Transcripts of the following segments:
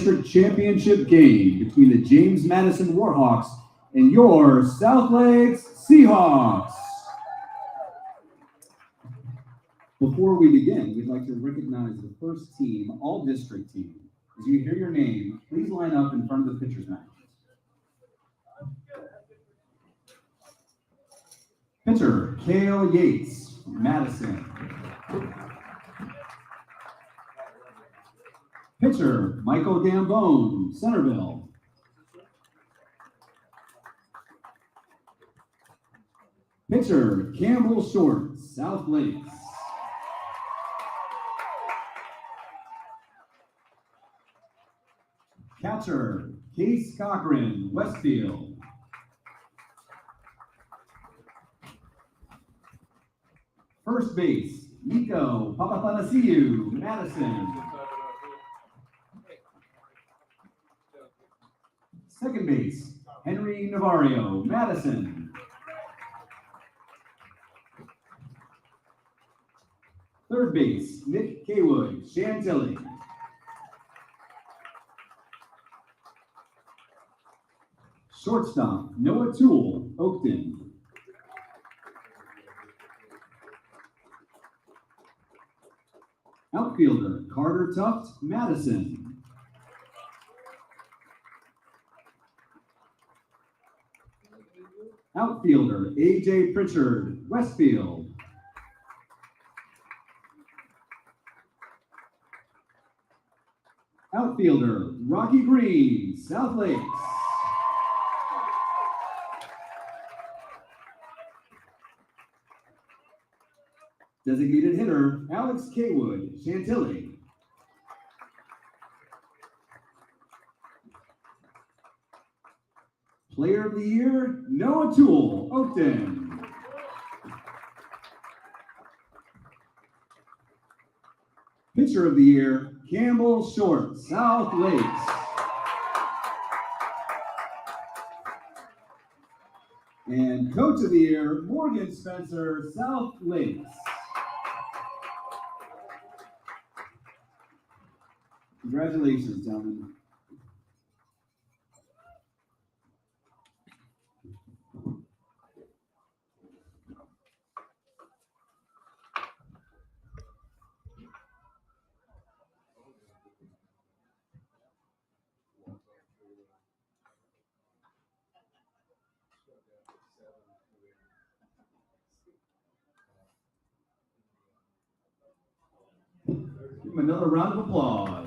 district championship game between the James Madison Warhawks and your South Lakes Seahawks. Before we begin, we'd like to recognize the first team, all-district team. As you hear your name, please line up in front of the pitcher's mound. Pitcher, Cale Yates, Madison. Pitcher, Michael Gambone, Centerville. Pitcher, Campbell Short, South Lakes. Catcher, Case Cochran, Westfield. First base, Nico Papapanasiu, Madison. Second base, Henry Navario, Madison. Third base, Nick Kaywood, Chantilly. Shortstop, Noah Toole, Oakton. Outfielder, Carter Tuft, Madison. Outfielder, A.J. Pritchard, Westfield. Outfielder, Rocky Green, South Lakes. Designated hitter, Alex Kaywood, Chantilly. Player of the Year, Noah Toole, Oakton. Pitcher of the Year, Campbell Short, South Lakes. And Coach of the Year, Morgan Spencer, South Lakes. Congratulations, gentlemen. Give them another round of applause.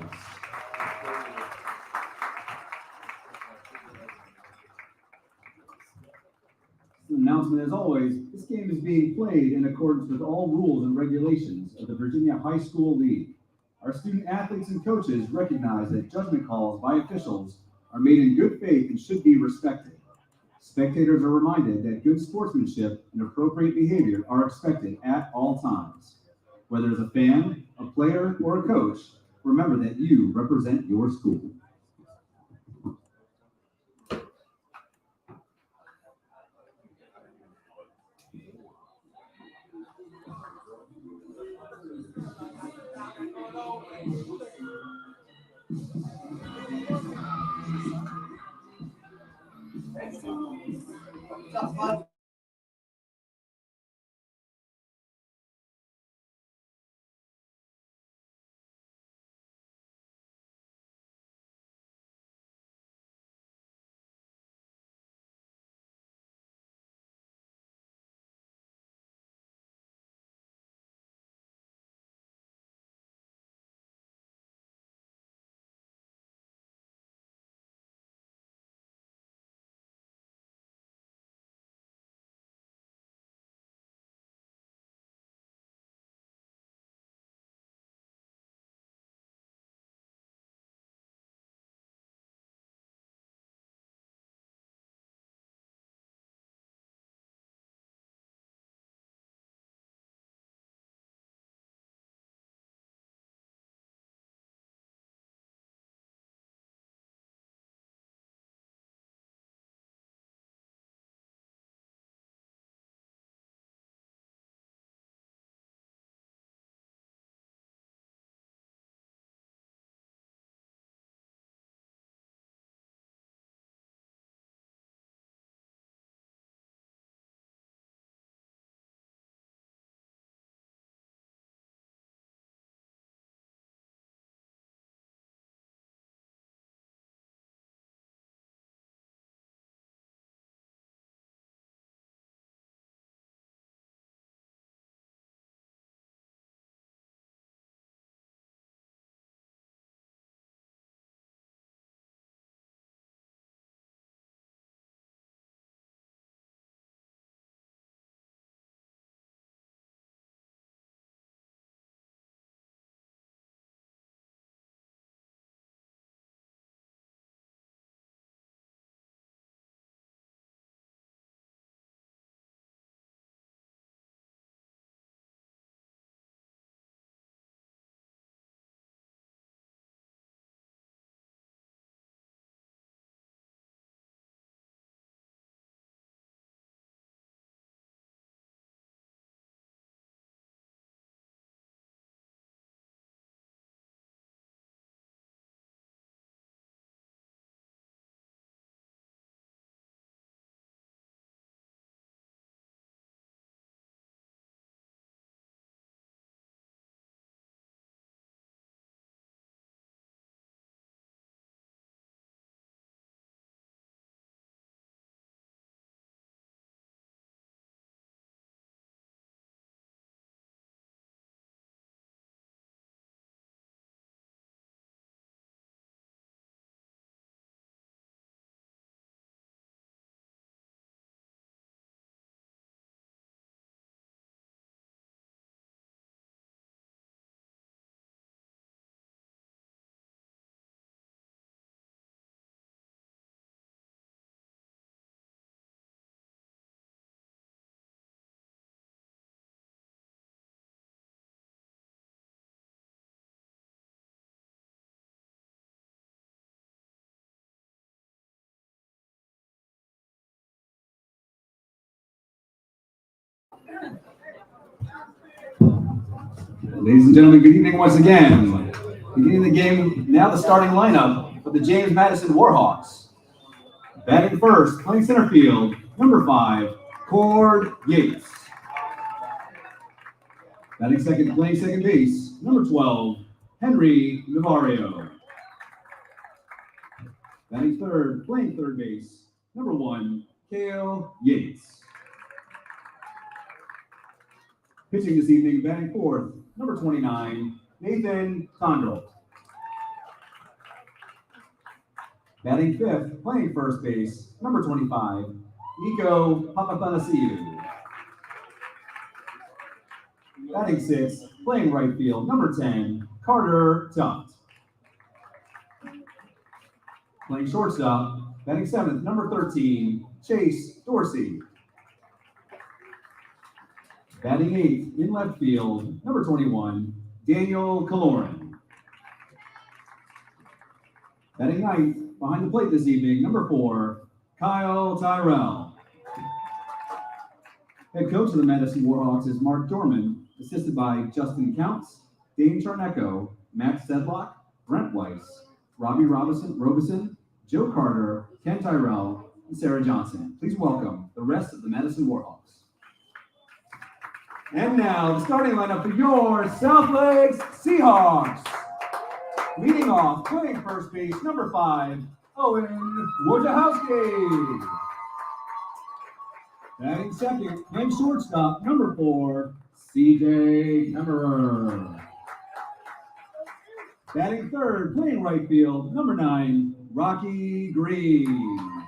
Announcement as always, this game is being played in accordance with all rules and regulations of the Virginia High School League. Our student athletes and coaches recognize that judgment calls by officials are made in good faith and should be respected. Spectators are reminded that good sportsmanship and appropriate behavior are expected at all times. Whether as a fan, a player, or a coach, remember that you represent your school. Ladies and gentlemen, good evening once again. Beginning the game, now the starting lineup for the James Madison Warhawks. Batting first, playing center field, number 5, Cord Yates. Batting second, playing second base, number 12, Henry Navarro. Batting third, playing third base, number 1, Cale Yates. Pitching this evening, batting fourth, number 29, Nathan Condrell. Batting fifth, playing first base, number 25, Nico Papathanassiou. Batting sixth, playing right field, number 10, Carter Tuft. Playing shortstop, batting seventh, number 13, Chase Dorsey. Batting eighth, in left field, number 21, Daniel Kaloran. Batting ninth, behind the plate this evening, number 4, Kyle Tyrell. Head coach of the Madison Warhawks is Mark Dorman, assisted by Justin Counts, Dane Charnecko, Matt Sedlock, Brent Weiss, Robbie Robeson, Joe Carter, Ken Tyrell, and Sarah Johnson. Please welcome the rest of the Madison Warhawks. And now, the starting lineup for your South Lakes Seahawks. Leading off, playing first base, number 5, Owen Wojciechowski. Batting second, playing shortstop, number 4, CJ Kemmerer. Batting third, playing right field, number 9, Rocky Green.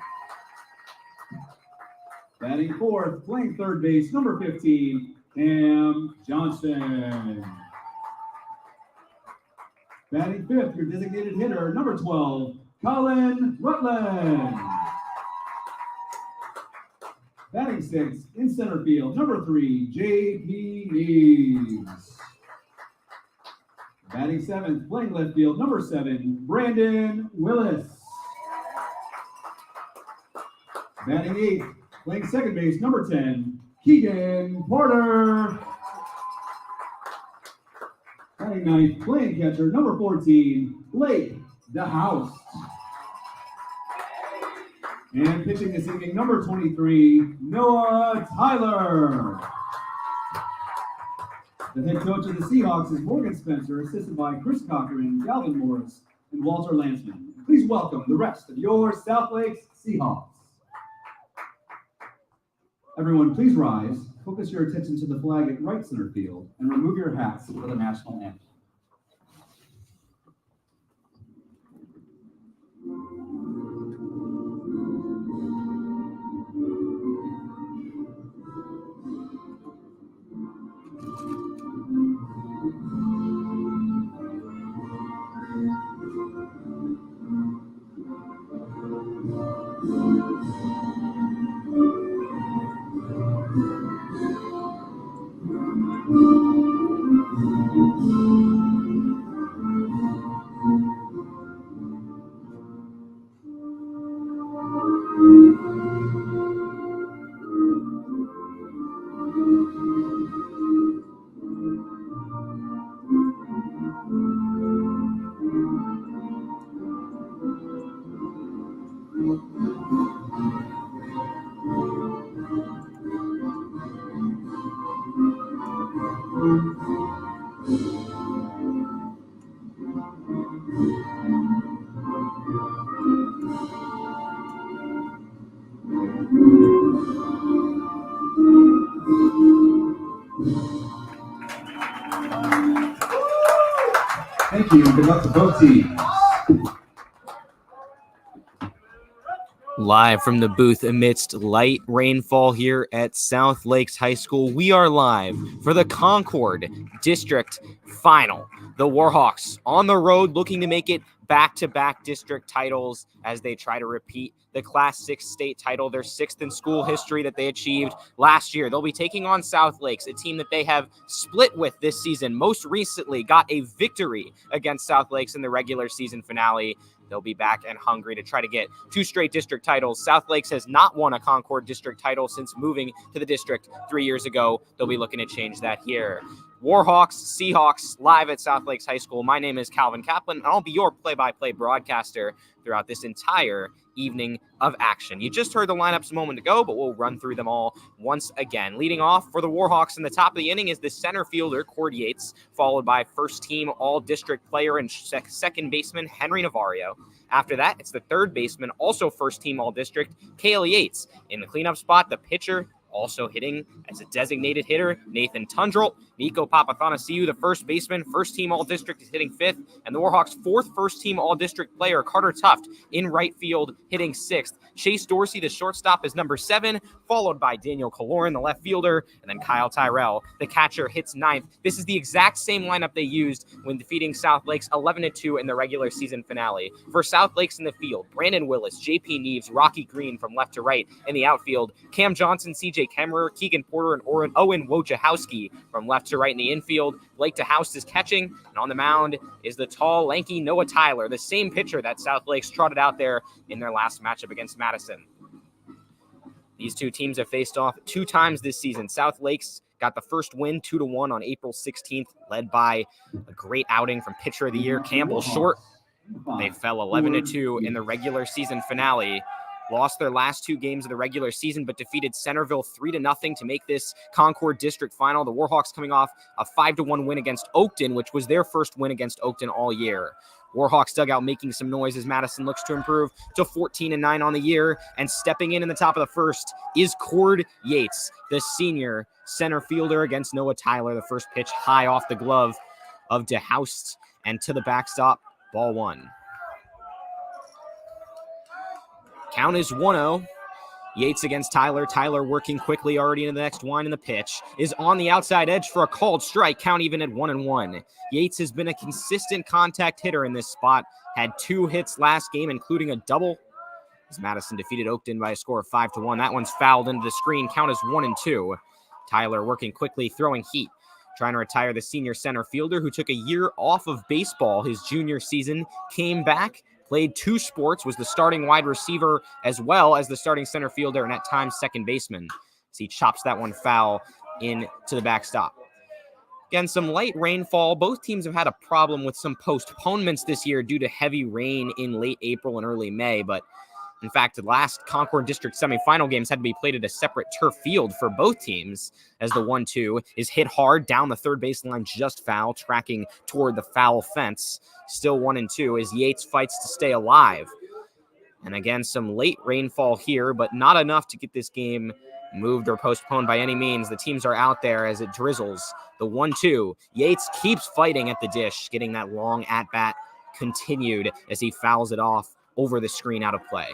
Batting fourth, playing third base, number 15, Cam Johnson. Batting fifth, your designated hitter, number 12, Colin Rutland. Batting sixth, in center field, number 3, J.P. Neves. Batting seventh, playing left field, number 7, Brandon Willis. Batting eighth, playing second base, number 10, Keegan Porter. Batting ninth, playing catcher, number 14, Blake DeHouse. And pitching this evening, number 23, Noah Tyler. The head coach of the Seahawks is Morgan Spencer, assisted by Chris Cochran, Galvin Morris, and Walter Lansman. Please welcome the rest of your South Lakes Seahawks. Everyone, please rise, focus your attention to the flag at right center field, and remove your hats for the national anthem. Thank you, and good luck to both teams. Live from the booth amidst light rainfall here at South Lakes High School, we are live for the Concorde District Final. The Warhawks on the road looking to make it back-to-back district titles as they try to repeat the Class 6 state title, their 6th in school history that they achieved last year. They'll be taking on South Lakes, a team that they have split with this season. Most recently got a victory against South Lakes in the regular season finale. They'll be back and hungry to try to get 2 straight district titles. South Lakes has not won a Concorde district title since moving to the district 3 years ago. They'll be looking to change that here. Warhawks, Seahawks, live at South Lakes High School. My name is Calvin Kaplan, and I'll be your play-by-play broadcaster throughout this entire evening of action. You just heard the lineups a moment ago, but we'll run through them all once again. Leading off for the Warhawks in the top of the inning is the center fielder, Concorde Yates, followed by first-team all-district player and second baseman, Henry Navarro. After that, it's the third baseman, also first-team all-district, Cale Yates. In the cleanup spot, the pitcher, also hitting as a designated hitter, Nathan Tundrell. Nico Papathanasiou, the first baseman, first-team all-district, is hitting fifth. And the Warhawks' fourth first-team all-district player, Carter Tuft, in right field, hitting sixth. Chase Dorsey, the shortstop, is number 7, followed by Daniel Kaloran, the left fielder, and then Kyle Tyrell, the catcher, hits ninth. This is the exact same lineup they used when defeating South Lakes 11-2 in the regular season finale. For South Lakes in the field, Brandon Willis, J.P. Neves, Rocky Green from left to right. In the outfield, Cam Johnson, C.J. Kemmerer, Keegan Porter, and Owen Wojciechowski from left to right. In the infield, Blake DeHouse is catching, and on the mound is the tall, lanky Noah Tyler, the same pitcher that South Lakes trotted out there in their last matchup against Madison. These two teams have faced off 2 times this season. South Lakes got the first win 2-1 on April 16th, led by a great outing from pitcher of the year, Campbell Short. They fell 11-2 in the regular season finale. Lost their last 2 games of the regular season, but defeated Centerville 3-0 to make this Concorde District Final. The Warhawks coming off a 5-1 win against Oakton, which was their first win against Oakton all year. Warhawks dugout making some noise as Madison looks to improve to 14-9 on the year. And stepping in the top of the first is Concorde Yates, the senior center fielder, against Noah Tyler. The first pitch high off the glove of DeHouse and to the backstop, ball 1. Count is 1-0. Yates against Tyler. Tyler working quickly already into the next one, and the pitch is on the outside edge for a called strike. Count even at 1-1. Yates has been a consistent contact hitter in this spot. Had 2 hits last game, including a double, as Madison defeated Oakton by a score of 5-1. That one's fouled into the screen. Count is 1-2. Tyler working quickly, throwing heat, trying to retire the senior center fielder who took a year off of baseball his junior season, came back, played 2 sports, was the starting wide receiver as well as the starting center fielder and at times second baseman. As he chops that one foul in to the backstop. Again, some light rainfall. Both teams have had a problem with some postponements this year due to heavy rain in late April and early May, but in fact, the last Concorde District semifinal games had to be played at a separate turf field for both teams, as the 1-2 is hit hard down the third baseline, just foul, tracking toward the foul fence. Still 1-2 as Yates fights to stay alive. And again, some late rainfall here, but not enough to get this game moved or postponed by any means. The teams are out there as it drizzles. The 1-2, Yates keeps fighting at the dish, getting that long at-bat continued as he fouls it off over the screen out of play.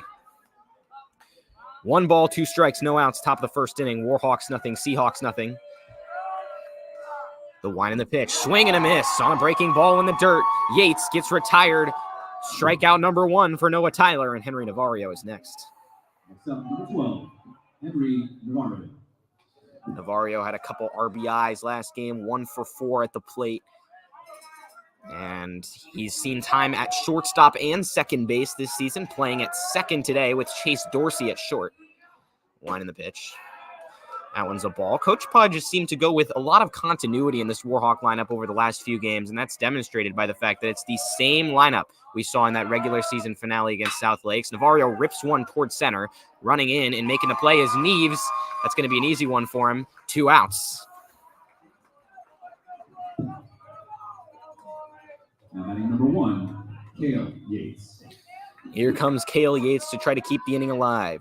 1 ball, 2 strikes, no outs, top of the first inning. Warhawks nothing, Seahawks nothing. The wind and the pitch, swing and a miss on a breaking ball in the dirt. Yates gets retired. Strikeout number 1 for Noah Tyler, and Henry Navarro is next. Next up, number 12, Henry Navarro. Navarro had a couple RBIs last game, 1 for 4 at the plate. And he's seen time at shortstop and second base this season, playing at second today with Chase Dorsey at short. Line in the pitch. That one's a ball. Coach Pudge has seemed to go with a lot of continuity in this Warhawk lineup over the last few games, and that's demonstrated by the fact that it's the same lineup we saw in that regular season finale against South Lakes. Navarro rips one towards center, running in and making the play is Neves. That's going to be an easy one for him. 2 outs. Now batting number 1, Cale Yates. Here comes Cale Yates to try to keep the inning alive.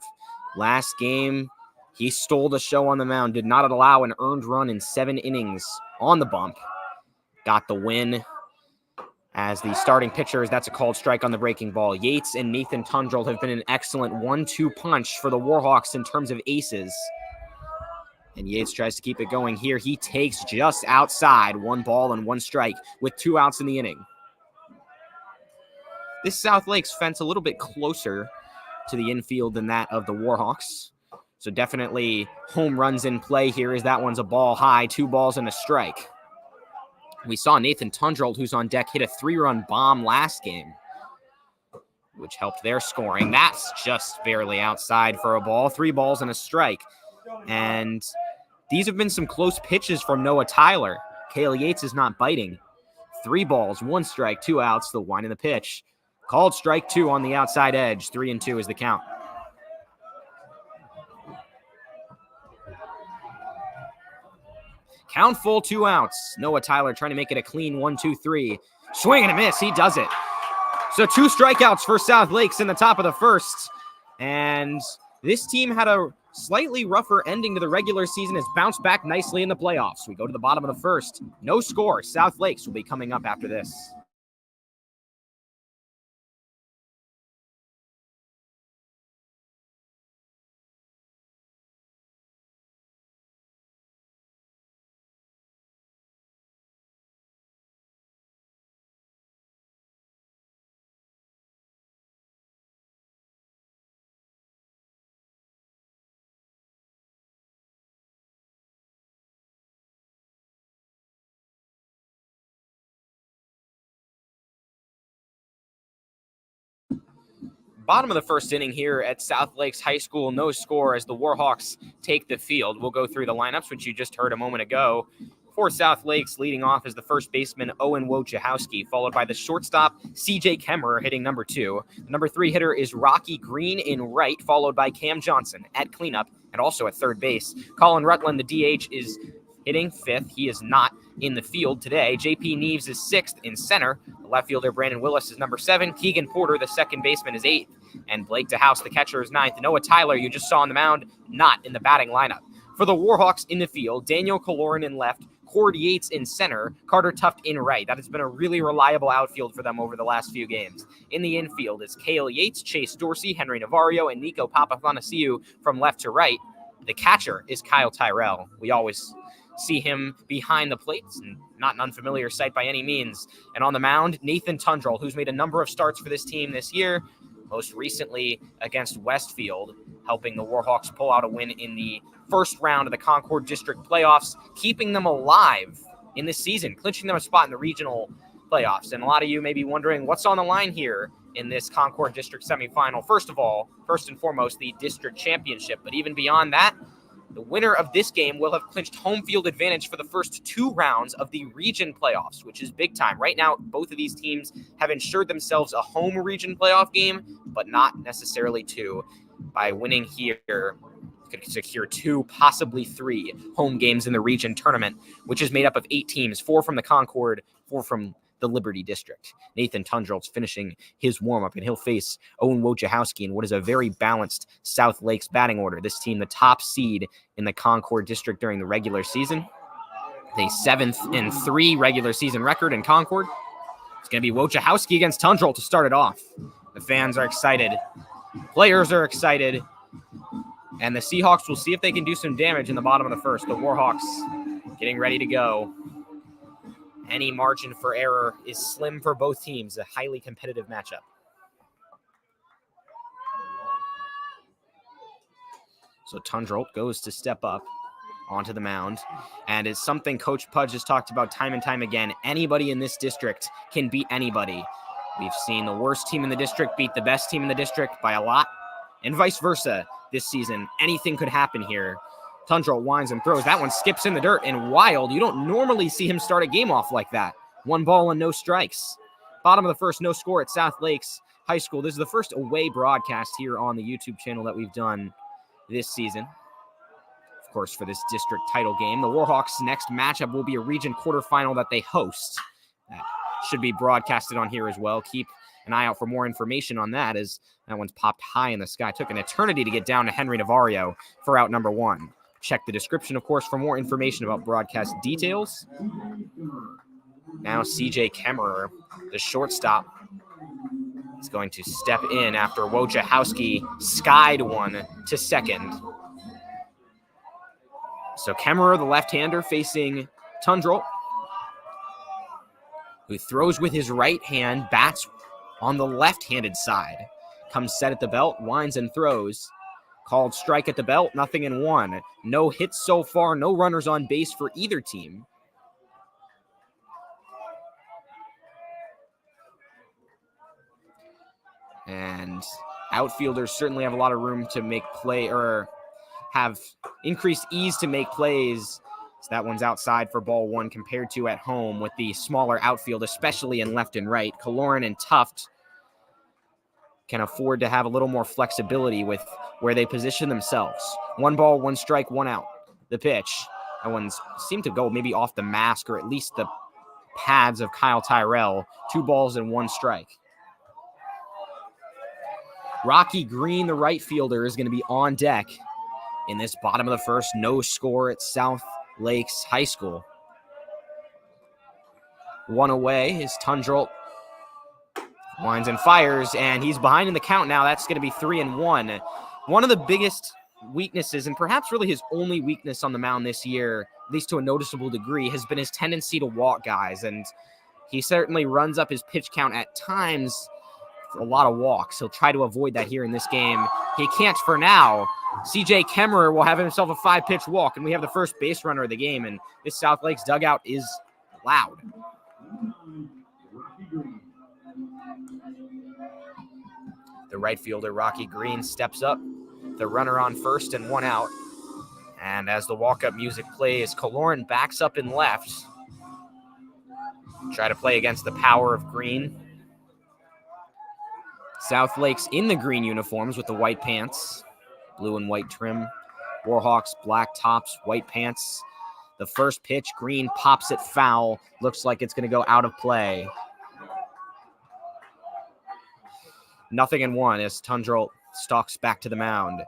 Last game, he stole the show on the mound, did not allow an earned run in 7 innings on the bump. Got the win as the starting pitchers. That's a called strike on the breaking ball. Yates and Nathan Tundrell have been an excellent 1-2 punch for the Warhawks in terms of aces. And Yates tries to keep it going here. He takes just outside, 1 ball and 1 strike with 2 outs in the inning. This South Lakes fence a little bit closer to the infield than that of the Warhawks. So definitely home runs in play here as that one's a ball high, 2 balls and a strike. We saw Nathan Tundrell, who's on deck, hit a 3-run bomb last game, which helped their scoring. That's just barely outside for a ball, 3 balls and a strike. And these have been some close pitches from Noah Tyler. Kale Yates is not biting. 3 balls, 1 strike, 2 outs, the wind in the pitch. Called strike 2 on the outside edge. 3-2 is the count. Count full, 2 outs. Noah Tyler trying to make it a clean 1-2-3. Swing and a miss. He does it. So 2 strikeouts for South Lakes in the top of the first. And this team had a slightly rougher ending to the regular season, has bounced back nicely in the playoffs. We go to the bottom of the first. No score. South Lakes will be coming up after this. Bottom of the first inning here at South Lakes High School. No score as the Warhawks take the field. We'll go through the lineups, which you just heard a moment ago. For South Lakes, leading off is the first baseman, Owen Wojciechowski, followed by the shortstop, CJ Kemmerer, hitting number 2. The number 3 hitter is Rocky Green in right, followed by Cam Johnson at cleanup and also at third base. Colin Rutland, the DH, is hitting 5th. He is not in the field today. JP Neves is 6th in center. The left fielder, Brandon Willis, is number 7. Keegan Porter, the second baseman, is 8th. And Blake DeHouse, the catcher, is 9th. Noah Tyler, you just saw on the mound, not in the batting lineup. For the Warhawks in the field, Daniel Kaloran in left, Cord Yates in center, Carter Tuft in right. That has been a really reliable outfield for them over the last few games. In the infield is Kale Yates, Chase Dorsey, Henry Navarro, and Nico Papathanassiou from left to right. The catcher is Kyle Tyrell. We always see him behind the plates, and not an unfamiliar sight by any means. And on the mound, Nathan Tundrell, who's made a number of starts for this team this year, most recently against Westfield, helping the Warhawks pull out a win in the first round of the Concorde District playoffs, keeping them alive in this season, clinching them a spot in the regional playoffs. And a lot of you may be wondering what's on the line here in this Concorde District semifinal. First and foremost, the district championship. But even beyond that, the winner of this game will have clinched home field advantage for the first 2 rounds of the region playoffs, which is big time. Right now, both of these teams have ensured themselves a home region playoff game, but not necessarily 2. By winning here, could secure 2, possibly 3 home games in the region tournament, which is made up of 8 teams, 4 from the Concorde, 4 from the Liberty District. Nathan Tundrell's finishing his warm-up, and he'll face Owen Wojciechowski in what is a very balanced South Lakes batting order. This team, the top seed in the Concorde District during the regular season. A 7th-3 regular season record in Concorde. It's going to be Wojciechowski against Tundrell to start it off. The fans are excited. Players are excited. And the Seahawks will see if they can do some damage in the bottom of the first. The Warhawks getting ready to go. Any margin for error is slim for both teams. A highly competitive matchup. So Tundrell goes to step up onto the mound. And it's something Coach Pudge has talked about time and time again. Anybody in this district can beat anybody. We've seen the worst team in the district beat the best team in the district by a lot. And vice versa this season. Anything could happen here. Tundrell winds and throws. That one skips in the dirt and wild. You don't normally see him start a game off like that. 1 ball and no strikes. Bottom of the first, no score at South Lakes High School. This is the first away broadcast here on the YouTube channel that we've done this season. Of course, for this district title game, the Warhawks' next matchup will be a region quarterfinal that they host. That should be broadcasted on here as well. Keep an eye out for more information on that, as that one's popped high in the sky. Took an eternity to get down to Henry Navarro for out number 1. Check the description, of course, for more information about broadcast details. Now CJ Kemmerer, the shortstop, is going to step in after Wojciechowski skied one to second. So Kemmerer, the left-hander, facing Tundrell, who throws with his right hand, bats on the left-handed side. Comes set at the belt, winds and throws. Called strike at the belt, 0-1. No hits so far, no runners on base for either team. And outfielders certainly have a lot of room to make play, or have increased ease to make plays So that one's outside for ball one compared to at home with the smaller outfield, especially in left and right. Kaloran and Tuft can afford to have a little more flexibility with where they position themselves. 1 ball, 1 strike, 1 out. The pitch. That one seemed to go maybe off the mask or at least the pads of Kyle Tyrell. 2 balls and 1 strike. Rocky Green, the right fielder, is going to be on deck in this bottom of the first. No score at South Lakes High School. 1 away is Tundrolt. Winds and fires, and he's behind in the count now. That's going to be 3-1. One of the biggest weaknesses, and perhaps really his only weakness on the mound this year, at least to a noticeable degree, has been his tendency to walk guys. And he certainly runs up his pitch count at times, a lot of walks. He'll try to avoid that here in this game. He can't for now. CJ Kemmerer will have himself a 5-pitch walk, and we have the first base runner of the game, and this South Lakes dugout is loud. The right fielder, Rocky Green, steps up. The runner on first and 1 out. And as the walk-up music plays, Kaloran backs up in left. Try to play against the power of Green. South Lakes in the green uniforms with the white pants. Blue and white trim. Warhawks, black tops, white pants. The first pitch, Green pops it foul. Looks like it's going to go out of play. 0-1 as Tundrolt stalks back to the mound.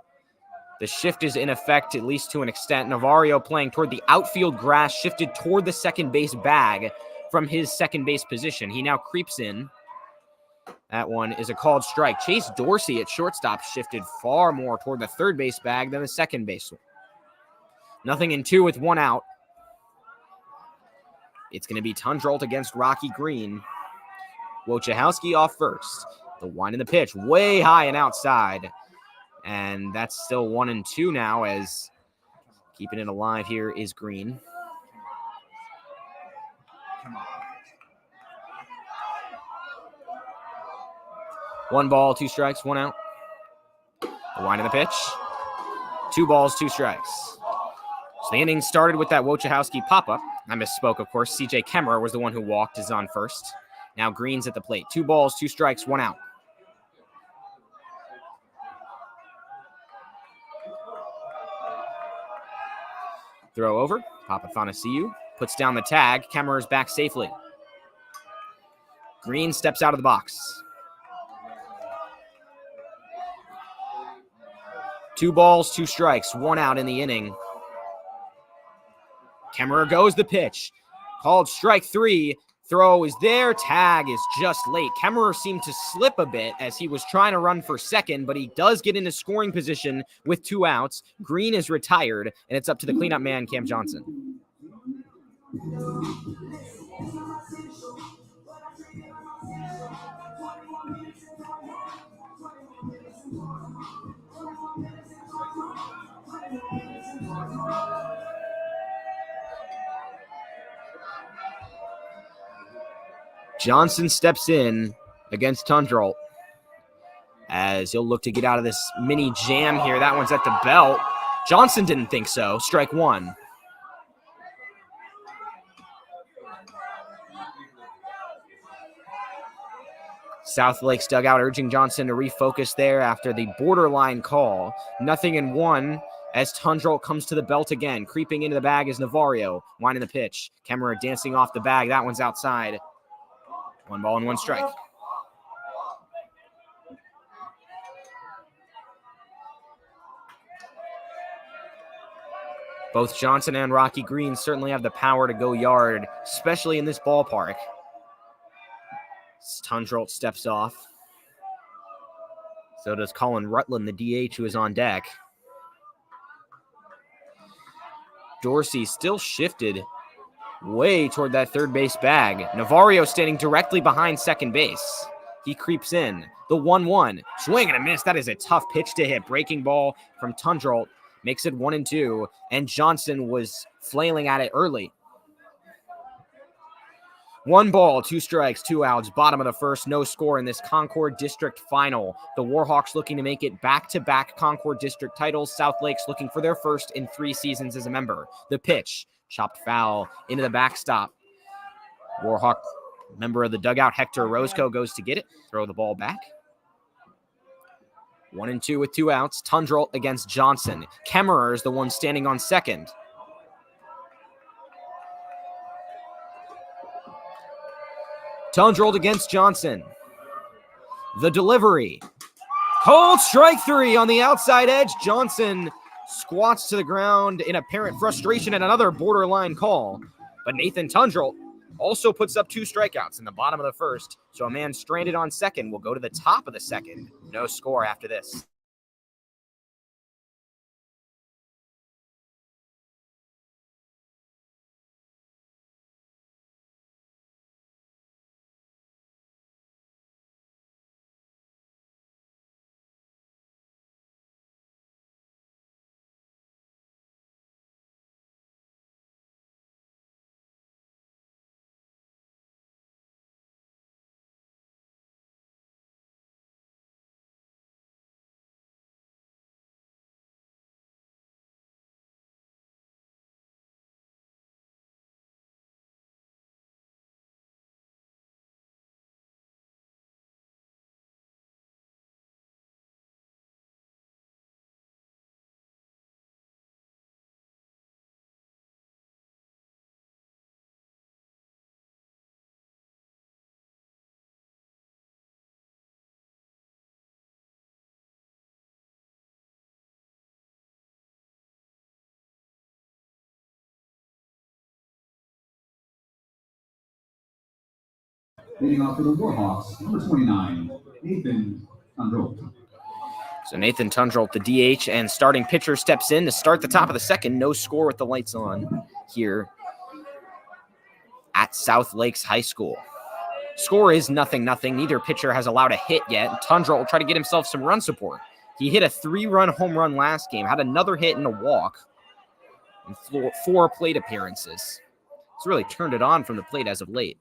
The shift is in effect, at least to an extent. Navarro playing toward the outfield grass, shifted toward the second base bag from his second base position. He now creeps in. That one is a called strike. Chase Dorsey at shortstop shifted far more toward the third base bag than the second base. 0-2 with 1 out. It's going to be Tundrolt against Rocky Green. Wojciechowski off first. The wind in the pitch, way high and outside. And that's still 1-2 now, as keeping it alive here is Green. One ball, 2 strikes, 1 out. The wind in the pitch. 2 balls, 2 strikes. So the inning started with that Wojciechowski pop-up. I misspoke, of course. CJ Kemmerer was the one who walked, is on first. Now Green's at the plate. 2 balls, 2 strikes, 1 out. Throw over. Papathanassiou puts down the tag. Kemmerer's back safely. Green steps out of the box. 2 balls, 2 strikes, 1 out in the inning. Kemmerer goes the pitch. Called strike 3. Throw is there. Tag is just late. Kemmerer seemed to slip a bit as he was trying to run for second, but he does get into scoring position with 2 outs. Green is retired, and it's up to the cleanup man, Cam Johnson. Johnson steps in against Tundrolt as he'll look to get out of this mini jam here. That one's at the belt. Johnson didn't think so. Strike 1. South Lakes dugout urging Johnson to refocus there after the borderline call. 0-1 as Tundrolt comes to the belt again. Creeping into the bag is Navarro. Winding the pitch. Kemmerer dancing off the bag. That one's outside. 1 ball and 1 strike. Both Johnson and Rocky Green certainly have the power to go yard, especially in this ballpark. Tundrolt steps off. So does Colin Rutland, the DH, who is on deck. Dorsey still shifted way toward that third base bag. Navarro standing directly behind second base. He creeps in. The 1-1. Swing and a miss. That is a tough pitch to hit. Breaking ball from Tundrolt makes it 1-2. And Johnson was flailing at it early. 1 ball, 2 strikes, 2 outs. Bottom of the first. No score in this Concorde District final. The Warhawks looking to make it back-to-back Concorde District titles. South Lakes looking for their first in 3 seasons as a member. The pitch. Chopped foul into the backstop. Warhawk, member of the dugout, Hector Roscoe, goes to get it. Throw the ball back. 1-2 with 2 outs. Tundrell against Johnson. Kemmerer is the one standing on second. Tundrell against Johnson. The delivery. Cold strike 3 on the outside edge. Johnson squats to the ground in apparent frustration at another borderline call. But Nathan Tundrell also puts up 2 strikeouts in the bottom of the first. So a man stranded on second will go to the top of the second. No score after this. Leading off for the Warhawks, number 29, Nathan Tundrell. So Nathan Tundrell, the DH, and starting pitcher steps in to start the top of the second. No score with the lights on here at South Lakes High School. Score is 0-0. Neither pitcher has allowed a hit yet. Tundrell will try to get himself some run support. He hit a 3-run home run last game, had another hit and a walk, and 4 plate appearances. He's really turned it on from the plate as of late,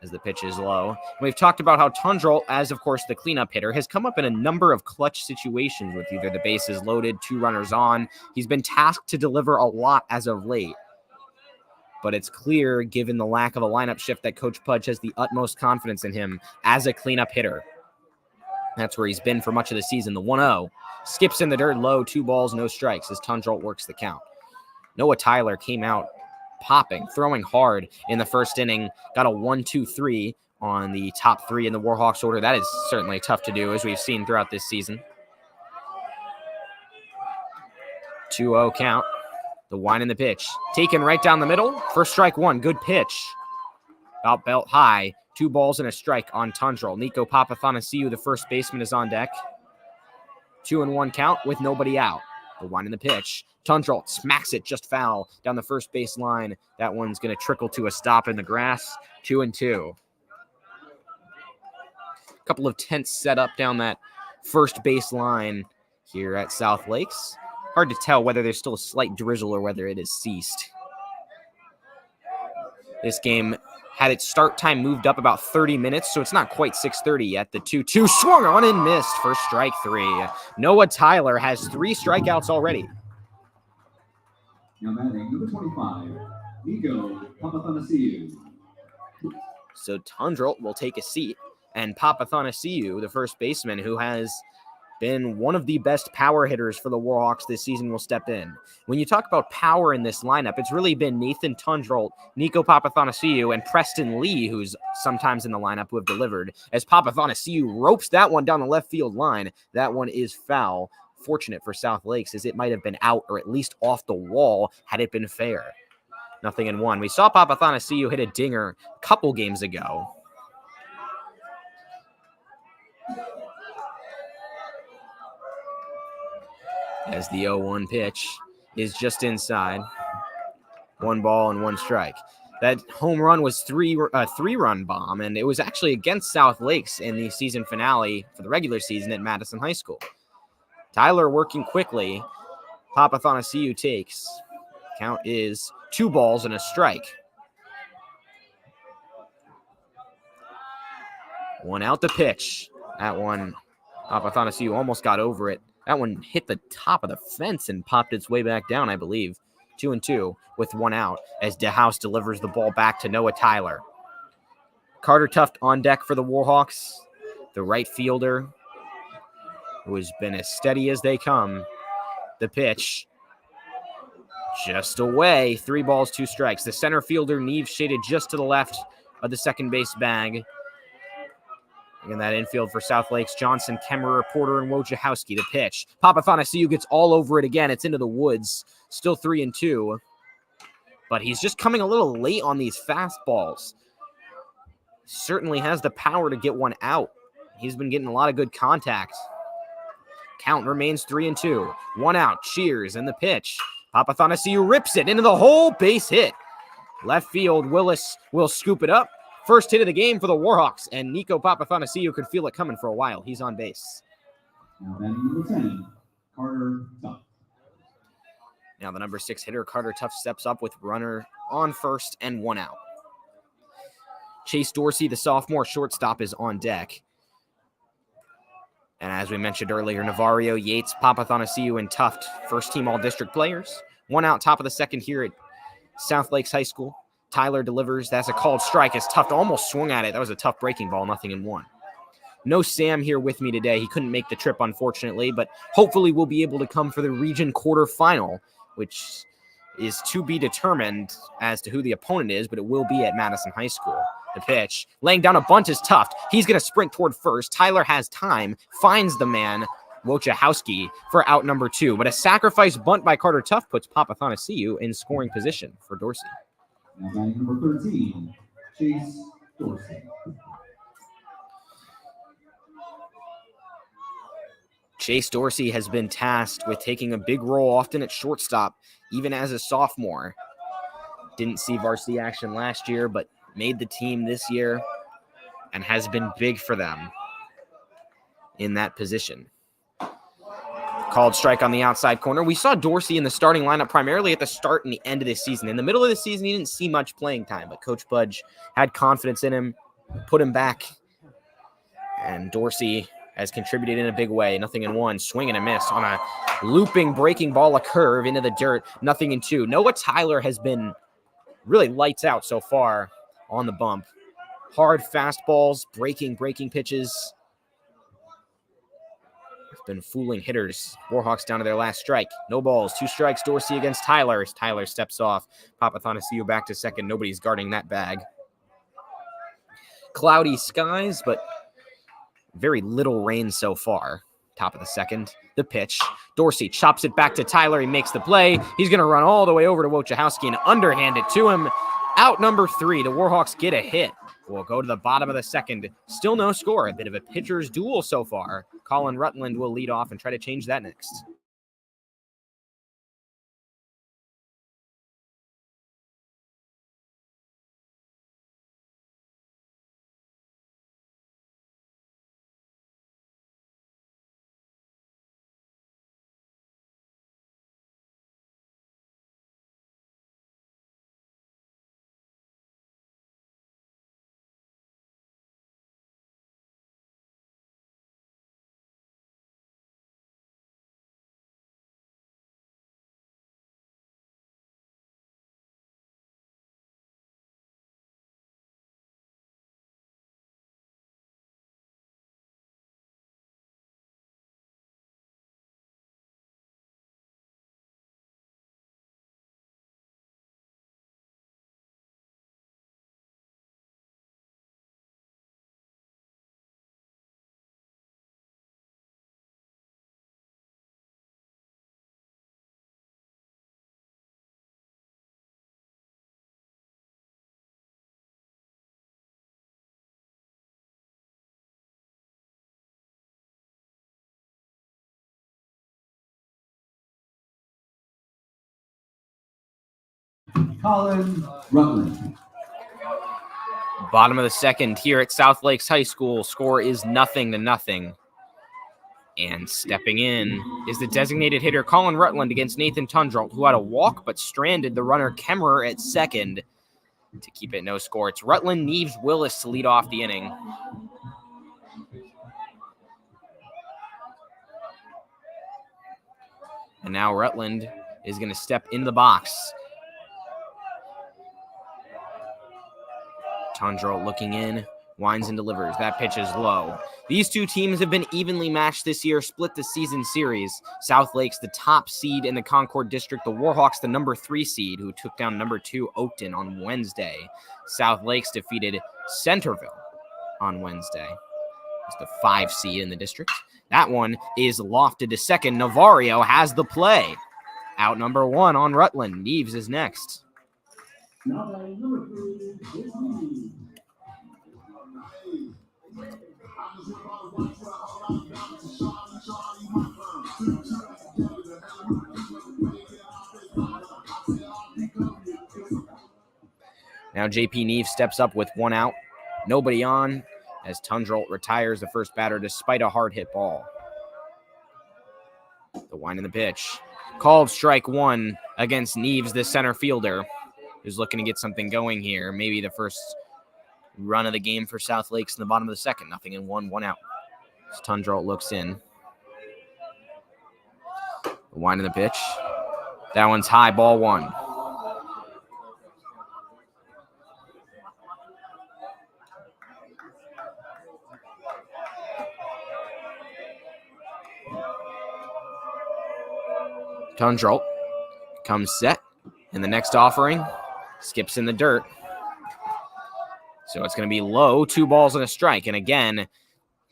as the pitch is low. We've talked about how Tundrell, as of course the cleanup hitter, has come up in a number of clutch situations with either the bases loaded, 2 runners on. He's been tasked to deliver a lot as of late. But it's clear, given the lack of a lineup shift, that Coach Pudge has the utmost confidence in him as a cleanup hitter. That's where he's been for much of the season. The 1-0 skips in the dirt low, 2 balls, no strikes as Tundrell works the count. Noah Tyler came out popping, throwing hard in the first inning, got a 1-2-3 on the top 3 in the Warhawks order. That is certainly tough to do, as we've seen throughout this season. 2-0 count. The wind in the pitch. Taken right down the middle. First strike 1. Good pitch. About belt high. 2 balls and a strike on Tundrell. Nico Papathanassiou, the first baseman, is on deck. 2-1 count with nobody out. The wind in the pitch. Tundrell smacks it just foul down the first base line. That one's going to trickle to a stop in the grass. 2-2. A couple of tents set up down that first base line here at South Lakes. Hard to tell whether there's still a slight drizzle or whether it has ceased. This game had its start time moved up about 30 minutes, so it's not quite 6:30 yet. The 2-2 swung on and missed for strike 3. Noah Tyler has 3 strikeouts already. Now batting number 25, Nico Papathanassiou. So Tundrell will take a seat, and Papathanassiou, the first baseman, who has been one of the best power hitters for the Warhawks this season, will step in. When you talk about power in this lineup, it's really been Nathan Tundrell, Nico Papathanassiou, and Preston Lee, who's sometimes in the lineup, who have delivered. As Papathanassiou ropes that one down the left field line, that one is foul. Fortunate for South Lakes, as it might have been out or at least off the wall had it been fair. 0-1. We saw Papathanassiou hit a dinger a couple games ago. As the 0-1 pitch is just inside. 1 ball and 1 strike. That home run was a 3-run bomb, and it was actually against South Lakes in the season finale for the regular season at Madison High School. Tyler working quickly. Papathanassiou takes. Count is 2 balls and a strike. 1 out the pitch. That one, Papathanassiou almost got over it. That one hit the top of the fence and popped its way back down, I believe. 2-2 with one out as DeHouse delivers the ball back to Noah Tyler. Carter Tuft on deck for the Warhawks, the right fielder who has been as steady as they come. The pitch just away, 3 balls, 2 strikes. The center fielder, Neve, shaded just to the left of the second base bag. In that infield for South Lakes, Johnson, Kemmerer, Porter, and Wojciechowski. The pitch. Papathanassiou gets all over it again. It's into the woods. Still 3-2. But he's just coming a little late on these fastballs. Certainly has the power to get one out. He's been getting a lot of good contact. Count remains 3-2. One out. Cheers and the pitch. Papathanassiou rips it into the hole. Base hit. Left field. Willis will scoop it up. First hit of the game for the Warhawks, and Nico Papathanassiou could feel it coming for a while. He's on base. Now batting number 10, Carter Tuft. Now the number 6 hitter, Carter Tuft, steps up with runner on first and one out. Chase Dorsey, the sophomore shortstop, is on deck. And as we mentioned earlier, Navarro, Yates, Papathanassiou, and Tuft, first-team all-district players. One out, top of the second here at South Lakes High School. Tyler delivers. That's a called strike as Tuft almost swung at it. That was a tough breaking ball, 0-1. No Sam here with me today. He couldn't make the trip, unfortunately, but hopefully we'll be able to come for the region quarterfinal, which is to be determined as to who the opponent is, but it will be at Madison High School. The pitch. Laying down a bunt is Tuft. He's going to sprint toward first. Tyler has time, finds the man, Wojciechowski, for out number 2, but a sacrifice bunt by Carter Tuft puts Papathanassiou in scoring position for Dorsey. Now batting number 13, Chase Dorsey. Chase Dorsey has been tasked with taking a big role, often at shortstop, even as a sophomore. Didn't see varsity action last year, but made the team this year and has been big for them in that position. Called strike on the outside corner. We saw Dorsey in the starting lineup primarily at the start and the end of the season. In the middle of the season, he didn't see much playing time, but Coach Budge had confidence in him, put him back, and Dorsey has contributed in a big way. 0-1, swing and a miss on a looping breaking ball, a curve into the dirt. 0-2. Noah Tyler has been really lights out so far on the bump. Hard fastballs, breaking pitches. Been fooling hitters. Warhawks down to their last strike. No balls. 2 strikes. Dorsey against Tyler. As Tyler steps off. Papathanassiou back to second. Nobody's guarding that bag. Cloudy skies, but very little rain so far. Top of the second. The pitch. Dorsey chops it back to Tyler. He makes the play. He's going to run all the way over to Wojciechowski and underhand it to him. Out number 3. The Warhawks get a hit. We'll go to the bottom of the second. Still no score. A bit of a pitcher's duel so far. Colin Rutland will lead off and try to change that next. Colin Rutland. Bottom of the second here at South Lakes High School. Score is 0-0. And stepping in is the designated hitter Colin Rutland against Nathan Tundralt, who had a walk but stranded the runner Kemmerer at second to keep it no score. It's Rutland, Neves, Willis to lead off the inning. And now Rutland is going to step into the box. Tundrell looking in, winds and delivers. That pitch is low. These two teams have been evenly matched this year, split the season series. South Lakes, the top seed in the Concorde district. The Warhawks, the number 3 seed, who took down number 2 Oakton on Wednesday. South Lakes defeated Centerville on Wednesday. It's the 5 seed in the district. That one is lofted to second. Navario has the play. Out number 1 on Rutland. Neves is next. Now JP Neves steps up with 1 out. Nobody on as Tundrell retires the first batter despite a hard hit ball. The wind in the pitch. Called strike 1 against Neves, the center fielder, who's looking to get something going here. Maybe the first run of the game for South Lakes in the bottom of the second. 0-1, 1 out. As Tundrell looks in. The wind in the pitch. That one's high, ball 1. Tundrell comes set, and the next offering skips in the dirt. So it's going to be low, 2 balls and a strike. And again,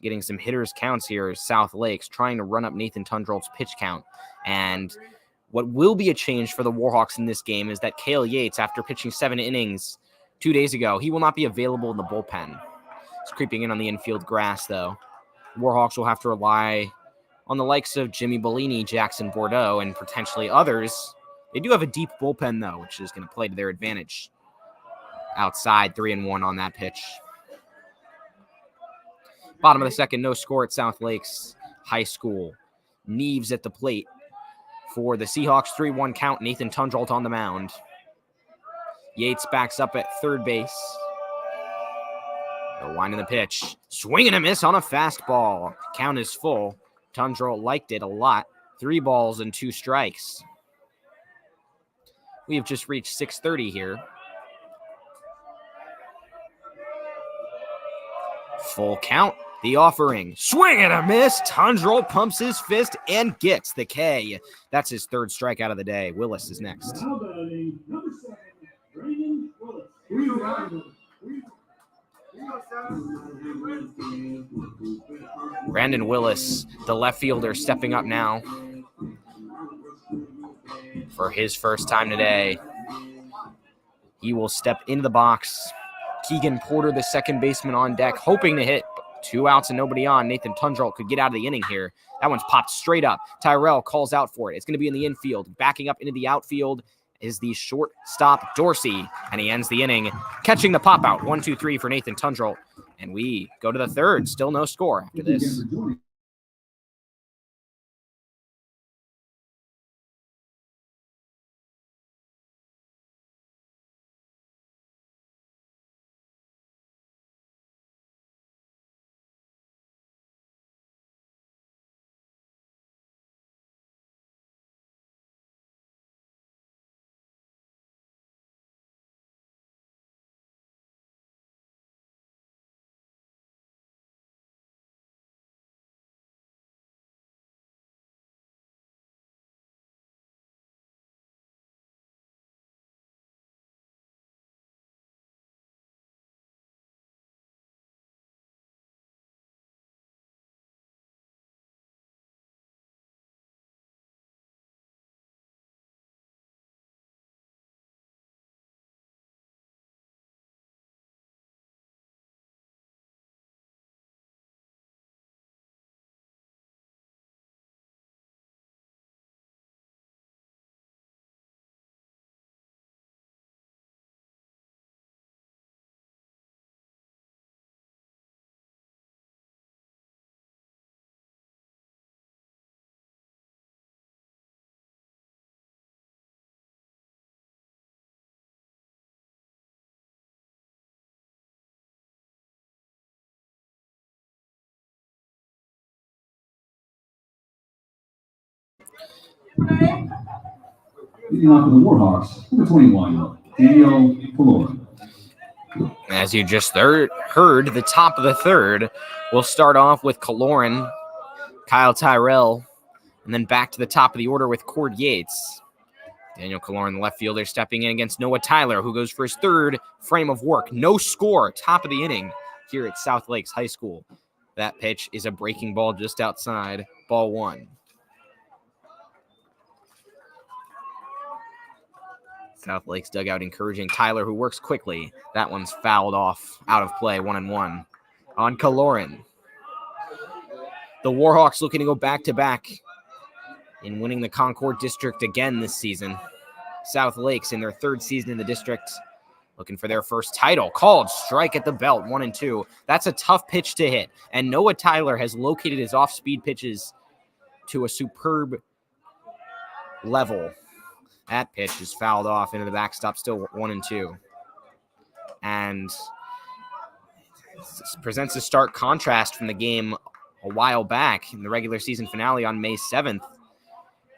getting some hitters counts here is South Lakes, trying to run up Nathan Tundrell's pitch count. And what will be a change for the Warhawks in this game is that Cale Yates, after pitching 7 innings 2 days ago, he will not be available in the bullpen. He's creeping in on the infield grass, though. Warhawks will have to rely on the likes of Jimmy Bellini, Jackson Bordeaux, and potentially others. They do have a deep bullpen, though, which is going to play to their advantage. Outside, 3-1 on that pitch. Bottom of the second, no score at South Lakes High School. Neves at the plate for the Seahawks, 3-1 count. Nathan Tundrell on the mound. Yates backs up at third base. The wind in the pitch. Swing and a miss on a fastball. Count is full. Tundrell liked it a lot. 3 balls and 2 strikes. We have just reached 6:30 here. Full count. The offering. Swing and a miss. Tundrell pumps his fist and gets the K. That's his 3rd strikeout of the day. Willis is next. Brandon Willis, the left fielder, stepping up now for his first time today. He will step into the box. Keegan Porter, the second baseman, on deck, hoping to hit. 2 outs and nobody on. Nathan Tundrell could get out of the inning here. That one's popped straight up. Tyrell calls out for it. It's going to be in the infield. Backing up into the outfield is the shortstop Dorsey, and he ends the inning catching the pop out. 1-2-3 for Nathan Tundrell, and we go to the 3rd. Still no score after this. Leading off for the Warhawks, number 21, Daniel Calor. As you just heard, the top of the third will start off with Kaloran, Kyle Tyrell, and then back to the top of the order with Cord Yates. Daniel Kaloran, the left fielder, stepping in against Noah Tyler, who goes for his third frame of work. No score, top of the inning here at South Lakes High School. That pitch is a breaking ball just outside, ball one. South Lakes dugout encouraging Tyler, who works quickly. That one's fouled off, out of play, 1-1 on Kaloran. The Warhawks looking to go back-to-back in winning the Concorde District again this season. South Lakes in their third season in the district, looking for their first title. Called strike at the belt, 1-2. That's a tough pitch to hit, and Noah Tyler has located his off-speed pitches to a superb level. That pitch is fouled off into the backstop, still 1-2. And this presents a stark contrast from the game a while back in the regular season finale on May 7th.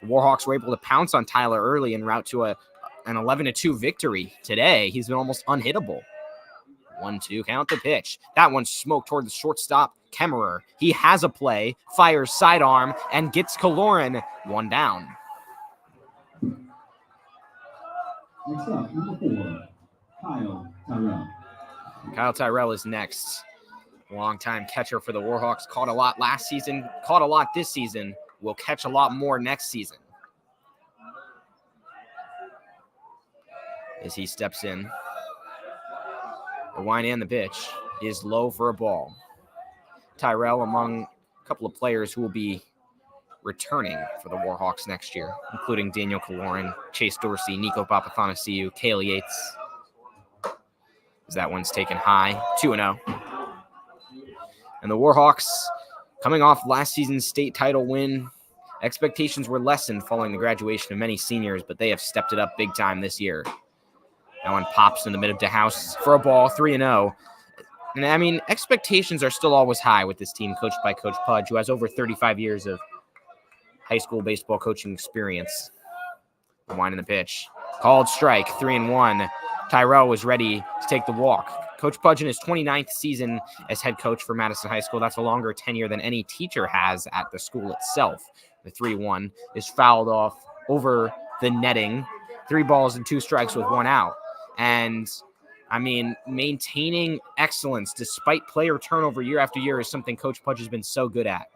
The Warhawks were able to pounce on Tyler early en route to an 11-2 victory. Today, he's been almost unhittable. 1-2, count the pitch. That one's smoked toward the shortstop, Kemmerer. He has a play, fires sidearm, and gets Kaloran one down. Next up, number 4, Kyle Tyrell. Kyle Tyrell is next. Longtime catcher for the Warhawks. Caught a lot last season, caught a lot this season. Will catch a lot more next season. As he steps in. The wind and the pitch is low for a ball. Tyrell among a couple of players who will be returning for the Warhawks next year, including Daniel Kaloran, Chase Dorsey, Nico Papathanassiou, Cale Yates. As that one's taken high, 2-0. And the Warhawks, coming off last season's state title win, expectations were lessened following the graduation of many seniors, but they have stepped it up big time this year. That one pops in the mid of the house for a ball, 3-0. And I mean, expectations are still always high with this team coached by Coach Pudge, who has over 35 years of high school baseball coaching experience. The wind in the pitch. Called strike, 3-1. Tyrell was ready to take the walk. Coach Pudge in his 29th season as head coach for Madison High School. That's a longer tenure than any teacher has at the school itself. The 3-1 is fouled off over the netting. 3 balls and 2 strikes with 1 out. And, I mean, maintaining excellence despite player turnover year after year is something Coach Pudge has been so good at.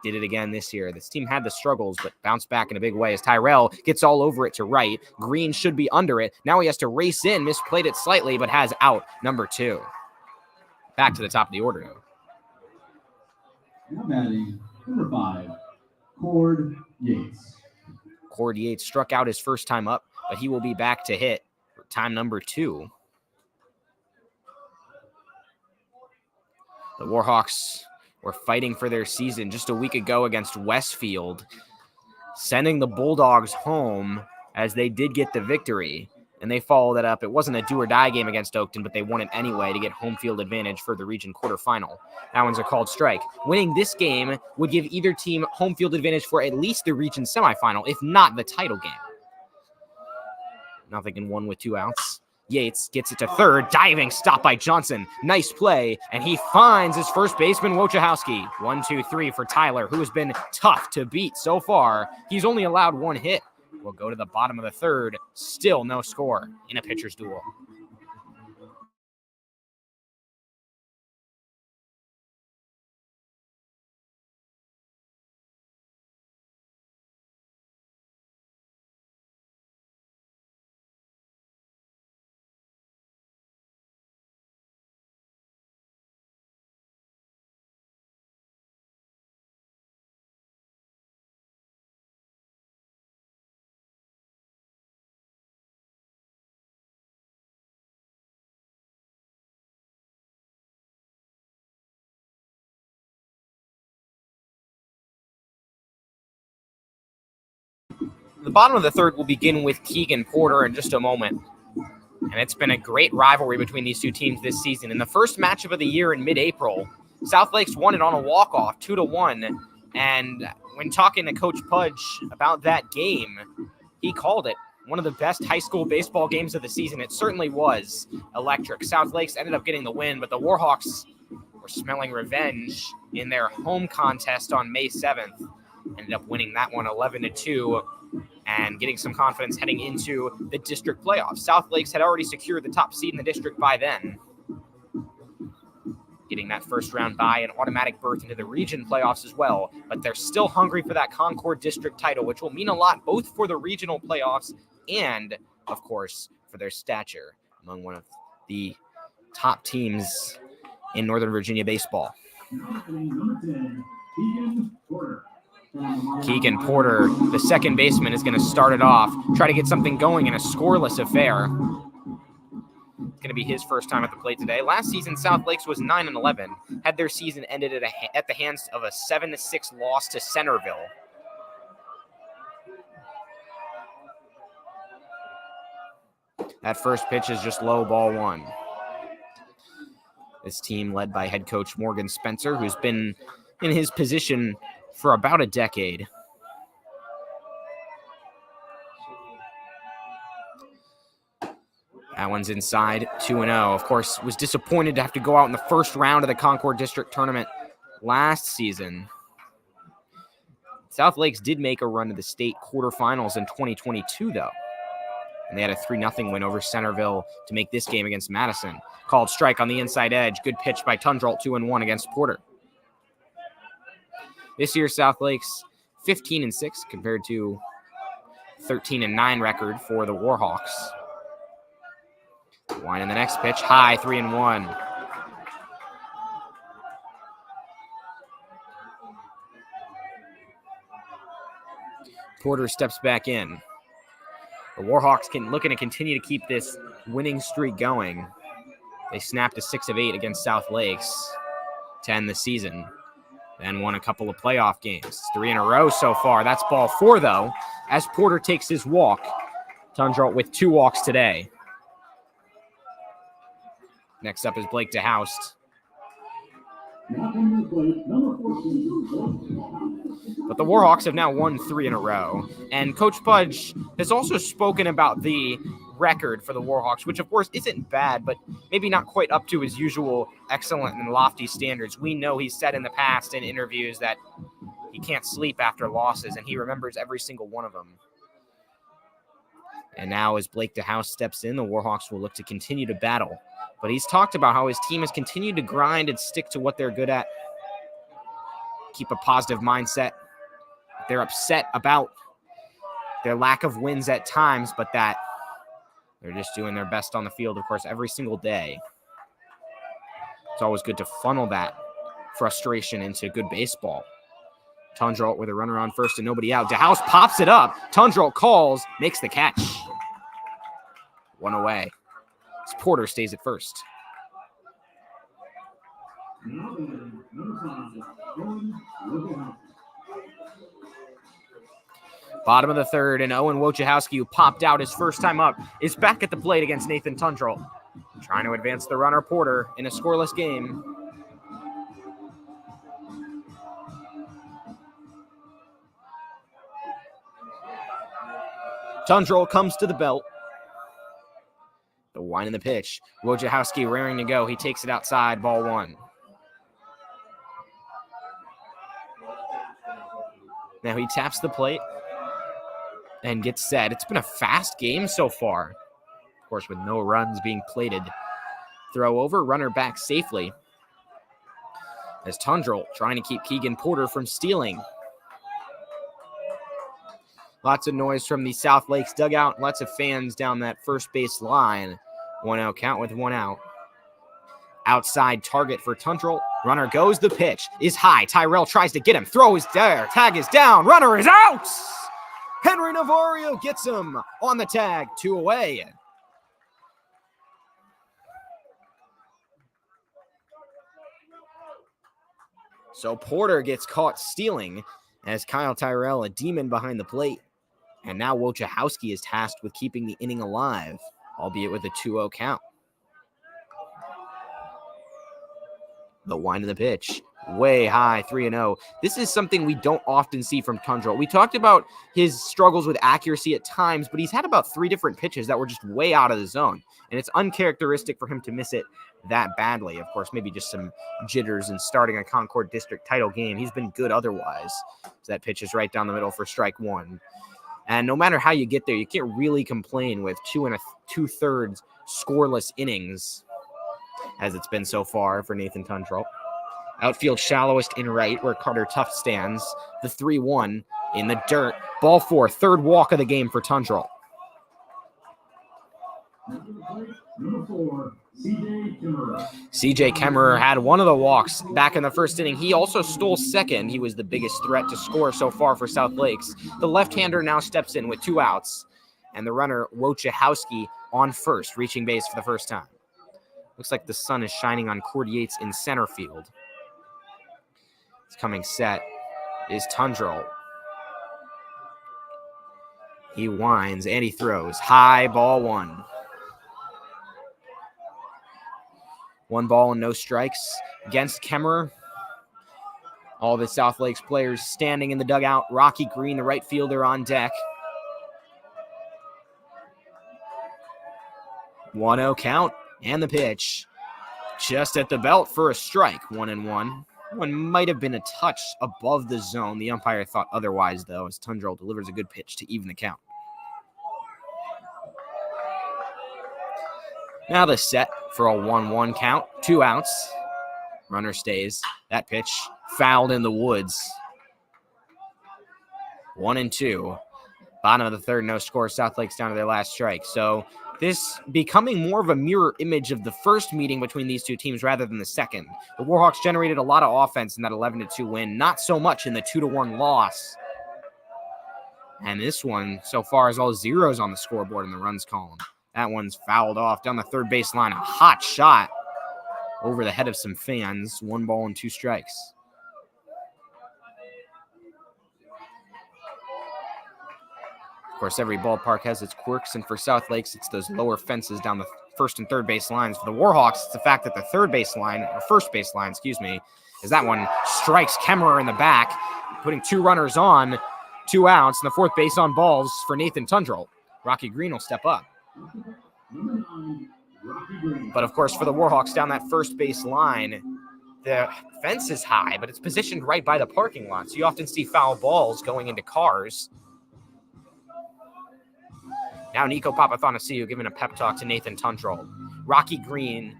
Did it again this year. This team had the struggles, but bounced back in a big way as Tyrell gets all over it to right. Green should be under it. Now he has to race in, misplayed it slightly, but has out number 2. Back to the top of the order now. Now batting, number 5, Cord Yates. Cord Yates struck out his first time up, but he will be back to hit for time number 2. The Warhawks were fighting for their season just a week ago against Westfield, sending the Bulldogs home as they did get the victory. And they followed that up. It wasn't a do-or-die game against Oakton, but they won it anyway to get home field advantage for the region quarterfinal. That one's a called strike. Winning this game would give either team home field advantage for at least the region semifinal, if not the title game. Nothing in 1 with 2 outs. Yates gets it to third, diving stop by Johnson. Nice play, and he finds his first baseman, Wojciechowski. 1-2-3 for Tyler, who has been tough to beat so far. He's only allowed 1 hit. We'll go to the bottom of the third. Still no score in a pitcher's duel. The bottom of the third will begin with Keegan Porter in just a moment. And it's been a great rivalry between these two teams this season. In the first matchup of the year in mid-April, South Lakes won it on a walk-off, 2-1. And when talking to Coach Pudge about that game, he called it. One of the best high school baseball games of the season. It certainly was electric. South Lakes ended up getting the win, but the Warhawks were smelling revenge in their home contest on May 7th. Ended up winning that one 11-2 and getting some confidence heading into the district playoffs. South Lakes had already secured the top seed in the district by then, getting that first round bye and automatic berth into the region playoffs as well. But they're still hungry for that Concorde district title, which will mean a lot both for the regional playoffs and, of course, for their stature among one of the top teams in Northern Virginia baseball. Keegan Porter, the second baseman, is going to start it off, try to get something going in a scoreless affair. It's going to be his first time at the plate today. Last season, South Lakes was 9-11, had their season ended at the hands of a 7-6 loss to Centerville. That first pitch is just low, ball one. This team led by head coach Morgan Spencer, who's been in his position for about a decade. That one's inside, 2-0. Of course, was disappointed to have to go out in the first round of the Concorde District Tournament last season. South Lakes did make a run to the state quarterfinals in 2022, though. And they had a 3-0 win over Centerville to make this game against Madison. Called strike on the inside edge. Good pitch by Tundralt, 2-1 against Porter. This year, South Lakes 15-6 compared to 13-9 record for the Warhawks. Line in the next pitch, high, 3-1. Porter steps back in. The Warhawks looking to continue to keep this winning streak going. They snapped a 6 of 8 against South Lakes to end the season. Then won a couple of playoff games. 3 in a row so far. That's ball 4, though, as Porter takes his walk. Tundralt with 2 walks today. Next up is Blake DeHoust. But the Warhawks have now won 3 in a row. And Coach Pudge has also spoken about the record for the Warhawks, which of course isn't bad, but maybe not quite up to his usual excellent and lofty standards. We know he's said in the past in interviews that he can't sleep after losses, and he remembers every single one of them. And now as Blake DeHouse steps in, the Warhawks will look to continue to battle. But he's talked about how his team has continued to grind and stick to what they're good at. Keep a positive mindset. They're upset about their lack of wins at times, but that they're just doing their best on the field, of course, every single day. It's always good to funnel that frustration into good baseball. Tundralt with a runner on first and nobody out. DeHouse pops it up. Tundralt calls, makes the catch. 1 away. Porter stays at first. Bottom of the third, and Owen Wojciechowski, who popped out his first time up, is back at the plate against Nathan Tundralt, trying to advance the runner Porter in a scoreless game. Tundralt comes to the belt. The wind in the pitch. Wojciechowski raring to go. He takes it outside, ball 1. Now he taps the plate and gets set. It's been a fast game so far. Of course, with no runs being plated. Throw over, runner back safely. As Tundralt trying to keep Keegan Porter from stealing. Lots of noise from the South Lakes dugout. Lots of fans down that first base line. 1-0 count with 1 out. Outside target for Tundralt. Runner goes. The pitch is high. Tyrell tries to get him. Throw is there. Tag is down. Runner is out. Henry Navarro gets him on the tag. 2 away. So Porter gets caught stealing as Kyle Tyrell, a demon behind the plate. And now Wojciechowski is tasked with keeping the inning alive, albeit with a 2-0 count. The wind of the pitch. way high, 3-0. This is something we don't often see from Tundra. We talked about his struggles with accuracy at times, but he's had about 3 different pitches that were just way out of the zone, and it's uncharacteristic for him to miss it that badly. Of course, maybe just some jitters in starting a Concorde District title game. He's been good otherwise. So that pitch is right down the middle for strike 1. And no matter how you get there, you can't really complain with 2 2/3 scoreless innings, as it's been so far for Nathan Tundrell. Outfield shallowest in right, where Carter Tuft stands. The 3-1 in the dirt. Ball 4, third walk of the game for Tundrell. Number 4, CJ Kimmerer. CJ Kemmerer had one of the walks back in the first inning. He also stole second. He was the biggest threat to score so far for South Lakes. The left-hander now steps in with 2 outs, and the runner, Wojciechowski, on first, reaching base for the first time. Looks like the sun is shining on Cord Yates in center field. It's coming set is Tundrell. He winds and he throws. High, ball 1. 1 ball and no strikes against Kemmerer. All the South Lakes players standing in the dugout. Rocky Green, the right fielder, on deck. 1-0 count and the pitch. Just at the belt for a strike. 1-1. One might have been a touch above the zone. The umpire thought otherwise, though, as Tundrell delivers a good pitch to even the count. Now the set for a 1-1 count. 2 outs. Runner stays. That pitch fouled in the woods. 1-2. Bottom of the third, no score. South Lakes down to their last strike. So this becoming more of a mirror image of the first meeting between these two teams rather than the second. The Warhawks generated a lot of offense in that 11-2 win. Not so much in the 2-1 loss. And this one so far is all zeros on the scoreboard in the runs column. That one's fouled off down the third base line. A hot shot over the head of some fans. 1 ball and 2 strikes. Of course, every ballpark has its quirks, and for South Lakes, it's those lower fences down the first and third base lines. For the Warhawks, it's the fact that the first base line, is that one strikes Kemmerer in the back, putting 2 runners on, 2 outs, and the fourth base on balls for Nathan Tundrell. Rocky Green will step up. But of course, for the Warhawks down that first base line, the fence is high, but it's positioned right by the parking lot, so you often see foul balls going into cars. Now Nico Papathanassiou giving a pep talk to Nathan Tundrell. Rocky Green,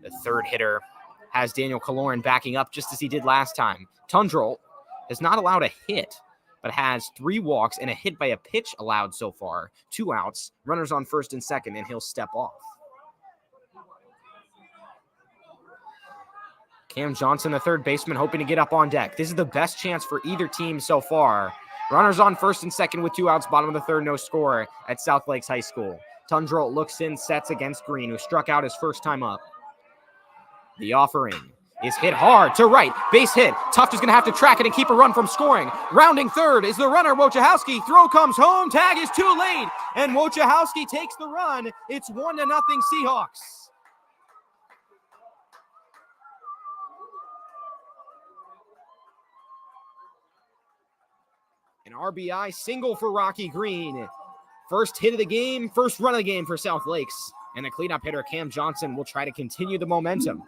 the third hitter, has Daniel Kaloran backing up just as he did last time. Tundrell has not allowed a hit, but has 3 walks and a hit by a pitch allowed so far. 2 outs, runners on first and second, and he'll step off. Cam Johnson, the third baseman, hoping to get up on deck. This is the best chance for either team so far. Runners on first and second with 2 outs, bottom of the third, no score at South Lakes High School. Tundrell looks in, sets against Green, who struck out his first time up. The offering is hit hard to right, base hit. Tuft is going to have to track it and keep a run from scoring. Rounding third is the runner, Wojciechowski. Throw comes home, tag is too late, and Wojciechowski takes the run. It's 1-0 Seahawks. An RBI single for Rocky Green. First hit of the game, first run of the game for South Lakes. And the cleanup hitter, Cam Johnson, will try to continue the momentum.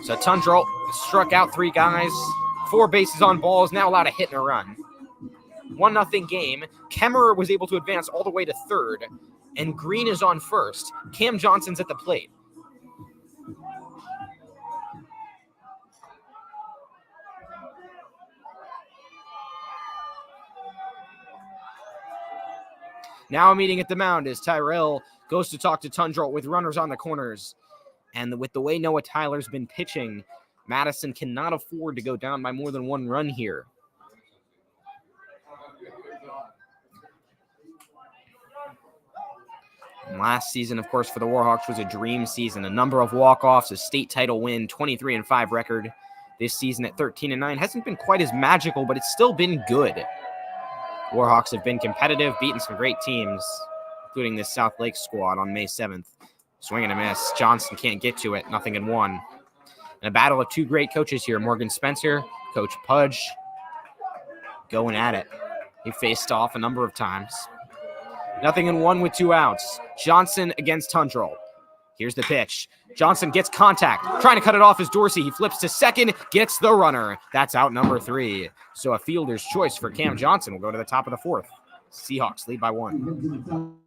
So Tundrell struck out 3 guys, 4 bases on balls, now allowed a hit and a run. 1-0 game. Kemmerer was able to advance all the way to third, and Green is on first. Cam Johnson's at the plate. Now a meeting at the mound as Tyrell goes to talk to Tundrell with runners on the corners. And with the way Noah Tyler's been pitching, Madison cannot afford to go down by more than 1 run here. And last season, of course, for the Warhawks was a dream season. A number of walk-offs, a state title win, 23-5 record. This season at 13-9 hasn't been quite as magical, but it's still been good. Warhawks have been competitive, beaten some great teams, including this South Lakes squad on May 7th. Swing and a miss. Johnson can't get to it. Nothing in one. And a battle of two great coaches here. Morgan Spencer, Coach Pudge, going at it. He faced off a number of times. Nothing in one with 2 outs. Johnson against Tundrell. Here's the pitch. Johnson gets contact. Trying to cut it off is Dorsey. He flips to second, gets the runner. That's out number 3. So a fielder's choice for Cam Johnson will go to the top of the 4th. Seahawks lead by 1.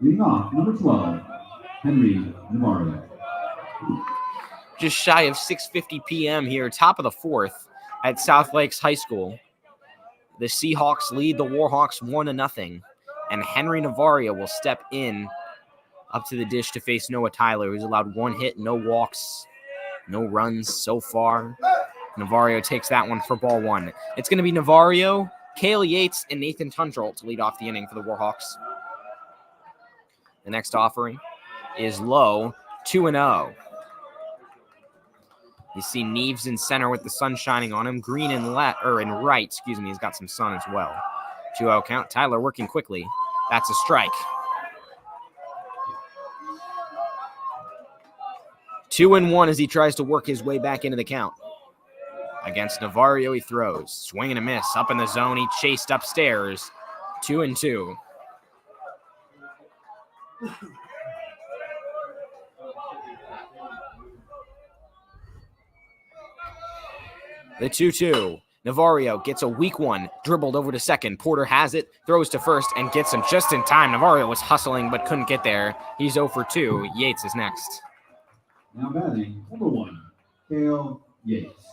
Leading off, number 12, Henry Navarro. Just shy of 6:50 p.m. here, top of the 4th at South Lakes High School. The Seahawks lead the Warhawks 1-0, and Henry Navarro will step in up to the dish to face Noah Tyler, who's allowed 1 hit, no walks, no runs so far. Navarro takes that one for ball 1. It's going to be Navarro, Cale Yates, and Nathan Tundrell to lead off the inning for the Warhawks. The next offering is low, 2-0. You see Neves in center with the sun shining on him. Green in right, he's got some sun as well. 2-0 count. Tyler working quickly. That's a strike. 2-1 as he tries to work his way back into the count. Against Navarro, he throws. Swing and a miss. Up in the zone, he chased upstairs. 2-2. The 2-2. Navarro gets a weak one, dribbled over to second. Porter has it, throws to first, and gets him just in time. Navarro was hustling but couldn't get there. He's 0 for 2. Yates is next. Now batting, number 1, Cale Yates.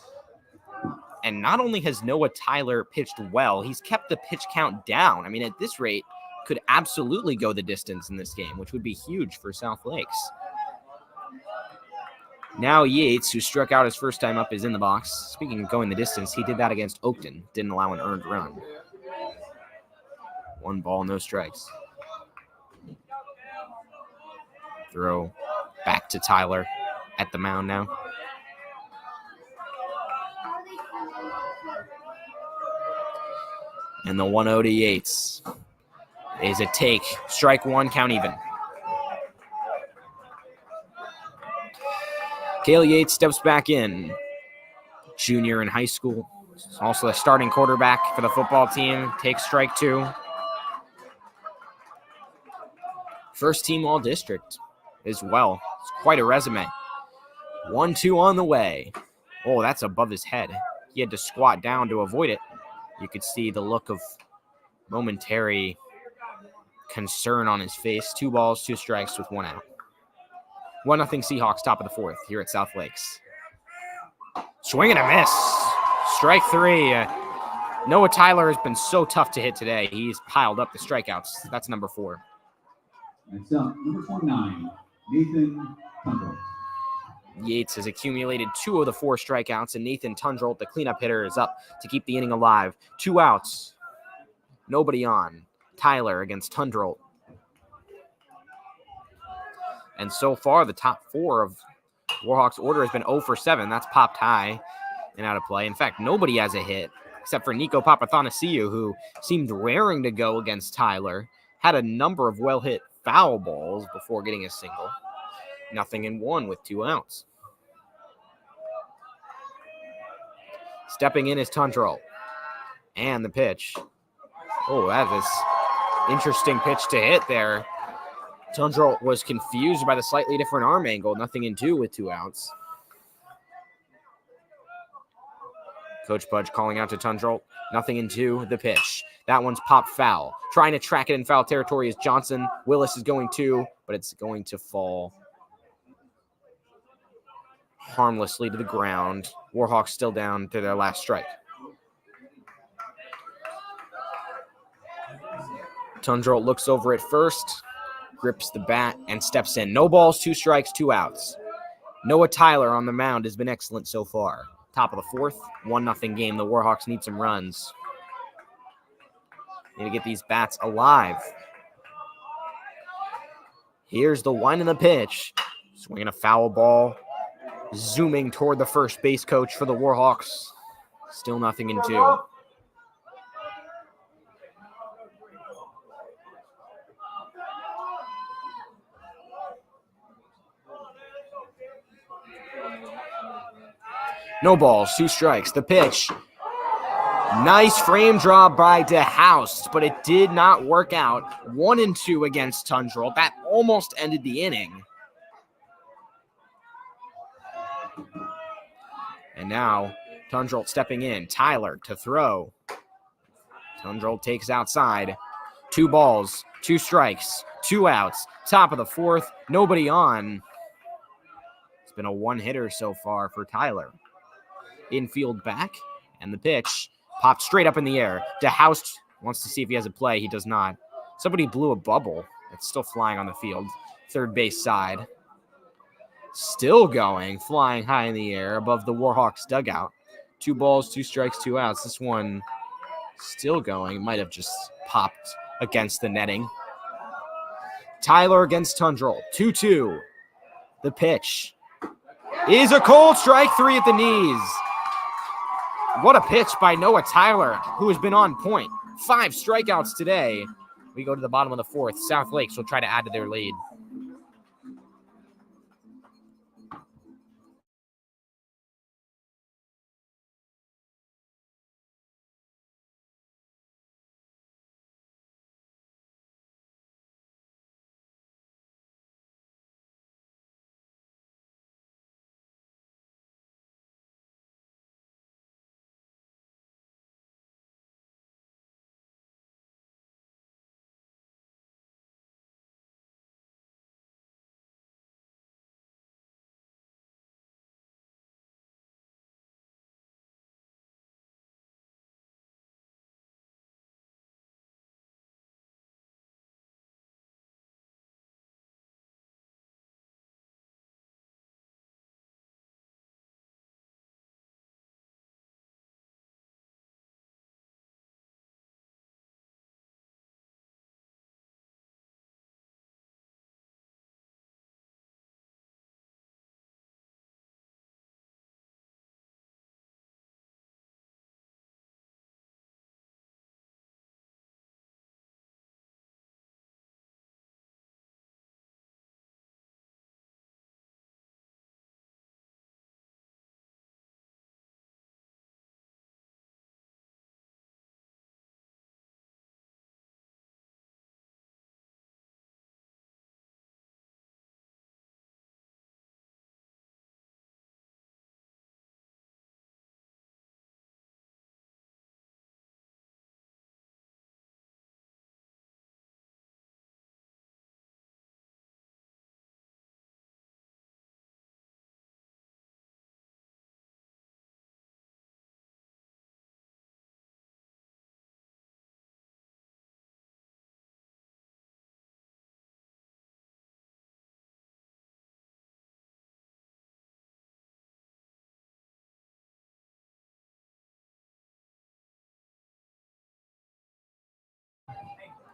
And not only has Noah Tyler pitched well, he's kept the pitch count down. I mean, at this rate, could absolutely go the distance in this game, which would be huge for South Lakes. Now Yates, who struck out his first time up, is in the box. Speaking of going the distance, he did that against Oakton. Didn't allow an earned run. 1 ball, no strikes. Throw back to Tyler at the mound now. And the 1-0 to Yates is a take. Strike 1, count even. Cale Yates steps back in. Junior in high school. Also a starting quarterback for the football team. Takes strike 2. First team all-district as well. It's quite a resume. 1-2 on the way. Oh, that's above his head. He had to squat down to avoid it. You could see the look of momentary concern on his face. 2 balls, 2 strikes with 1 out. 1-0 Seahawks, top of the 4th here at South Lakes. Swing and a miss. Strike 3. Noah Tyler has been so tough to hit today. He's piled up the strikeouts. That's number 4. Next up, number 29, Nathan Tundrell. Yates has accumulated 2 of the 4 strikeouts, and Nathan Tundrell, the cleanup hitter, is up to keep the inning alive. 2 outs. Nobody on. Tyler against Tundrell. And so far, the top 4 of Warhawks' order has been 0 for 7. That's popped high and out of play. In fact, nobody has a hit except for Nico Papathanassiou, who seemed raring to go against Tyler. Had a number of well-hit foul balls before getting a single. 0-1 with 2 outs. Stepping in is Tundrell. And the pitch. Oh, that is interesting pitch to hit there. Tundrell was confused by the slightly different arm angle. 0-2 with 2 outs. Coach Budge calling out to Tundrell. 0-2, the pitch. That one's popped foul. Trying to track it in foul territory is Johnson. Willis is going to, but it's going to fall harmlessly to the ground. Warhawks still down to their last strike. Tundrell looks over at first, grips the bat, and steps in. No balls, 2 strikes, 2 outs. Noah Tyler on the mound has been excellent so far. Top of the 4th, 1-0 game. The Warhawks need some runs. Need to get these bats alive. Here's the 1 and the pitch. Swinging a foul ball. Zooming toward the first base coach for the Warhawks. Still 0-2. No balls, 2 strikes. The pitch. Nice frame draw by DeHoust, but it did not work out. 1-2 against Tundrell. That almost ended the inning. And now Tundrell stepping in. Tyler to throw. Tundrell takes outside. 2 balls, 2 strikes, 2 outs. Top of the 4th, nobody on. It's been a 1-hitter so far for Tyler. Infield back, and the pitch popped straight up in the air. DeHoust wants to see if he has a play. He does not. Somebody blew a bubble. It's still flying on the field. Third base side. Still going, flying high in the air above the Warhawks dugout. 2 balls, 2 strikes, 2 outs. This one still going. Might have just popped against the netting. Tyler against Tundrell. 2-2. The pitch is a cold strike, 3 at the knees. What a pitch by Noah Tyler, who has been on point. 5 strikeouts today. We go to the bottom of the 4th. South Lakes will try to add to their lead.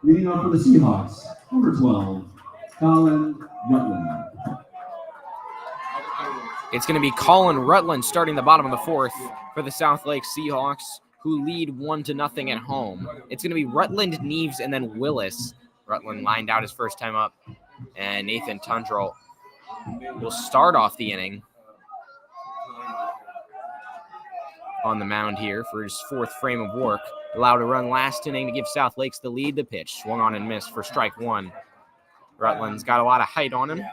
Leading off for the Seahawks, number 12, Colin Rutland. It's going to be Colin Rutland starting the bottom of the 4th for the South Lake Seahawks. who lead 1-0 at home. It's going to be Rutland, Neves, and then Willis. Rutland lined out his first time up, and Nathan Tundrell will start off the inning on the mound here for his fourth frame of work. Allowed to run last inning to give South Lakes the lead. The pitch swung on and missed for strike one. Rutland's got a lot of height on him.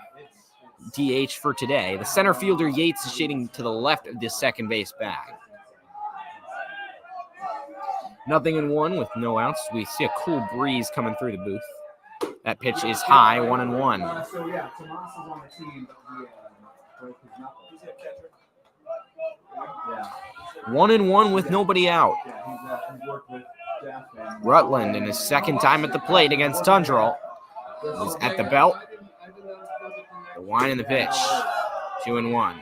DH for today. The center fielder Yates is shading to the left of the second base bag. 0-1 with no outs. We see a cool breeze coming through the booth. That pitch is high, 1-1. So yeah, Tomas is on the team, but he broke his knuckle. He's a catcher. Yeah. 1-1 with nobody out. Yeah, he's worked with Jeff. Rutland in his second time at the plate against Tundrell is at the belt. The wind and the pitch. 2-1.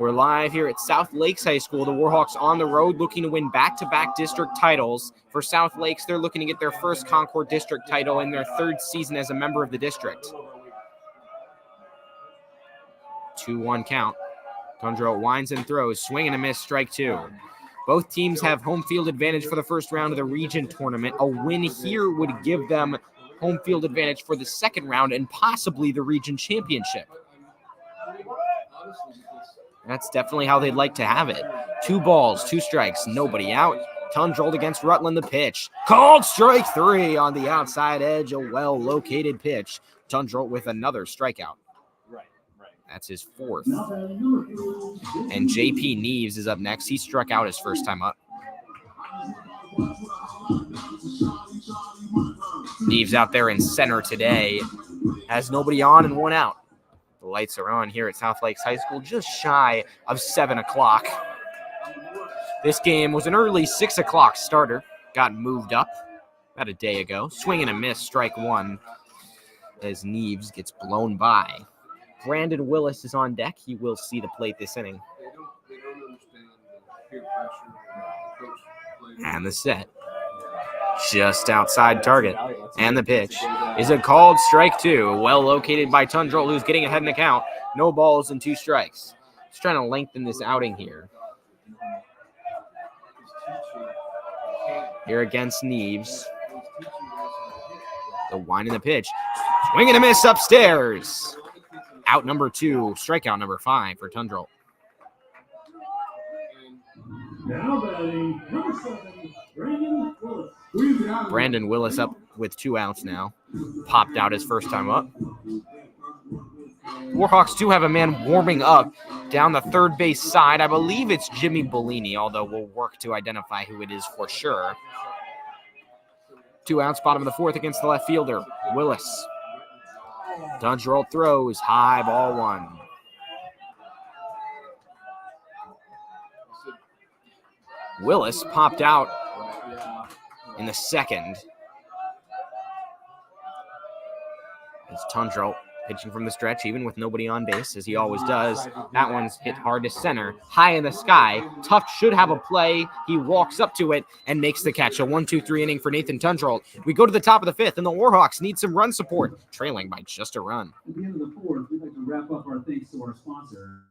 We're live here at South Lakes High School. The Warhawks on the road looking to win back-to-back district titles. For South Lakes, they're looking to get their first Concorde district title in their third season as a member of the district. 2-1 count. Tundrell winds and throws. Swing and a miss, strike two. Both teams have home field advantage for the first round of the region tournament. A win here would give them home field advantage for the second round and possibly the region championship. That's definitely how they'd like to have it. 2 balls, 2 strikes, nobody out. Tundrell against Rutland, the pitch. Called strike 3 on the outside edge, a well-located pitch. Tundrell with another strikeout. That's his fourth. And JP Neves is up next. He struck out his first time up. Neves out there in center today. Has nobody on and 1 out. The lights are on here at South Lakes High School, just shy of 7 o'clock. This game was an early 6 o'clock starter. Got moved up about a day ago. Swing and a miss, strike 1, as Neves gets blown by. Brandon Willis is on deck. He will see the plate this inning. They don't understand the peer pressure. Coach And the set. Just outside target. And the pitch is a called strike 2. Well located by Tundrell, who's getting ahead in the count. No balls and 2 strikes. Just trying to lengthen this outing here. Here against Neves. The wind and the pitch. Swing and a miss upstairs. Out number 2. Strikeout number 5 for Tundrell. Now batting, number 7, Brandon Willis. Brandon Willis up with 2 outs now. Popped out his first time up. Warhawks do have a man warming up down the third base side. I believe it's Jimmy Bellini, although we'll work to identify who it is for sure. 2 outs, bottom of the 4th against the left fielder, Willis. Tundrell throws, high, ball 1. Willis popped out in the second. It's Tundrell pitching from the stretch, even with nobody on base, as he always does. That one's hit hard to center, high in the sky. Tuft should have a play. He walks up to it and makes the catch. A 1-2-3 inning for Nathan Tundrell. We go to the top of the 5th, and the Warhawks need some run support, trailing by just a run. At the end of the 4th, we'd like to wrap up our thanks to our sponsor.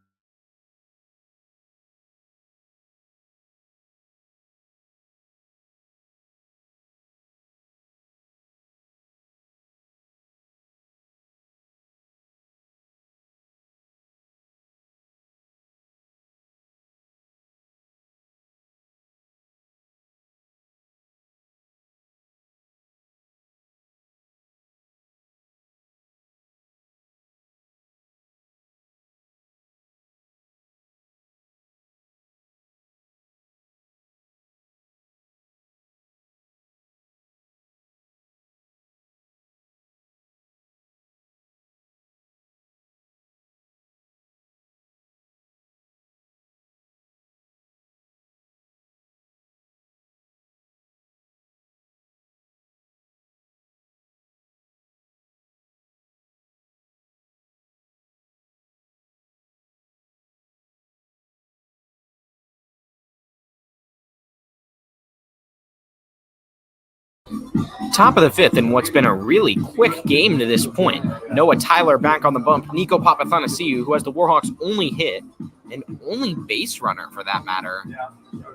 Top of the 5th in what's been a really quick game to this point. Noah Tyler back on the bump. Nico Papathanasiou, who has the Warhawks' only hit, and only base runner for that matter,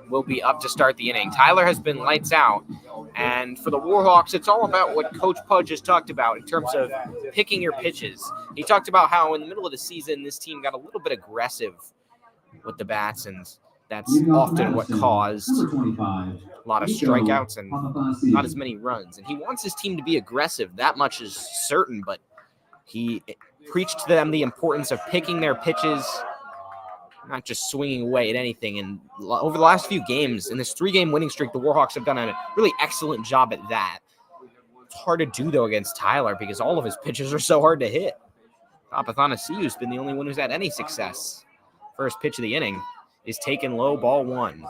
will be up to start the inning. Tyler has been lights out. And for the Warhawks, it's all about what Coach Pudge has talked about in terms of picking your pitches. He talked about how in the middle of the season, this team got a little bit aggressive with the bats, and that's often what caused a lot of strikeouts and not as many runs. And he wants his team to be aggressive. That much is certain, but he preached to them the importance of picking their pitches, not just swinging away at anything. And over the last few games, in this 3-game winning streak, the Warhawks have done a really excellent job at that. It's hard to do, though, against Tyler because all of his pitches are so hard to hit. Papathanasiou's been the only one who's had any success. First pitch of the inning is taken low, ball 1.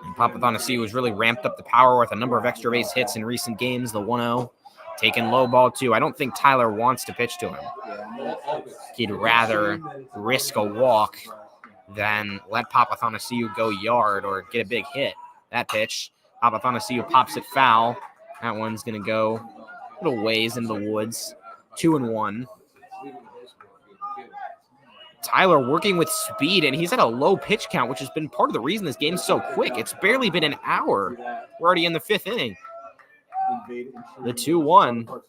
And Papathanasiou has really ramped up the power with a number of extra base hits in recent games, the 1-0. Taken low, ball 2. I don't think Tyler wants to pitch to him. He'd rather risk a walk than let Papathanasiou go yard or get a big hit. That pitch, Papathanasiou pops it foul. That one's going to go a little ways into the woods. 2-1. Tyler working with speed, and he's at a low pitch count, which has been part of the reason this game's so quick. It's barely been an hour. We're already in the 5th inning. The 2-1.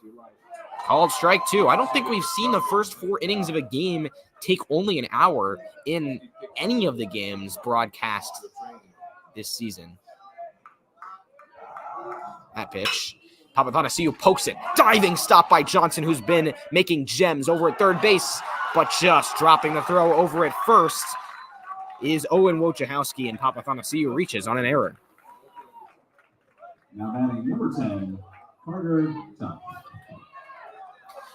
Called strike 2. I don't think we've seen the first 4 innings of a game take only an hour in any of the games broadcast this season. That pitch. Papathanasiou pokes it. Diving stop by Johnson, who's been making gems over at third base, but just dropping the throw over at first is Owen Wojciechowski, and Papathanasiou reaches on an error. Now batting number 10, Carter Tuft.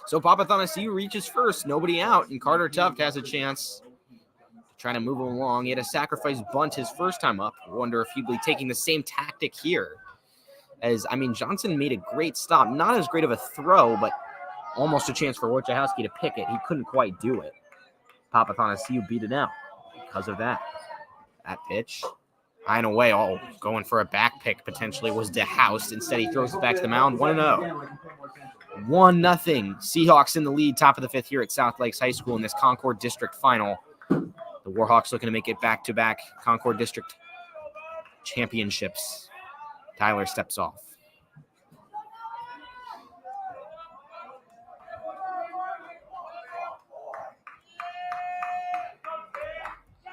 So Papathanasiou reaches first, nobody out, and Carter Tuft has a chance to try to move him along. He had a sacrifice bunt his first time up. I wonder if he'll be taking the same tactic here. Johnson made a great stop. Not as great of a throw, but almost a chance for Wojciechowski to pick it. He couldn't quite do it. Papathanasiou beat it out because of that. That pitch. High and away, going for a back pick potentially was DeHouse. Instead, he throws it back to the mound. 1-0. 1-0. Seahawks in the lead, top of the 5th here at South Lakes High School in this Concorde District final. The Warhawks looking to make it back-to-back Concorde District championships. Tyler steps off.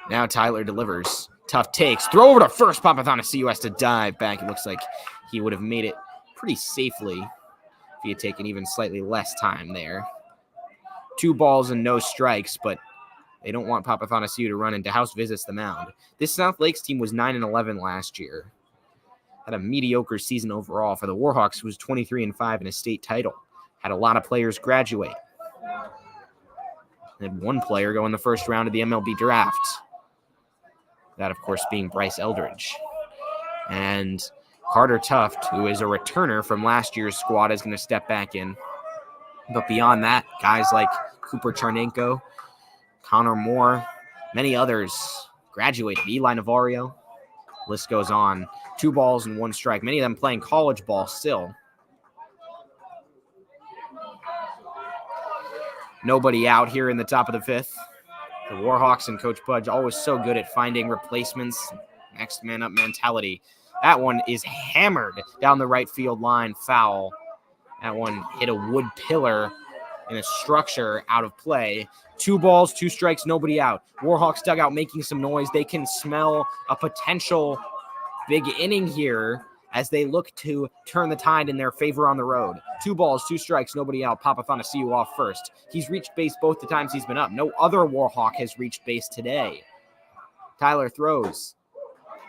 Now Tyler delivers. Tough takes. Throw over to first. Papathanasiou has to dive back. It looks like he would have made it pretty safely if he had taken even slightly less time there. 2 balls and no strikes, but they don't want Papathanasiou to run, and DeHouse visits the mound. This South Lakes team was 9-11 last year. Had a mediocre season overall. For the Warhawks, who was 23-5 in a state title. Had a lot of players graduate. Had one player go in the first round of the MLB draft. That, of course, being Bryce Eldridge. And Carter Tuft, who is a returner from last year's squad, is going to step back in. But beyond that, guys like Cooper Charnenko, Connor Moore, many others graduated. Eli Navarro, list goes on. 2 balls and 1 strike. Many of them playing college ball still. Nobody out here in the top of the 5th. The Warhawks and Coach Pudge always so good at finding replacements. Next man up mentality. That one is hammered down the right field line, foul. That one hit a wood pillar in a structure, out of play. 2 balls, 2 strikes, nobody out. Warhawks dugout making some noise. They can smell a potential big inning here as they look to turn the tide in their favor on the road. 2 balls, 2 strikes, nobody out. Papathanasiou off first. He's reached base both the times he's been up. No other Warhawk has reached base today. Tyler throws.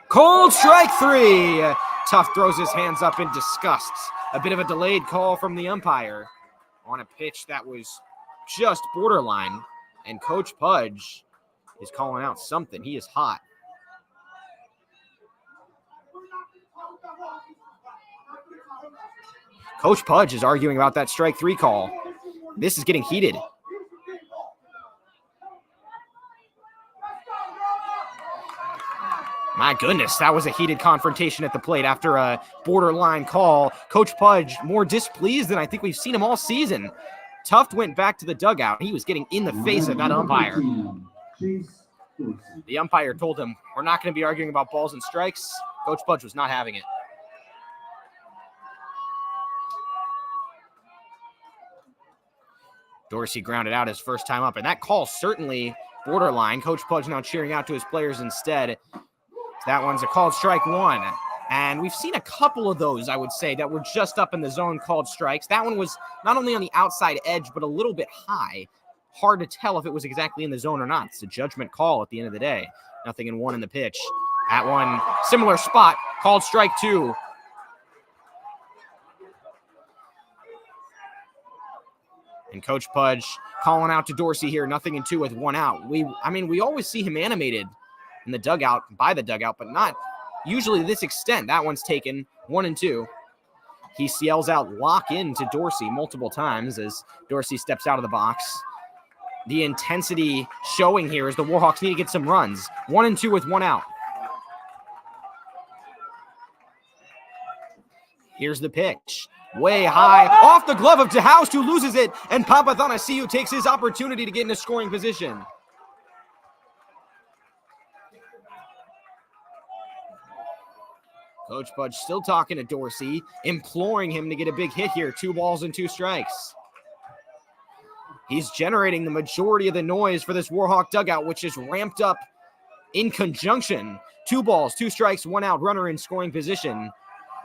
Cold strike 3. Tuft throws his hands up in disgust. A bit of a delayed call from the umpire on a pitch that was just borderline. And Coach Pudge is calling out something. He is hot. Coach Pudge is arguing about that strike 3 call. This is getting heated. My goodness, that was a heated confrontation at the plate after a borderline call. Coach Pudge more displeased than I think we've seen him all season. Tuft went back to the dugout. He was getting in the face of that umpire. The umpire told him, we're not going to be arguing about balls and strikes. Coach Pudge was not having it. Dorsey grounded out his first time up, and that call certainly borderline. Coach Pudge now cheering out to his players instead. That one's a called strike one. And we've seen a couple of those, I would say, that were just up in the zone called strikes. That one was not only on the outside edge, but a little bit high. Hard to tell if it was exactly in the zone or not. It's a judgment call at the end of the day. 0-1 in the pitch. At one similar spot, called strike two. And Coach Pudge calling out to Dorsey here, 0-2 with one out. We always see him animated in the dugout, by the dugout, but not usually to this extent. That one's taken, 1-2. He yells out lock in to Dorsey multiple times as Dorsey steps out of the box. The intensity showing here is the Warhawks need to get some runs. 1-2 with one out. Here's the pitch. Way high, off the glove of DeHoust, who loses it, and Papathanassiou takes his opportunity to get into scoring position. Coach Pudge still talking to Dorsey, imploring him to get a big hit here. 2 balls and 2 strikes. He's generating the majority of the noise for this Warhawk dugout, which is ramped up in conjunction. 2 balls, 2 strikes, 1 out, runner in scoring position.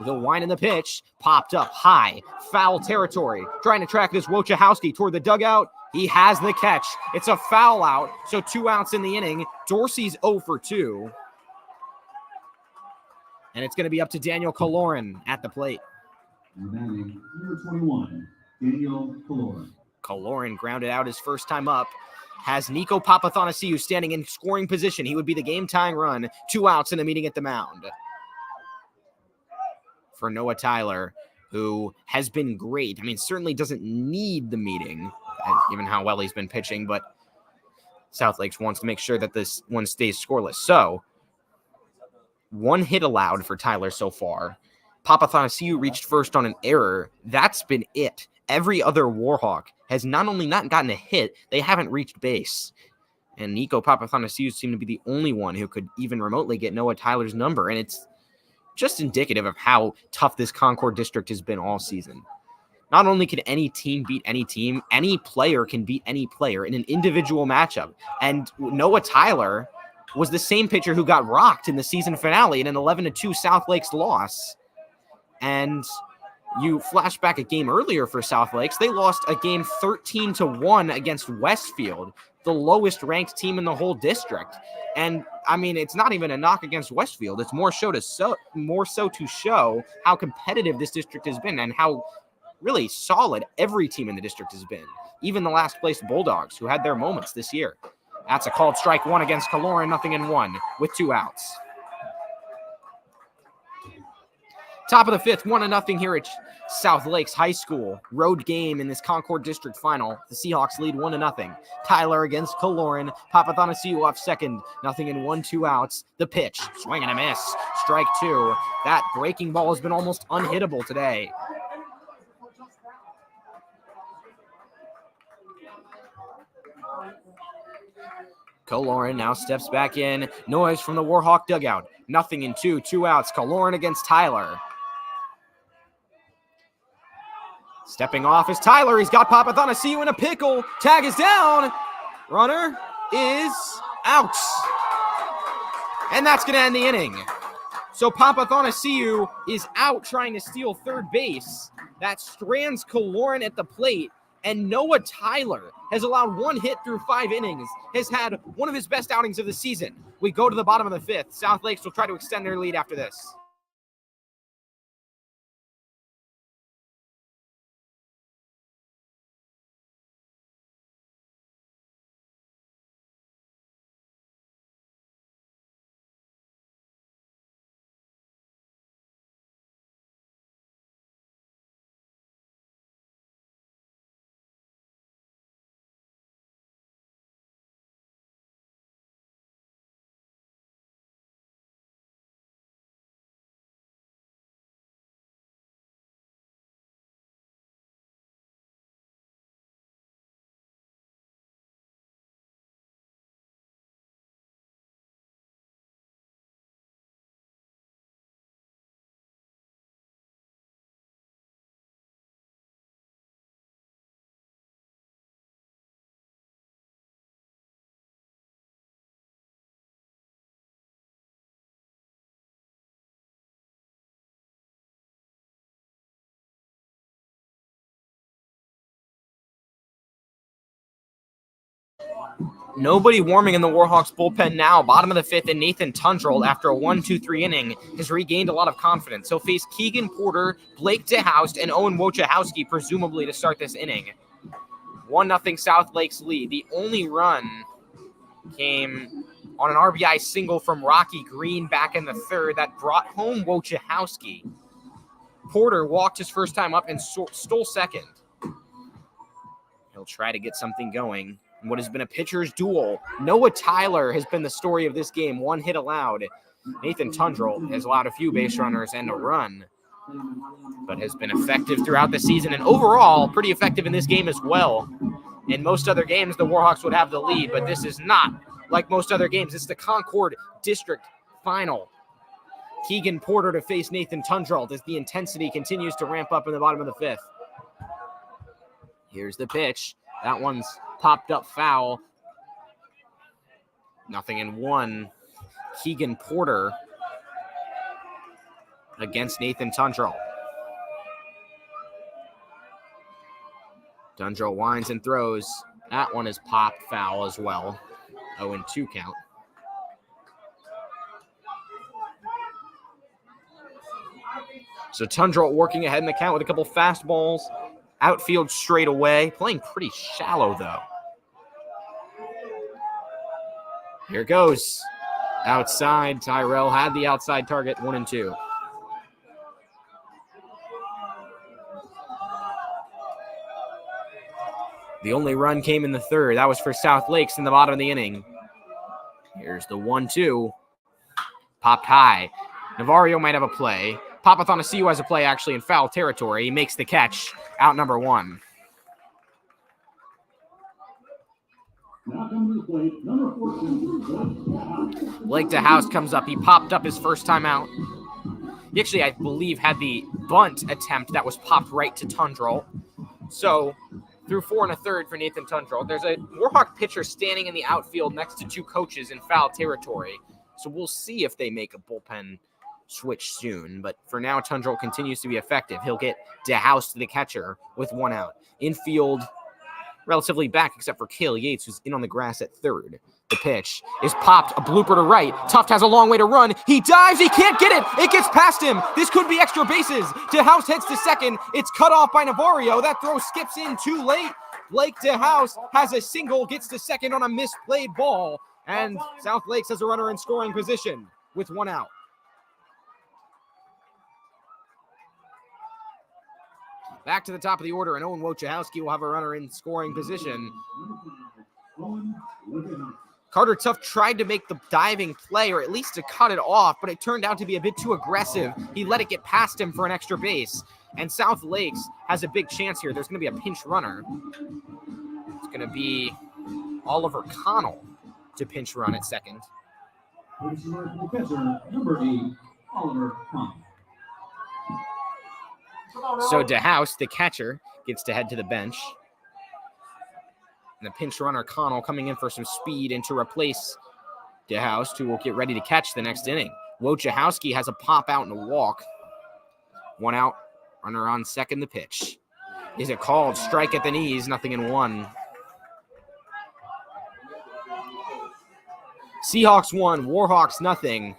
The wind in the pitch, popped up high, foul territory. Trying to track this Wojciechowski toward the dugout. He has the catch. It's a foul out, so 2 outs in the inning. Dorsey's 0 for 2. And it's going to be up to Daniel Kaloran at the plate. Batting, number 21, Daniel Kaloran. Kaloran grounded out his first time up. Has Nico Papathanassiou standing in scoring position. He would be the game-tying run. 2 outs in the meeting at the mound. For Noah Tyler, who has been great. Certainly doesn't need the meeting, given how well he's been pitching, but South Lakes wants to make sure that this one stays scoreless. So, 1 hit allowed for Tyler so far. Papathanassiou reached first on an error. That's been it. Every other Warhawk has not only not gotten a hit, they haven't reached base. And Nico Papathanassiou seemed to be the only one who could even remotely get Noah Tyler's number, and it's just indicative of how tough this Concorde district has been all season. Not only can any team beat any team, any player can beat any player in an individual matchup. And Noah Tyler was the same pitcher who got rocked in the season finale in an 11-2 South Lakes loss. And you flash back a game earlier for South Lakes, they lost a game 13-1 against Westfield, the lowest ranked team in the whole district. And it's not even a knock against Westfield. It's more so to show how competitive this district has been and how really solid every team in the district has been. Even the last place Bulldogs, who had their moments this year. That's a called strike one against Kaloran, 0-1 with 2 outs. Top of the 5th, 1-0 here at South Lakes High School. Road game in this Concorde District Final. The Seahawks lead 1-0. Tyler against Kaloran. Papathanassiou off second. 0-1, 2 outs. The pitch. Swing and a miss. Strike 2. That breaking ball has been almost unhittable today. Kaloran now steps back in. Noise from the Warhawk dugout. 0-2, 2 outs. Kaloran against Tyler. Stepping off is Tyler. He's got Papathanassiou in a pickle. Tag is down. Runner is out. And that's going to end the inning. So Papathanassiou is out trying to steal third base. That strands Kaloran at the plate. And Noah Tyler has allowed 1 hit through 5 innings, has had one of his best outings of the season. We go to the bottom of the 5th. South Lakes will try to extend their lead after this. Nobody warming in the Warhawks bullpen now. Bottom of the fifth, and Nathan Tundrell, after a 1-2-3 inning, has regained a lot of confidence. He'll face Keegan Porter, Blake DeHoust, and Owen Wojciechowski, presumably, to start this inning. 1-0 South Lakes lead. The only run came on an RBI single from Rocky Green back in the third that brought home Wojciechowski. Porter walked his first time up and stole second. He'll try to get something going. What has been a pitcher's duel. Noah Tyler has been the story of this game. 1 hit allowed. Nathan Tundrell has allowed a few base runners and a run, but has been effective throughout the season and overall pretty effective in this game as well. In most other games, the Warhawks would have the lead, but this is not like most other games. It's the Concorde District Final. Keegan Porter to face Nathan Tundrell as the intensity continues to ramp up in the bottom of the fifth. Here's the pitch. That one's popped up foul. 0-1. Keegan Porter against Nathan Tundrell. Tundrell winds and throws. That one is popped foul as well. 0-2 count. So Tundrell working ahead in the count with a couple fastballs. Outfield straight away. Playing pretty shallow, though. Here it goes. Outside. Tyrell had the outside target. 1-2. The only run came in the third. That was for South Lakes in the bottom of the inning. Here's the 1-2. Popped high. Navarro might have a play. Papathonasiu has a play actually in foul territory. He makes the catch. Out number 1. Now comes to the plate, number 14, Blake DeHouse comes up. He popped up his first time out. He actually, I believe, had the bunt attempt that was popped right to Tundrell. So, through 4 1/3 for Nathan Tundrell. There's a Warhawk pitcher standing in the outfield next to 2 coaches in foul territory. So we'll see if they make a bullpen switch soon. But for now, Tundrell continues to be effective. He'll get DeHouse to the catcher with 1 out. Infield, relatively back except for Cale Yates, who's in on the grass at third. The pitch is popped, a blooper to right. Tuft has a long way to run. He dives, he can't get it. It gets past him. This could be extra bases. DeHouse heads to second. It's cut off by Navarro. That throw skips in too late. Blake DeHouse has a single, gets to second on a misplayed ball. And South Lakes has a runner in scoring position with 1 out. Back to the top of the order, and Owen Wojciechowski will have a runner in scoring position. Carter Tuft tried to make the diving play, or at least to cut it off, but it turned out to be a bit too aggressive. He let it get past him for an extra base. And South Lakes has a big chance here. There's going to be a pinch runner. It's going to be Oliver Connell to pinch run at second. Number 8, Oliver Connell. So DeHouse, the catcher, gets to head to the bench. And the pinch runner, Connell, coming in for some speed and to replace DeHouse, who will get ready to catch the next inning. Wojciechowski has a pop out and a walk. 1 out, runner on second, the pitch. Is it called? Strike at the knees, 0-1. Seahawks 1, Warhawks 0.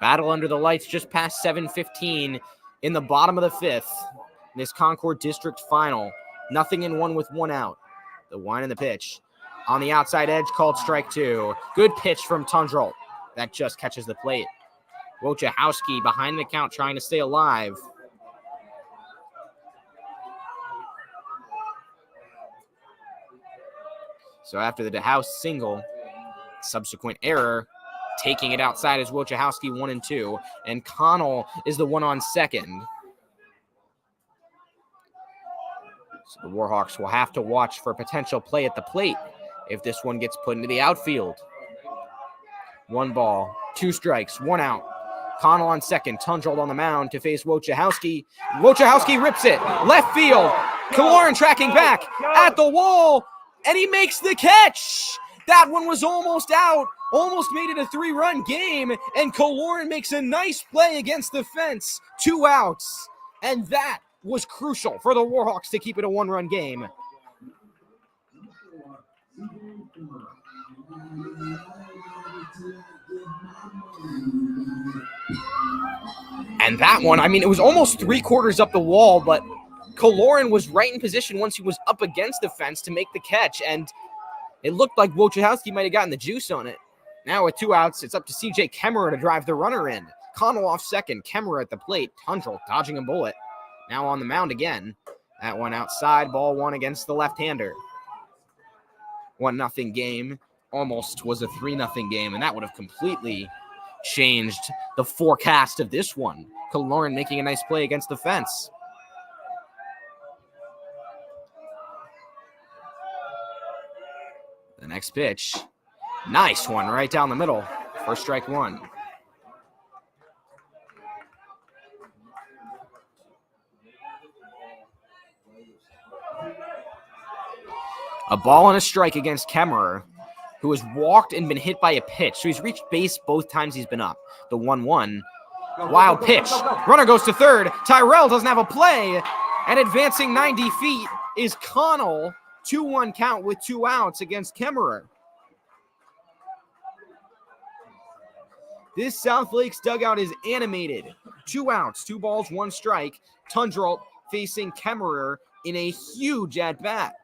Battle under the lights just past 7:15 in the bottom of the fifth. In this Concorde District Final. 0-1 with 1 out. The wind and the pitch. On the outside edge, called strike 2. Good pitch from Tundrell. That just catches the plate. Wojciechowski behind the count trying to stay alive. So after the DeHouse single, subsequent error, taking it outside is Wojciechowski 1-2. And Connell is the one on second. So the Warhawks will have to watch for potential play at the plate if this one gets put into the outfield. 1 ball, 2 strikes, 1 out. Connell on second, Tundrell on the mound to face Wojciechowski. Wojciechowski rips it, left field. Kaloran tracking back at the wall, and he makes the catch. That one was almost out, almost made it a 3-run game, and Kaloran makes a nice play against the fence. 2 outs, and that was crucial for the Warhawks to keep it a 1-run game. And that one, I mean, it was almost 3/4 up the wall, but Koloran was right in position once he was up against the fence to make the catch, and it looked like Wojciechowski might have gotten the juice on it. Now with 2 outs, it's up to CJ Kemmerer to drive the runner in. Connell off second, Kemmerer at the plate, Tundrell dodging a bullet. Now on the mound again. That one outside, ball 1 against the left-hander. 1-0 game, almost was a 3-0 game, and that would have completely changed the forecast of this one. Koloran making a nice play against the fence. The next pitch, nice one right down the middle for strike 1. A ball and a strike against Kemmerer, who has walked and been hit by a pitch. So he's reached base both times he's been up. The 1-1. Wild pitch. Runner goes to third. Tyrell doesn't have a play. And advancing 90 feet is Connell. 2-1 count with 2 outs against Kemmerer. This South Lakes dugout is animated. 2 outs, 2 balls, 1 strike. Tundrell facing Kemmerer in a huge at-bat.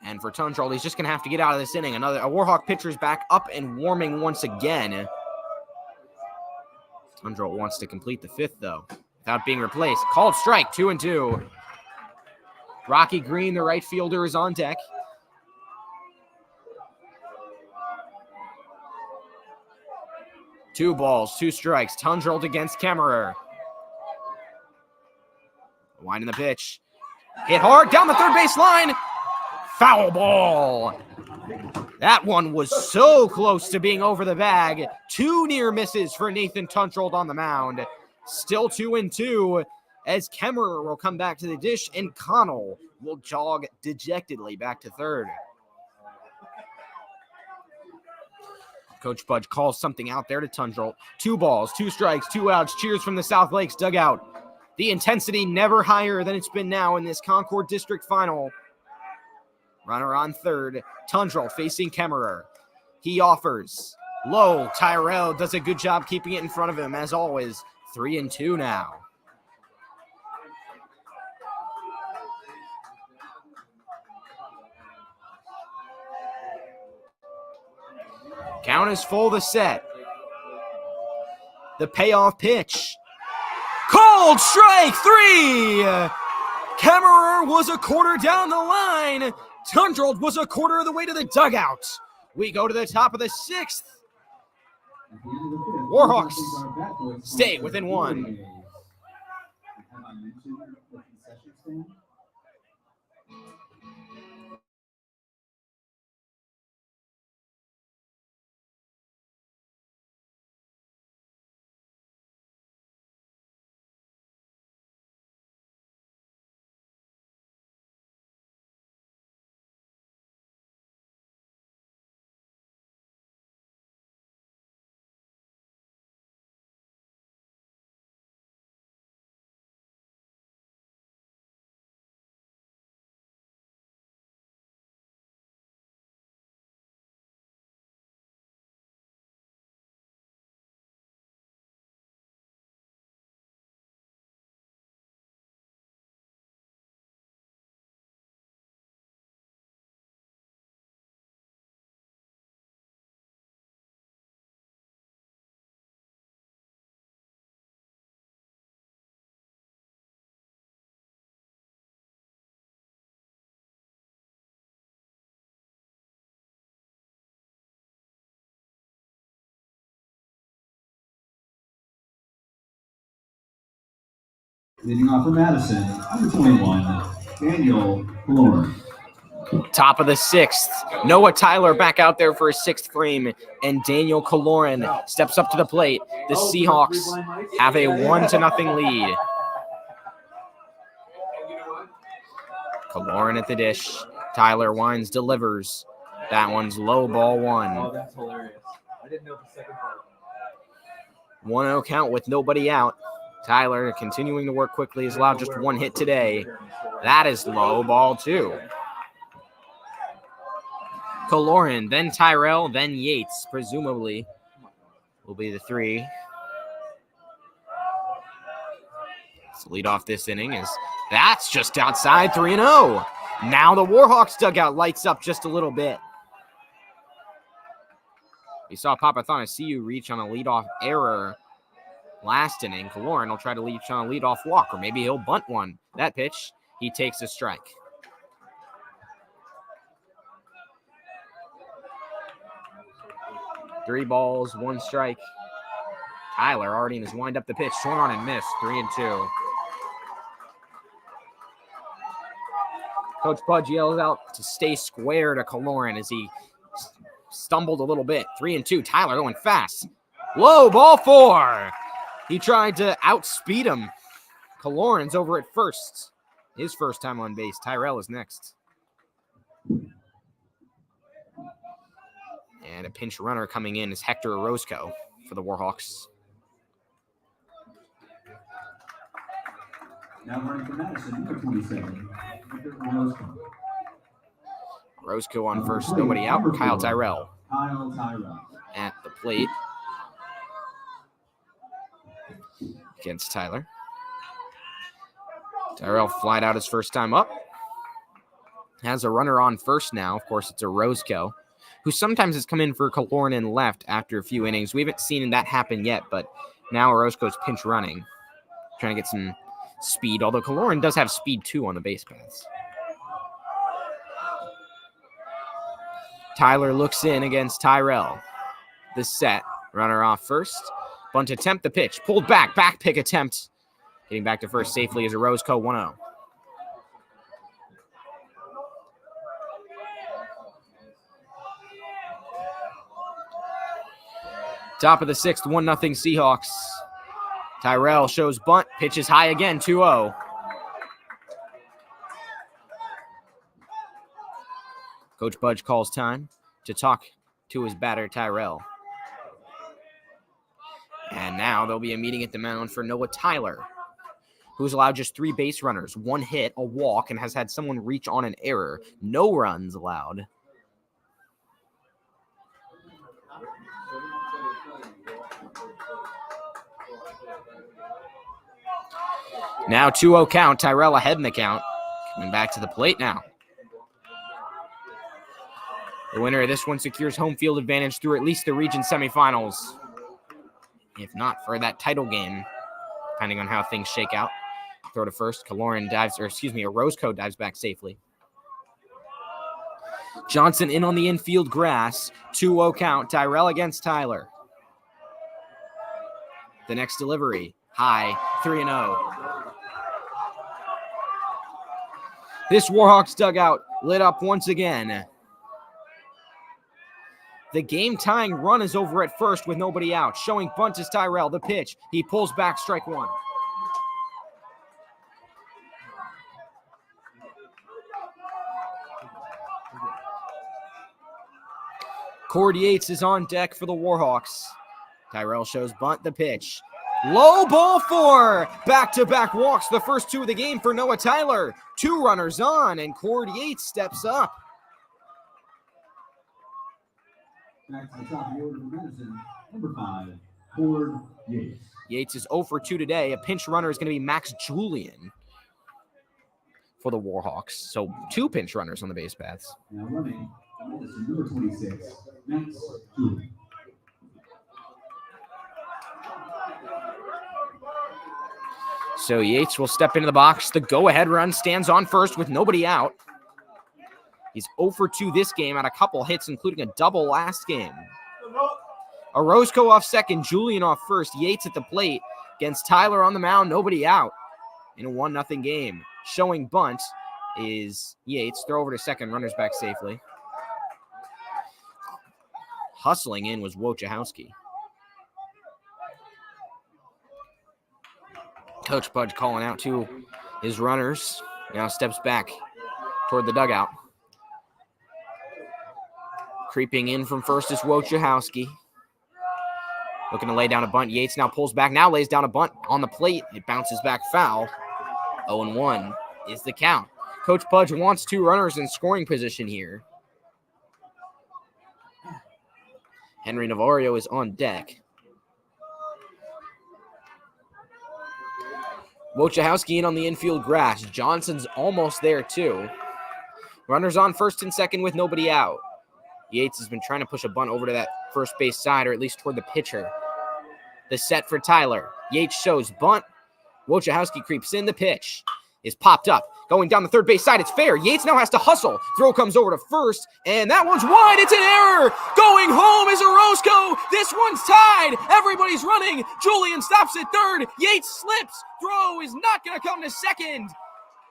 And for Tundrell, he's just going to have to get out of this inning. A Warhawk pitcher's back up and warming once again. Tundrell wants to complete the 5th, though, without being replaced. Called strike, 2-2. Rocky Green, the right fielder, is on deck. Two balls, 2 strikes. Tundrell against Kemmerer. Winding the pitch. Hit hard down the third base line. Foul ball. That one was so close to being over the bag. 2 near misses for Nathan Tundrell on the mound. Still 2-2 as Kemmerer will come back to the dish and Connell will jog dejectedly back to third. Coach Budge calls something out there to Tundrell. 2 balls, 2 strikes, 2 outs. Cheers from the South Lakes dugout. The intensity never higher than it's been now in this Concorde District Final. Runner on third. Tundrell facing Kemmerer. He offers. Low. Tyrell does a good job keeping it in front of him, as always. 3-2 now. Count is full to set. The payoff pitch. Called strike 3. Kemmerer was a quarter down the line. Tundrell was a quarter of the way to the dugout. We go to the top of the 6th. Warhawks stay within 1. Leading off for Madison, number 21, Daniel Koloran. Top of the 6th. Noah Tyler back out there for his 6th frame, and Daniel Koloran steps up to the plate. The Seahawks have a 1-0 lead. Koloran at the dish. Tyler winds, delivers. That one's low, ball 1. Oh, that's hilarious. I didn't know the second part. 1-0 count with nobody out. Tyler continuing to work quickly. Has allowed just 1 hit today. That is low, ball 2. Kaloran, then Tyrell, then Yates, presumably, will be the three. Let's lead off this inning is that's just outside 3-0. Now the Warhawks dugout lights up just a little bit. We saw Papathanassiou reach on a leadoff error last inning. Kaloran will try to reach on a leadoff walk, or maybe he'll bunt one. That pitch, he takes a strike. Three balls, one strike. Tyler already in his wind up the pitch. Swung on and missed. 3-2. Coach Pudge yells out to stay square to Kaloran as he stumbled a little bit. 3-2. Tyler going fast. Low, ball 4. He tried to outspeed him. Kaloran's over at first. His first time on base. Tyrell is next. And a pinch runner coming in is Hector Orozco for the Warhawks. Now running for Madison, number 27, Hector Orozco. Orozco on first, nobody out. Kyle Tyrell at the plate against Tyler. Tyrell flied out his first time up. Has a runner on first now. Of course, it's Orozco, who sometimes has come in for Kaloran and left after a few innings. We haven't seen that happen yet, but now Orozco's pinch running, trying to get some speed, although Kaloran does have speed too on the base paths. Tyler looks in against Tyrell. The set, runner off first. Bunt attempt, the pitch. Pulled back pick attempt. Getting back to first safely is Orozco, 1-0. Top of the sixth, 1-0 Seahawks. Tyrell shows bunt, pitches high again, 2-0. Coach Budge calls time to talk to his batter, Tyrell. And now there'll be a meeting at the mound for Noah Tyler, who's allowed just 3 base runners, 1 hit, a walk, and has had someone reach on an error. No runs allowed. Now 2-0 count. Tyrell ahead in the count. Coming back to the plate now. The winner of this one secures home field advantage through at least the region semifinals. If not for that title game, depending on how things shake out. Throw to first. Orozco dives back safely. Johnson in on the infield grass. 2-0 count. Tyrell against Tyler. The next delivery. High. 3-0. This Warhawks dugout lit up once again. The game-tying run is over at first with nobody out. Showing bunt is Tyrell. The pitch. He pulls back, strike 1. Cord Yates is on deck for the Warhawks. Tyrell shows bunt, the pitch. Low, ball 4. Back-to-back walks, the first 2 of the game for Noah Tyler. 2 runners on, and Cord Yates steps up. Back to the top of the order for Madison, number 5, Cord Yates. Yates is 0 for 2 today. A pinch runner is going to be Max Julian for the Warhawks. So 2 pinch runners on the base paths. Now running, Madison, number 26, Max Julian. So Yates will step into the box. The go-ahead run stands on first with nobody out. He's 0 for 2 this game, had a couple hits, including a double last game. Orozco off second, Julian off first. Yates at the plate against Tyler on the mound, nobody out in a 1-0 game. Showing bunt is Yates. Throw over to second, runners back safely. Hustling in was Wojciechowski. Coach Budge calling out to his runners. Now steps back toward the dugout. Creeping in from first is Wojciechowski. Looking to lay down a bunt. Yates now pulls back. Now lays down a bunt on the plate. It bounces back foul. 0-1 is the count. Coach Budge wants 2 runners in scoring position here. Henry Navarro is on deck. Wojciechowski in on the infield grass. Johnson's almost there too. Runners on first and second with nobody out. Yates has been trying to push a bunt over to that first base side, or at least toward the pitcher. The set for Tyler. Yates shows bunt. Wojciechowski creeps in. The pitch is popped up. Going down the third base side. It's fair. Yates now has to hustle. Throw comes over to first, and that one's wide. It's an error. Going home is Orozco. This one's tied. Everybody's running. Julian stops at third. Yates slips. Throw is not going to come to second.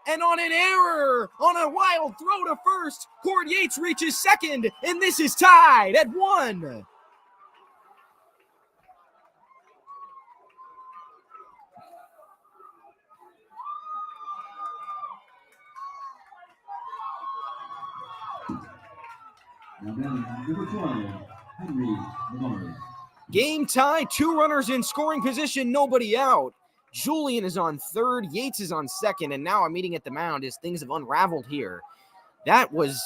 And on an error, on a wild throw to first, Cord Yates reaches second, and this is tied at 1. Now batting number 12, Henry Navarro. Game tie, 2 runners in scoring position, nobody out. Julian is on third, Yates is on second, and now a meeting at the mound as things have unraveled here. That was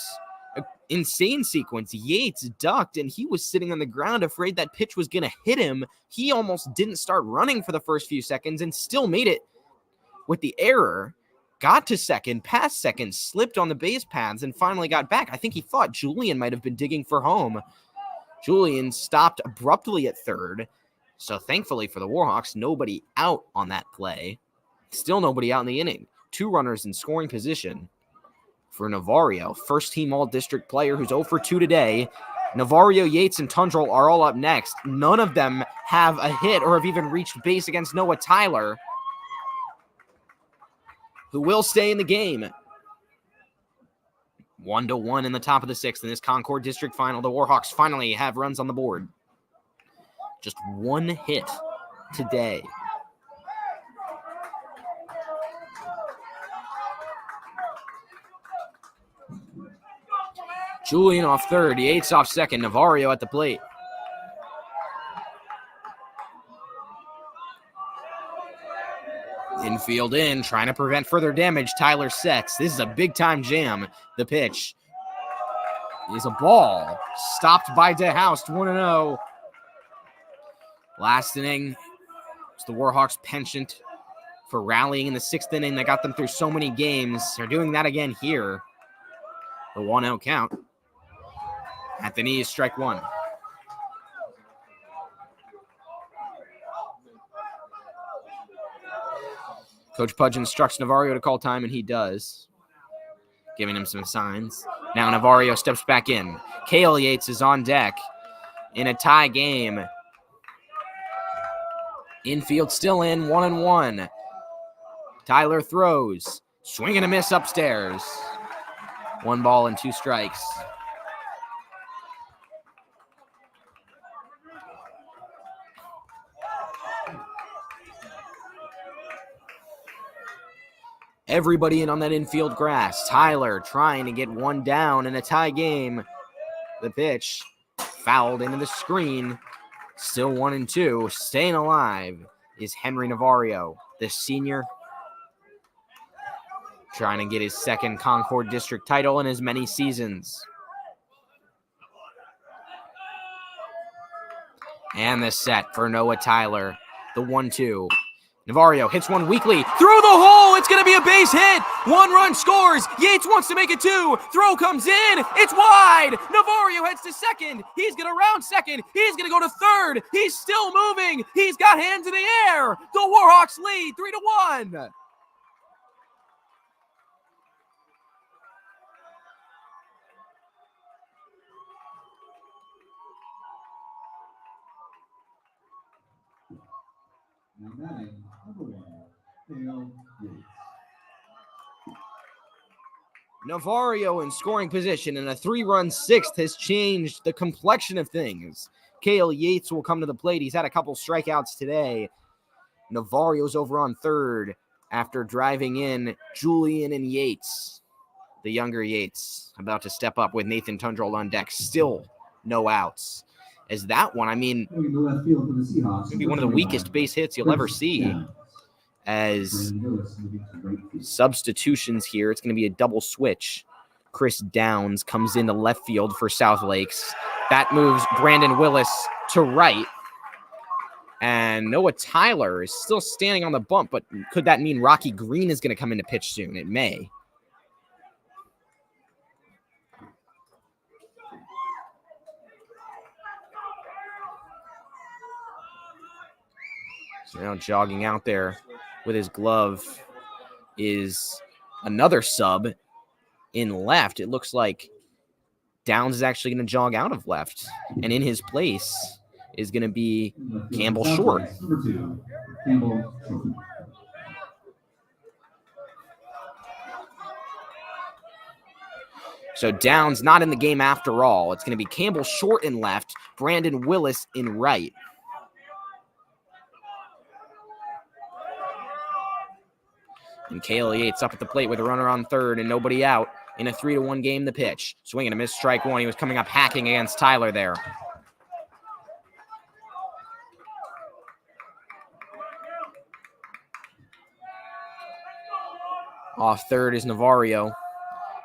an insane sequence. Yates ducked, and he was sitting on the ground afraid that pitch was going to hit him. He almost didn't start running for the first few seconds and still made it with the error. Got to second, passed second, slipped on the base paths, and finally got back. I think he thought Julian might have been digging for home. Julian stopped abruptly at third. So thankfully for the Warhawks, nobody out on that play. Still nobody out in the inning. 2 runners in scoring position for Navarro, first-team all-district player who's 0 for 2 today. Navarro, Yates, and Tundrell are all up next. None of them have a hit or have even reached base against Noah Tyler, who will stay in the game. 1-1 in the top of the 6th in this Concorde District Final. The Warhawks finally have runs on the board. Just 1 hit today. Julian off third. Yates off second. Navarro at the plate. Infield in, trying to prevent further damage. Tyler sets. This is a big-time jam. The pitch is a ball. Stopped by DeHoust, 1-0. Last inning, it's the Warhawks' penchant for rallying in the 6th inning that got them through so many games. They're doing that again here. The 1-0 count. At the knees, strike 1. Coach Pudge instructs Navarro to call time, and he does, giving him some signs. Now Navarro steps back in. Cale Yates is on deck in a tie game. Infield still in, 1-1. Tyler throws. Swing and a miss upstairs. 1 ball and 2 strikes. Everybody in on that infield grass. Tyler trying to get 1 down in a tie game. The pitch fouled into the screen. Still 1-2. Staying alive is Henry Navarro, the senior, trying to get his 2nd Concorde District title in as many seasons. And the set for Noah Tyler, the 1-2. Navarro hits one weakly. Through the hole. It's going to be a base hit. 1 run scores. Yates wants to make it 2. Throw comes in. It's wide. Navarro heads to second. He's going to round second. He's going to go to third. He's still moving. He's got hands in the air. The Warhawks lead 3-1. Now batting number 1, Cale Yates. Navarro in scoring position, and a 3-run 6th has changed the complexion of things. Cale Yates will come to the plate. He's had a couple strikeouts today. Navarro's over on third after driving in Julian and Yates. The younger Yates about to step up with Nathan Tundrell on deck. Still no outs. As that one, I mean, Going to left field for the Seahawks. maybe one of the weakest base hits you'll ever see. As substitutions here, it's going to be a double switch. Chris Downs comes into left field for South Lakes. That moves Brandon Willis to right. And Noah Tyler is still standing on the bump, but could that mean Rocky Green is going to come into pitch soon? It may. So now jogging out there with his glove is another sub in left. It looks like Downs is actually going to jog out of left. And in his place is going to be Campbell Short. Number 2, Campbell Short. So Downs not in the game after all. It's going to be Campbell Short in left, Brandon Willis in right. And Cale Yates up at the plate with a runner on third and nobody out in a 3-1 game. The pitch. Swinging a miss, strike one. He was coming up hacking against Tyler there. Off third is Navarro.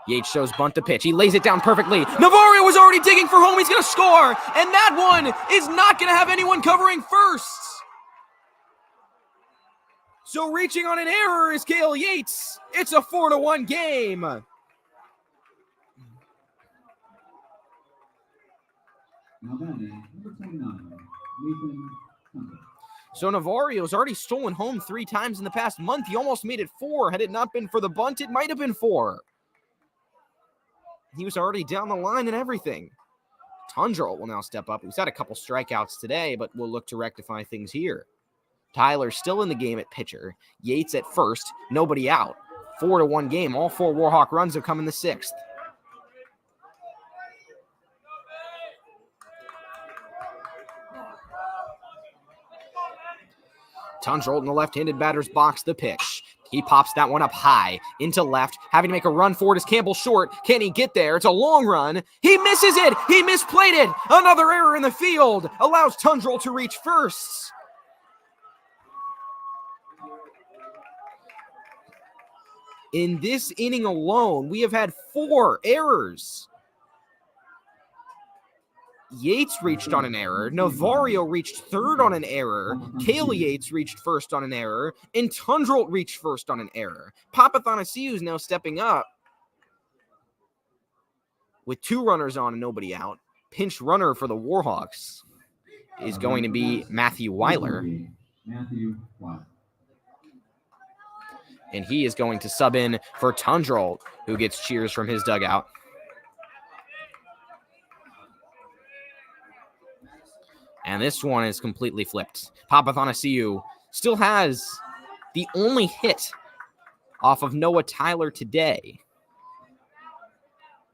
Yates shows bunt to pitch. He lays it down perfectly. Navarro was already digging for home. He's going to score. And that one is not going to have anyone covering first. So reaching on an error is Cale Yates. It's a 4-1 game. Now batting, number 29, Nathan Hunter. So Navarro's already stolen home 3 times in the past month. He almost made it 4. Had it not been for the bunt, it might have been 4. He was already down the line and everything. Tundrell will now step up. He's had a couple strikeouts today, but will look to rectify things here. Tyler still in the game at pitcher. Yates at first. Nobody out. 4-1 game. All 4 Warhawk runs have come in the 6th. Tundrell in the left-handed batter's box. The pitch. He pops that one up high into left, having to make a run for it is Campbell Short. Can he get there? It's a long run. He misses it. He misplayed it. Another error in the field allows Tundrell to reach first. In this inning alone, we have had 4 errors. Yates reached on an error. Navarro reached third on an error. Cale Yates reached first on an error. And Tundrell reached first on an error. Papathanassiou is now stepping up with 2 runners on and nobody out. Pinch runner for the Warhawks is going to be Matthew Weiler. Matthew Weiler. And he is going to sub in for Tundrell, who gets cheers from his dugout. And this one is completely flipped. Papathanassiou still has the only hit off of Noah Tyler today,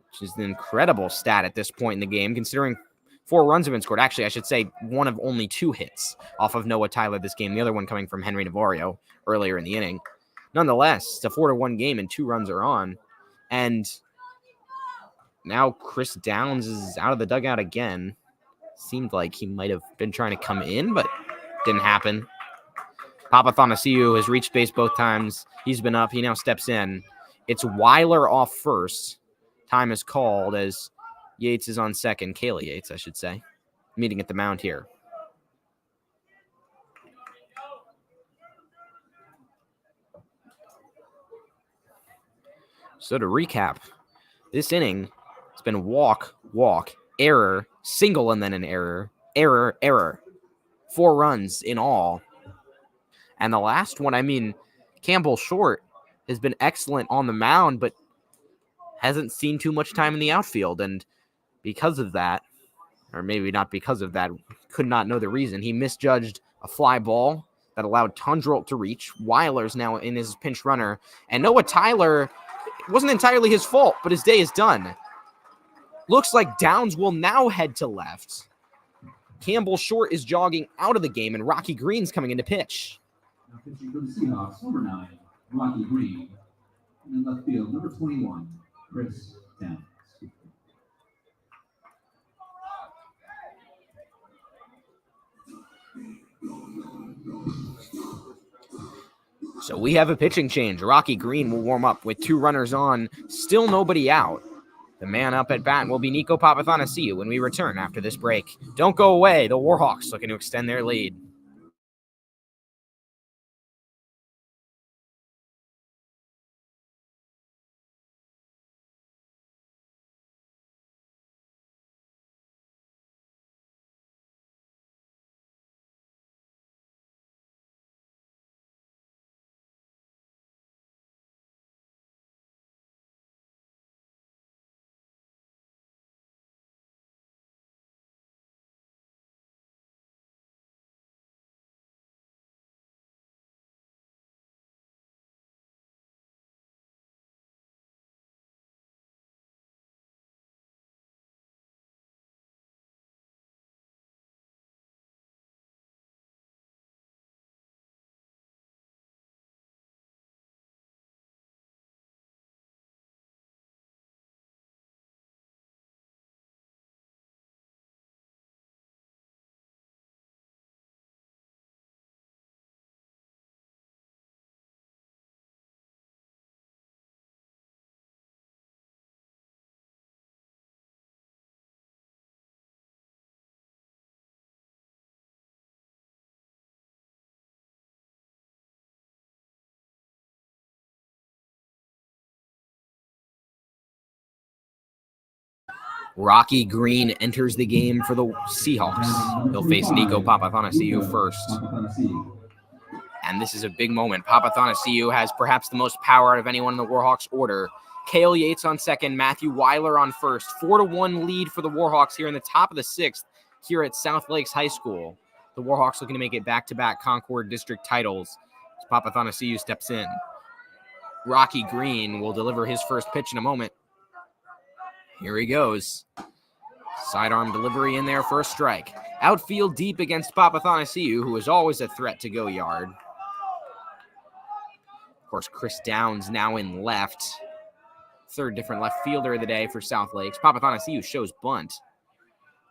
which is an incredible stat at this point in the game, considering 4 runs have been scored. Actually, I should say one of only 2 hits off of Noah Tyler this game, the other one coming from Henry Navarro earlier in the inning. Nonetheless, it's a 4-1 game and 2 runs are on. And now Chris Downs is out of the dugout again. Seemed like he might have been trying to come in, but didn't happen. Papathanassiou has reached base both times. He's been up. He now steps in. It's Weiler off first. Time is called as Yates is on second. Cale Yates, I should say. Meeting at the mound here. So to recap, this inning, it's been walk, error, single and then an error, error. 4 runs in all. And the last one, I mean, Campbell Short has been excellent on the mound, but hasn't seen too much time in the outfield. And because of that, or maybe not because of that, could not know the reason, he misjudged a fly ball that allowed Tundrell to reach. Weiler's now in his pinch runner. And Noah Tyler, it wasn't entirely his fault, but his day is done. Looks like Downs will now head to left. Campbell Short is jogging out of the game, and Rocky Green's coming into pitch. Now pitching for the Seahawks, number 9, Rocky Green. And in left field, number 21, Chris Downs. So we have a pitching change. Rocky Green will warm up with 2 runners on, still nobody out. The man up at bat will be Nico Papathanassiou when we return after this break. Don't go away. The Warhawks looking to extend their lead. Rocky Green enters the game for the Seahawks. He'll face Nico Papathanassiou first. And this is a big moment. Papathanassiou has perhaps the most power out of anyone in the Warhawks order. Cale Yates on second, Matthew Weiler on first. 4-1 lead for the Warhawks here in the top of the sixth here at South Lakes High School. The Warhawks looking to make it back-to-back Concorde district titles as Papathanassiou steps in. Rocky Green will deliver his first pitch in a moment. Here he goes. Sidearm delivery in there for a strike. Outfield deep against Papathanassiou, who is always a threat to go yard. Of course, Chris Downs now in left. Third different left fielder of the day for South Lakes. Papathanassiou shows bunt.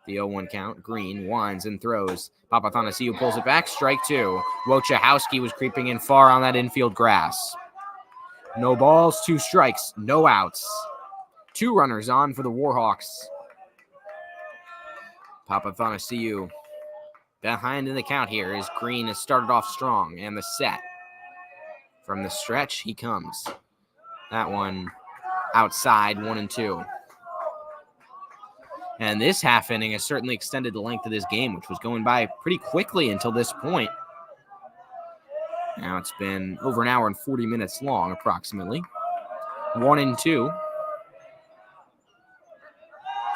The 0-1 count. Green winds and throws. Papathanassiou pulls it back. Strike two. Wojciechowski was creeping in far on that infield grass. No balls, 2 strikes, no outs. 2 runners on for the Warhawks. Papathanassiou behind in the count here as Green has started off strong, and the set. From the stretch, he comes. That one outside, 1-2. And this half inning has certainly extended the length of this game, which was going by pretty quickly until this point. Now it's been over an hour and 40 minutes long, approximately. 1-2.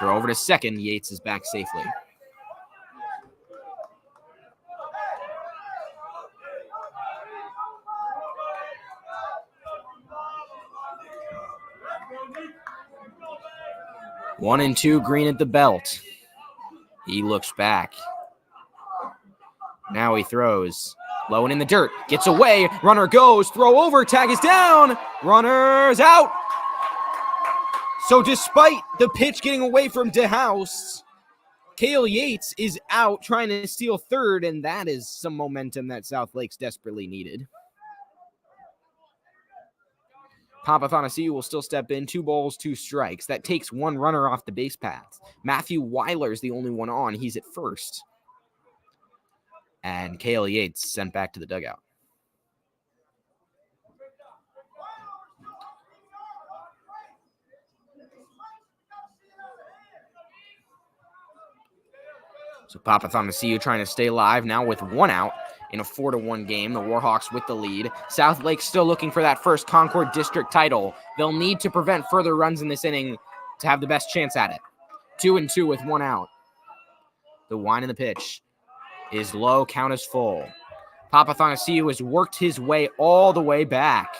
Throw over to second. Yates is back safely. One and two, Green at the belt. He looks back. Now he throws. Low and in the dirt. Gets away. Runner goes. Throw over. Tag is down. Runner's out. So despite the pitch getting away from DeHouse, Cale Yates is out trying to steal third, and that is some momentum that South Lakes desperately needed. Papathanassiou will still step in. 2 balls, 2 strikes. That takes 1 runner off the base path. Matthew Weiler is the only one on. He's at first. And Cale Yates sent back to the dugout. So Papathanassiou trying to stay alive now with 1 out in a 4-1 game. The Warhawks with the lead. South Lake still looking for that first Concorde district title. They'll need to prevent further runs in this inning to have the best chance at it. 2-2 with 1 out. The wind of the pitch is low. Count is full. Papathanassiou has worked his way all the way back.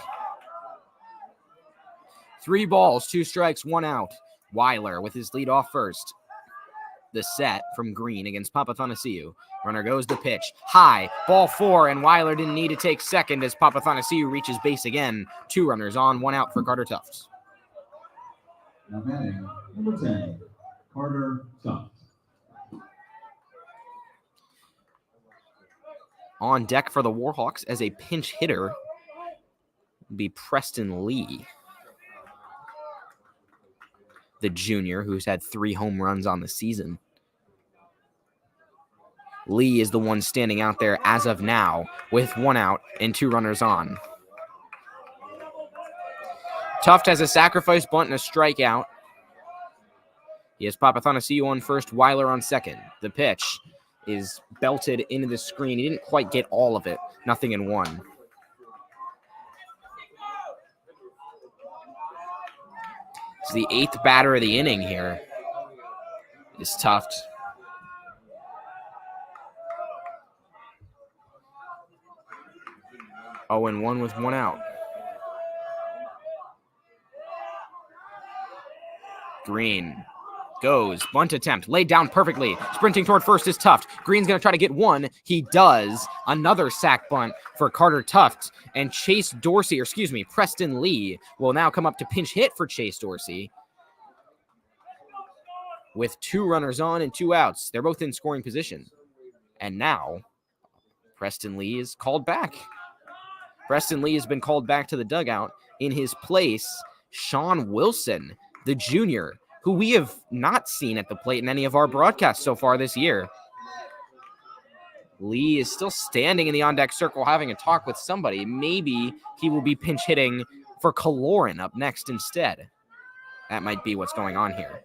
3 balls, 2 strikes, 1 out. Weiler with his lead off first. The set from Green against Papathanassiou. Runner goes to pitch. High. Ball 4, and Weiler didn't need to take second as Papathanassiou reaches base again. 2 runners on, 1 out for Carter Tufts. Now batting, number 10, Carter Tufts. On deck for the Warhawks as a pinch hitter will be Preston Lee. the junior, who's had 3 home runs on the season. Lee is the one standing out there as of now with 1 out and 2 runners on. Tuft has a sacrifice bunt and a strikeout. He has Papathanassiou on first, Weiler on second. The pitch is belted into the screen. He didn't quite get all of it. 0-1. It's the 8th batter of the inning here. Is Tuft. Oh, and 1 with 1 out. Green goes, bunt attempt, laid down perfectly. Sprinting toward first is Tuft. Green's going to try to get 1. He does. Another sac bunt for Carter Tuft. And Preston Lee will now come up to pinch hit for Chase Dorsey. With 2 runners on and 2 outs. They're both in scoring position. And now, Preston Lee is called back. Preston Lee has been called back to the dugout. In his place, Sean Wilson, the junior, who we have not seen at the plate in any of our broadcasts so far this year. Lee is still standing in the on-deck circle having a talk with somebody. Maybe he will be pinch hitting for Kaloran up next instead. That might be what's going on here.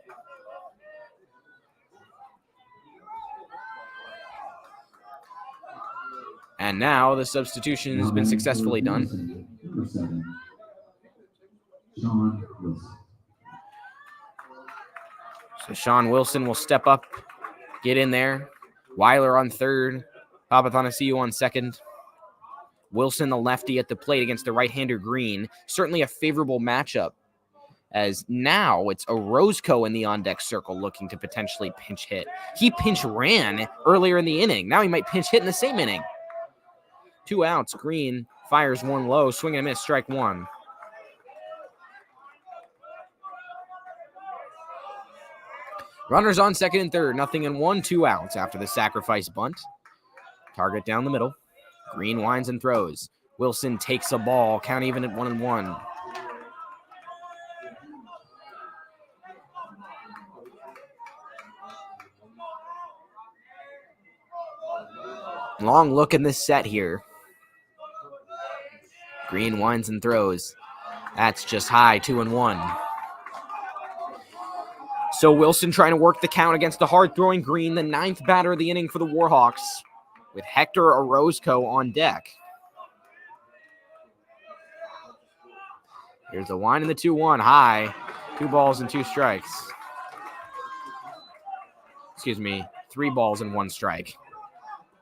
And now the substitution has been successfully done. Number 7, Sean Wilson. So Sean Wilson will step up, get in there. Weiler on third. Papathanassiou on second. Wilson, the lefty, at the plate against the right-hander Green. Certainly a favorable matchup, as now it's Orozco in the on-deck circle looking to potentially pinch hit. He pinch ran earlier in the inning. Now he might pinch hit in the same inning. 2 outs. Green fires 1 low. Swing and a miss. Strike 1. Runners on second and third. 0-1. 2 outs after the sacrifice bunt. Target down the middle. Green winds and throws. Wilson takes a ball. Count even at 1-1. Long look in this set here. Green winds and throws. That's just high. 2-1. So Wilson trying to work the count against the hard-throwing Green, the 9th batter of the inning for the Warhawks, with Hector Orozco on deck. Here's the wind and the 2-1. High. 2 balls and 2 strikes. Excuse me. 3 balls and 1 strike.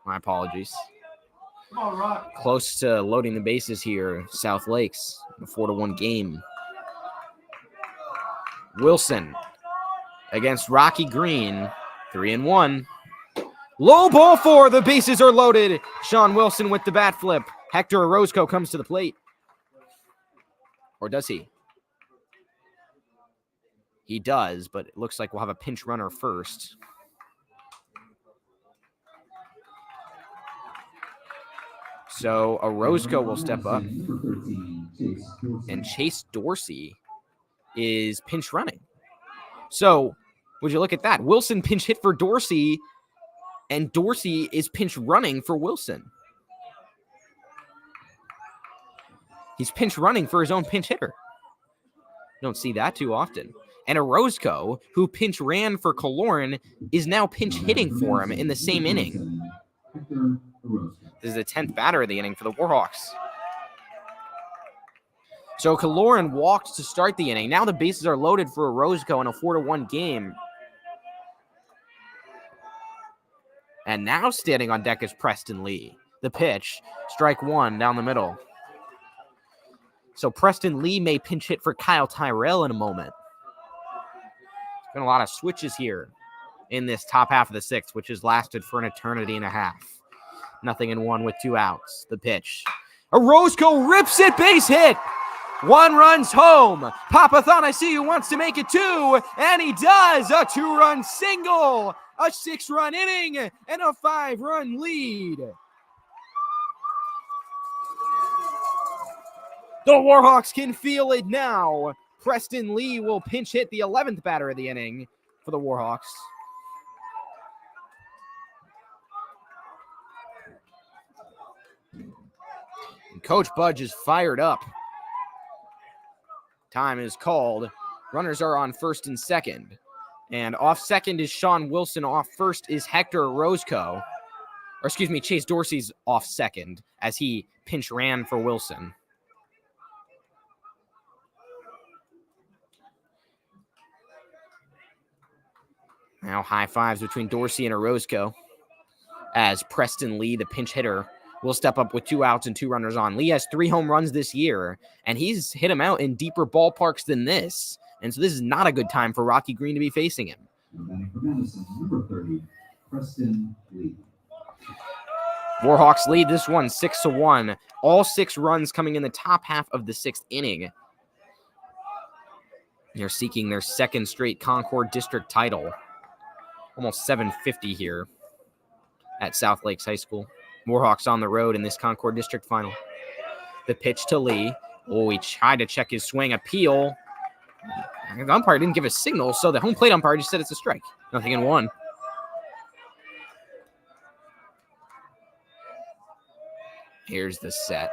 My apologies. Close to loading the bases here, South Lakes, a 4-1 game. Wilson against Rocky Green, 3-1. Low ball 4, the bases are loaded. Sean Wilson with the bat flip. Hector Orozco comes to the plate. Or does he? He does, but it looks like we'll have a pinch runner first. So Orozco will step up. And Chase Dorsey is pinch running. So would you look at that? Wilson pinch hit for Dorsey, and Dorsey is pinch running for Wilson. He's pinch running for his own pinch hitter. Don't see that too often. And Orozco, who pinch ran for Kaloran, is now pinch hitting for him in the same inning. This is the 10th batter of the inning for the Warhawks. So Kaloran walked to start the inning. Now the bases are loaded for Orozco in a 4-1 game. And now standing on deck is Preston Lee. The pitch, strike 1 down the middle. So Preston Lee may pinch hit for Kyle Tyrell in a moment. There's been a lot of switches here in this top half of the 6th, which has lasted for an eternity and a half. 0-1 with 2 outs. The pitch. Orozco rips it, base hit. 1 runs home. Papathanassiou wants to make it 2, and he does. A 2-run single, a 6-run inning, and a 5-run lead. The Warhawks can feel it now. Preston Lee will pinch hit the 11th batter of the inning for the Warhawks. And Coach Budge is fired up. Time is called. Runners are on first and second. And off second is Sean Wilson. Off first is Hector Roscoe. Or excuse me, Chase Dorsey's off second as he pinch ran for Wilson. Now high fives between Dorsey and Orozco as Preston Lee, the pinch hitter, will step up with 2 outs and 2 runners on. Lee has 3 home runs this year, and he's hit him out in deeper ballparks than this. And so this is not a good time for Rocky Green to be facing him. And for Madison, number 30, Preston Lee. Warhawks lead this one 6-1. All 6 runs coming in the top half of the 6th inning. They're seeking their 2nd straight Concorde District title. Almost 750 here at South Lakes High School. Warhawks on the road in this Concorde District final. The pitch to Lee. Oh, he tried to check his swing. Appeal. The umpire didn't give a signal, so the home plate umpire just said it's a strike. 0-1. Here's the set.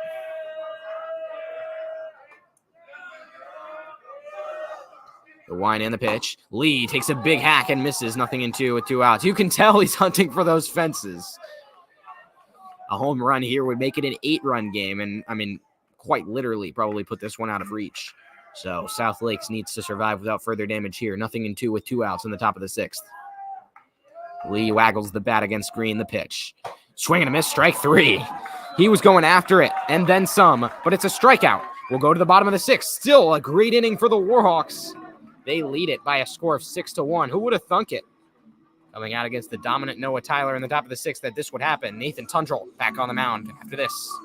The wind and the pitch. Lee takes a big hack and misses. 0-2 with 2 outs. You can tell he's hunting for those fences. A home run here would make it an 8-run game. And, I mean, quite literally probably put this one out of reach. So South Lakes needs to survive without further damage here. 0-2 with 2 outs in the top of the 6th. Lee waggles the bat against Green. The pitch. Swing and a miss. Strike 3. He was going after it and then some, but it's a strikeout. We'll go to the bottom of the 6th. Still a great inning for the Warhawks. They lead it by a score of 6-1. Who would have thunk it? Coming out against the dominant Noah Tyler in the top of the 6th that this would happen. Nathan Tundrell back on the mound after this.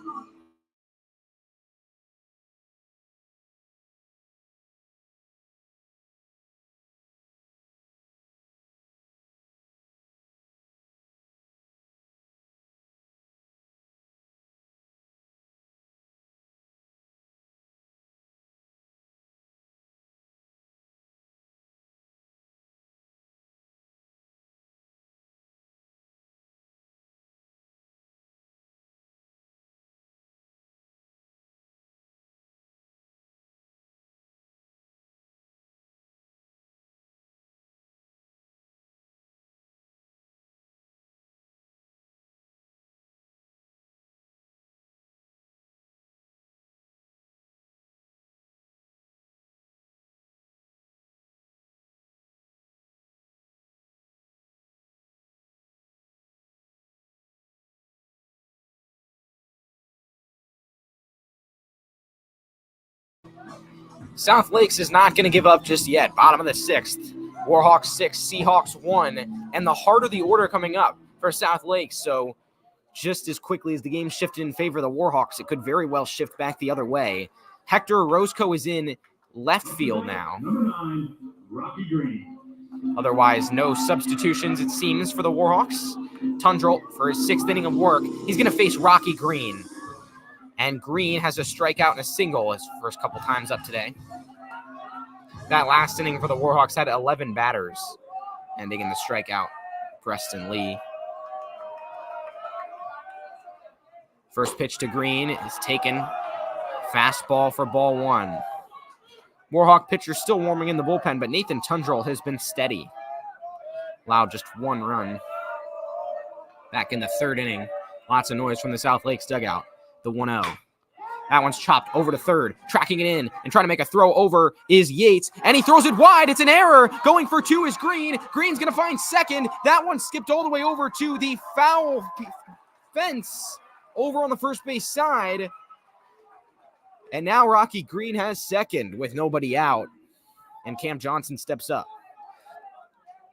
South Lakes is not going to give up just yet. Bottom of the 6th. Warhawks 6, Seahawks 1. And the heart of the order coming up for South Lakes. So just as quickly as the game shifted in favor of the Warhawks, it could very well shift back the other way. Hector Roscoe is in left field now. Number 9, Rocky Green. Otherwise, no substitutions, it seems, for the Warhawks. Tundrell, for his 6th inning of work, he's going to face Rocky Green. And Green has a strikeout and a single his first couple times up today. That last inning for the Warhawks had 11 batters, ending in the strikeout, Preston Lee. First pitch to Green is taken. Fastball for ball 1. Warhawk pitcher still warming in the bullpen, but Nathan Tundrell has been steady. Allowed just 1 run. Back in the 3rd inning. Lots of noise from the South Lakes dugout. The 1-0. That one's chopped over to 3rd. Tracking it in and trying to make a throw over is Yates. And he throws it wide. It's an error. Going for 2 is Green. Green's going to find 2nd. That one skipped all the way over to the foul fence over on the first base side. And now Rocky Green has 2nd with nobody out. And Cam Johnson steps up.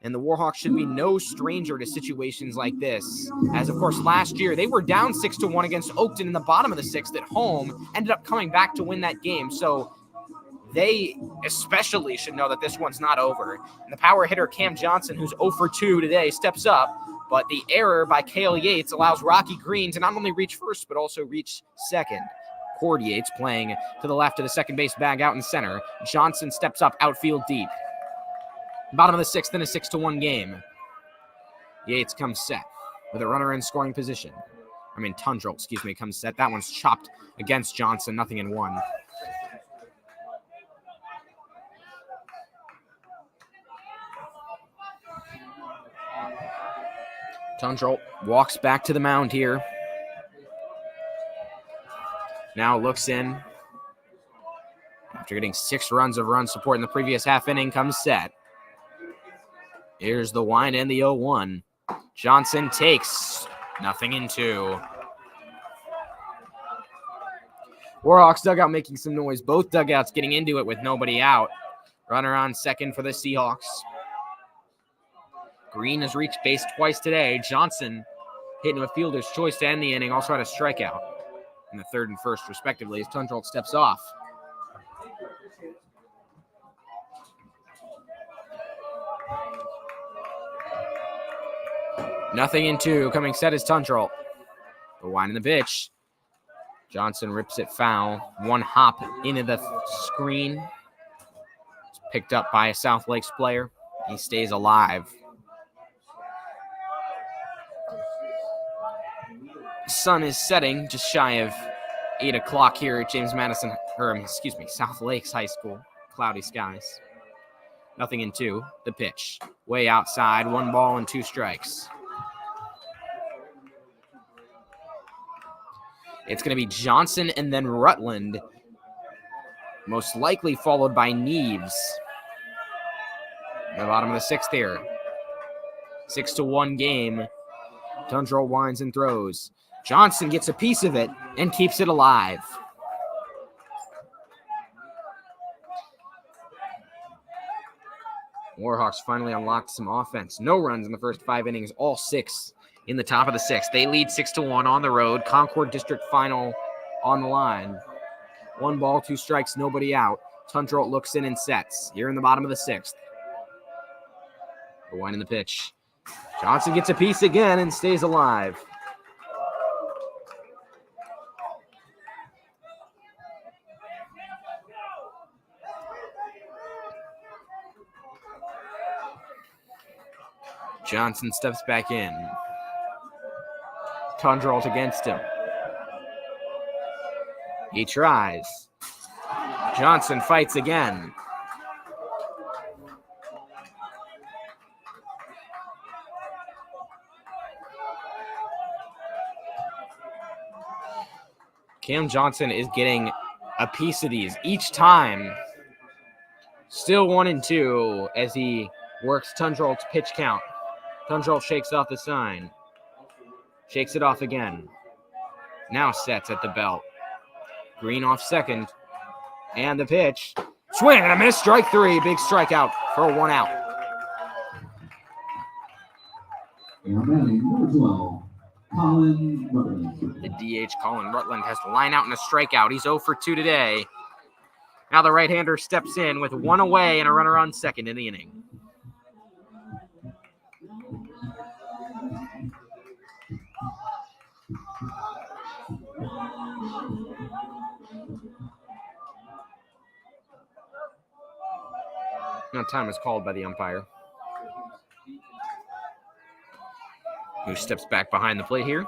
And the Warhawks should be no stranger to situations like this. As, of course, last year, they were down 6-1 against Oakton in the bottom of the 6th at home. Ended up coming back to win that game. So they especially should know that this one's not over. And the power hitter, Cam Johnson, who's 0 for 2 today, steps up. But the error by Cale Yates allows Rocky Green to not only reach 1st, but also reach 2nd. Concorde playing to the left of the second base bag out in center. Johnson steps up, outfield deep. Bottom of the sixth in a 6-1 game. Yates comes set with a runner in scoring position. Tundrell, comes set. That one's chopped against Johnson, 0-1. Tundrell walks back to the mound here. Now looks in. After getting 6 runs of run support in the previous half inning, comes set. Here's the wind and the 0-1. Johnson takes 0-2. Warhawks dugout making some noise. Both dugouts getting into it with nobody out. Runner on second for the Seahawks. Green has reached base twice today. Johnson hitting a fielder's choice to end the inning. Also had a strikeout in the third and first, respectively, as Tundrell steps off. Nothing in 2. Coming set is Tundrell. The wind and the pitch. Johnson rips it foul. One hop into the screen. It's picked up by a South Lakes player. He stays alive. Sun is setting just shy of 8 o'clock here at South Lakes High School. Cloudy skies. Nothing in 2. The pitch. Way outside. 1 ball and 2 strikes. It's going to be Johnson and then Rutland. Most likely followed by Neves. The bottom of the 6th here. 6-1 game. Tundrell winds and throws. Johnson gets a piece of it and keeps it alive. Warhawks finally unlocked some offense. No runs in the first 5 innings, all 6 in the top of the 6th. They lead 6-1 on the road. Concorde District Final on the line. 1 ball, 2 strikes, nobody out. Tundrell looks in and sets. Here in the bottom of the 6th. The wind in the pitch. Johnson gets a piece again and stays alive. Johnson steps back in. Tundrell against him. He tries. Johnson fights again. Cam Johnson is getting a piece of these each time. Still 1-2 as he works Tundrell's pitch count. Tundrell shakes off the sign. Shakes it off again. Now sets at the belt. Green off second. And the pitch. Swing and a miss. Strike 3. Big strikeout for 1 out. And batting number 12, Colin Rutland. The DH Colin Rutland has to line out and a strikeout. He's 0 for 2 today. Now the right-hander steps in with 1 away and a runner on second in the inning. Now time is called by the umpire, who steps back behind the plate here.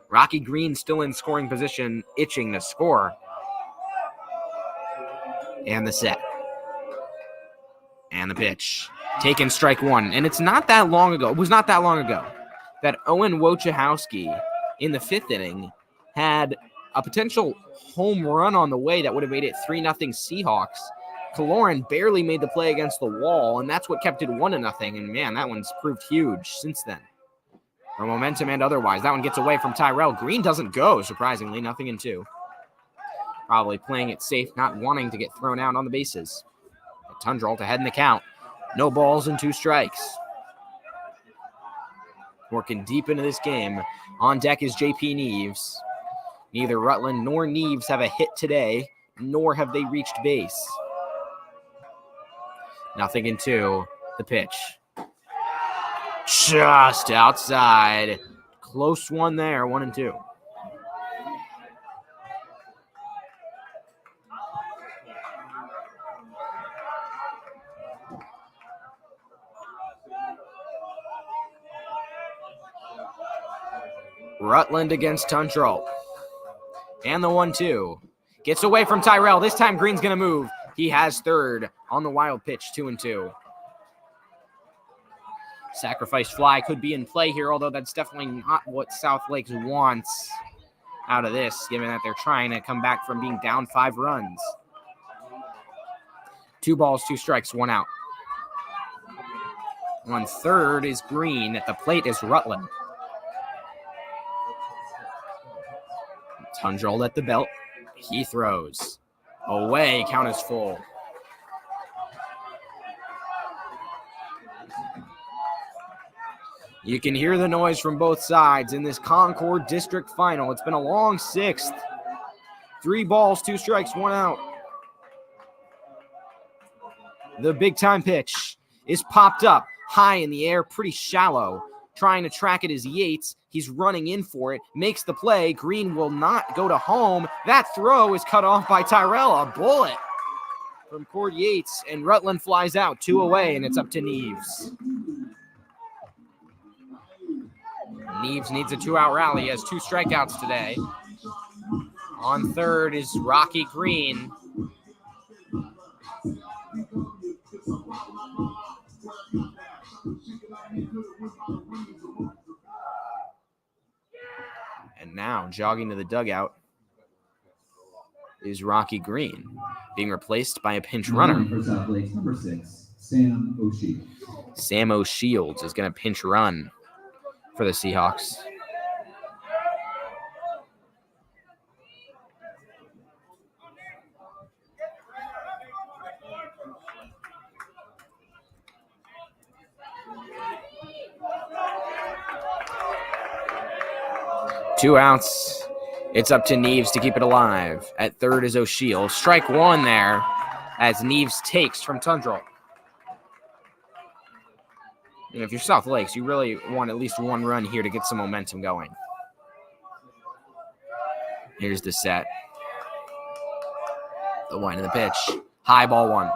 Rocky Green still in scoring position, itching to score. And the set. And the pitch. Taken strike 1. And it's not that long ago. It was not that long ago that Owen Wojciechowski in the 5th inning had a potential home run on the way that would have made it 3-0 Seahawks. Kaloran barely made the play against the wall, and that's what kept it 1-0. And man, that one's proved huge since then. For momentum and otherwise. That one gets away from Tyrell. Green doesn't go, surprisingly. 0-2. Probably playing it safe, not wanting to get thrown out on the bases. But Tundrell to head in the count. No balls and 2 strikes. Working deep into this game. On deck is JP Neves. Neither Rutland nor Neves have a hit today, nor have they reached base. 0-2. The pitch. Just outside. Close one there, 1-2. Rutland against Tundrell. And the 1-2. Gets away from Tyrell. This time Green's going to move. He has third on the wild pitch, 2-2. Sacrifice fly could be in play here, although that's definitely not what South Lakes wants out of this, given that they're trying to come back from being down 5 runs. 2 balls, 2 strikes, 1 out. On third is Green. At the plate is Rutland. Tundrell at the belt. He throws. Away, count is full. You can hear the noise from both sides in this Concorde District Final. It's been a long 6th. 3 balls, 2 strikes, 1 out. The big-time pitch is popped up high in the air, pretty shallow. Trying to track it is Yates. He's running in for it, makes the play. Green will not go to home. That throw is cut off by Tyrell. A bullet from Cord Yates, and Rutland flies out 2 away, and it's up to Neves. Neves needs a 2-out rally. He has 2 strikeouts today. On third is Rocky Green. And now, jogging to the dugout, is Rocky Green, being replaced by a pinch runner. For South Lakes, number 6, Sam O'Shields. Sam O'Shields is going to pinch run for the Seahawks. Two outs. It's up to Neves to keep it alive. At third is O'Shields. Strike 1 there as Neves takes from Tundrell. And if you're South Lakes, you really want at least 1 run here to get some momentum going. Here's the set. The wind of the pitch. High ball 1.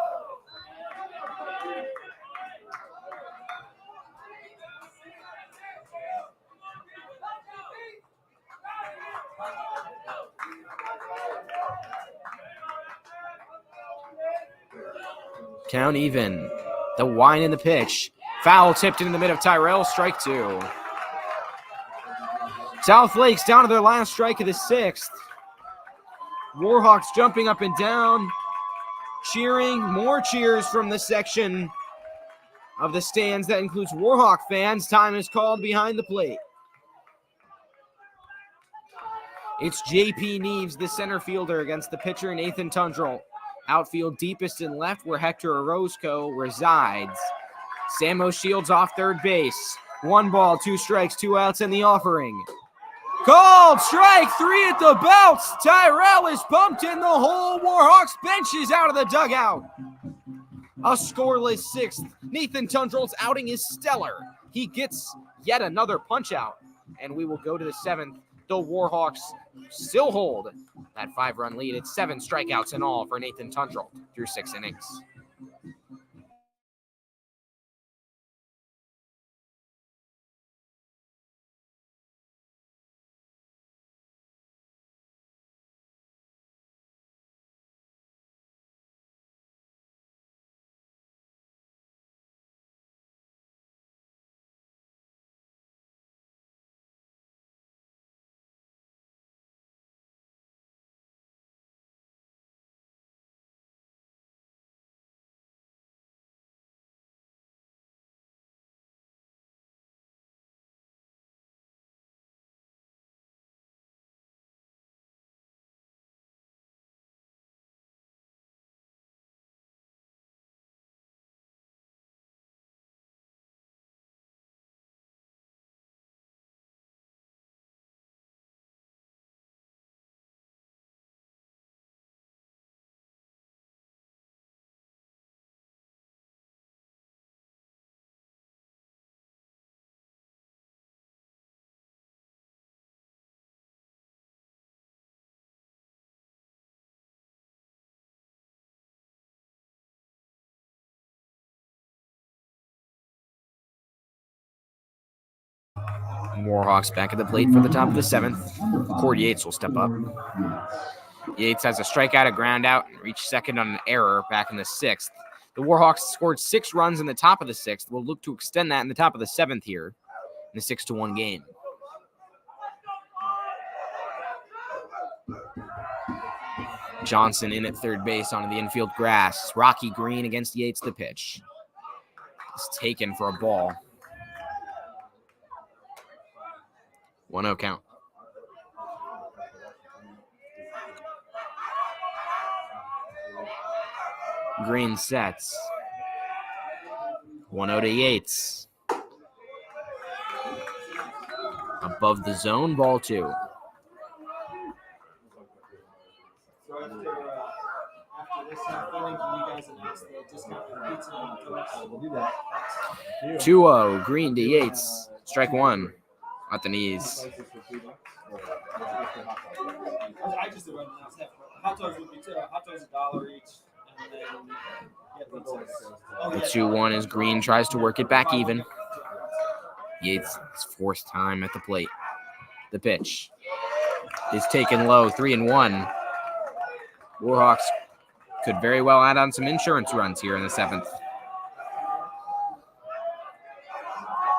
Count even. The wind in the pitch. Foul tipped in the mid of Tyrell. Strike 2. South Lakes down to their last strike of the 6th. Warhawks jumping up and down. Cheering. More cheers from the section of the stands that includes Warhawk fans. Time is called behind the plate. It's J.P. Neves, the center fielder, against the pitcher Nathan Tundrell. Outfield deepest and left where Hector Orozco resides. Sam O'Shields off third base. 1 ball, 2 strikes, 2 outs in the offering. Called strike 3 at the belts. Tyrell is pumped in the whole Warhawks bench is out of the dugout. A scoreless 6th. Nathan Tundrell's outing is stellar. He gets yet another punch out. And we will go to the 7th. The Warhawks still hold that 5-run lead. It's 7 strikeouts in all for Nathan Tundrell through 6 innings. Warhawks back at the plate for the top of the 7th. Cord Yates will step up. Yates has a strikeout, a ground out, and reached second on an error back in the 6th. The Warhawks scored 6 runs in the top of the 6th. We'll look to extend that in the top of the 7th here in a 6-1 game. Johnson in at third base onto the infield grass. Rocky Green against Yates, the pitch. It's taken for a ball. 1-0 count. Green sets. 1-0 to Yates. Above the zone, ball 2. So after this filling, can you guys announce the discount for pizza and Cokes? We'll do that. 2-0, Green to Yates. Strike 1 at the knees. I just did announce that. Hot dogs would be hot dogs $1 each, and then The 2-1 as Green tries to work it back even. Yates' 4th time at the plate. The pitch is taken low, 3-1. Warhawks could very well add on some insurance runs here in the 7th.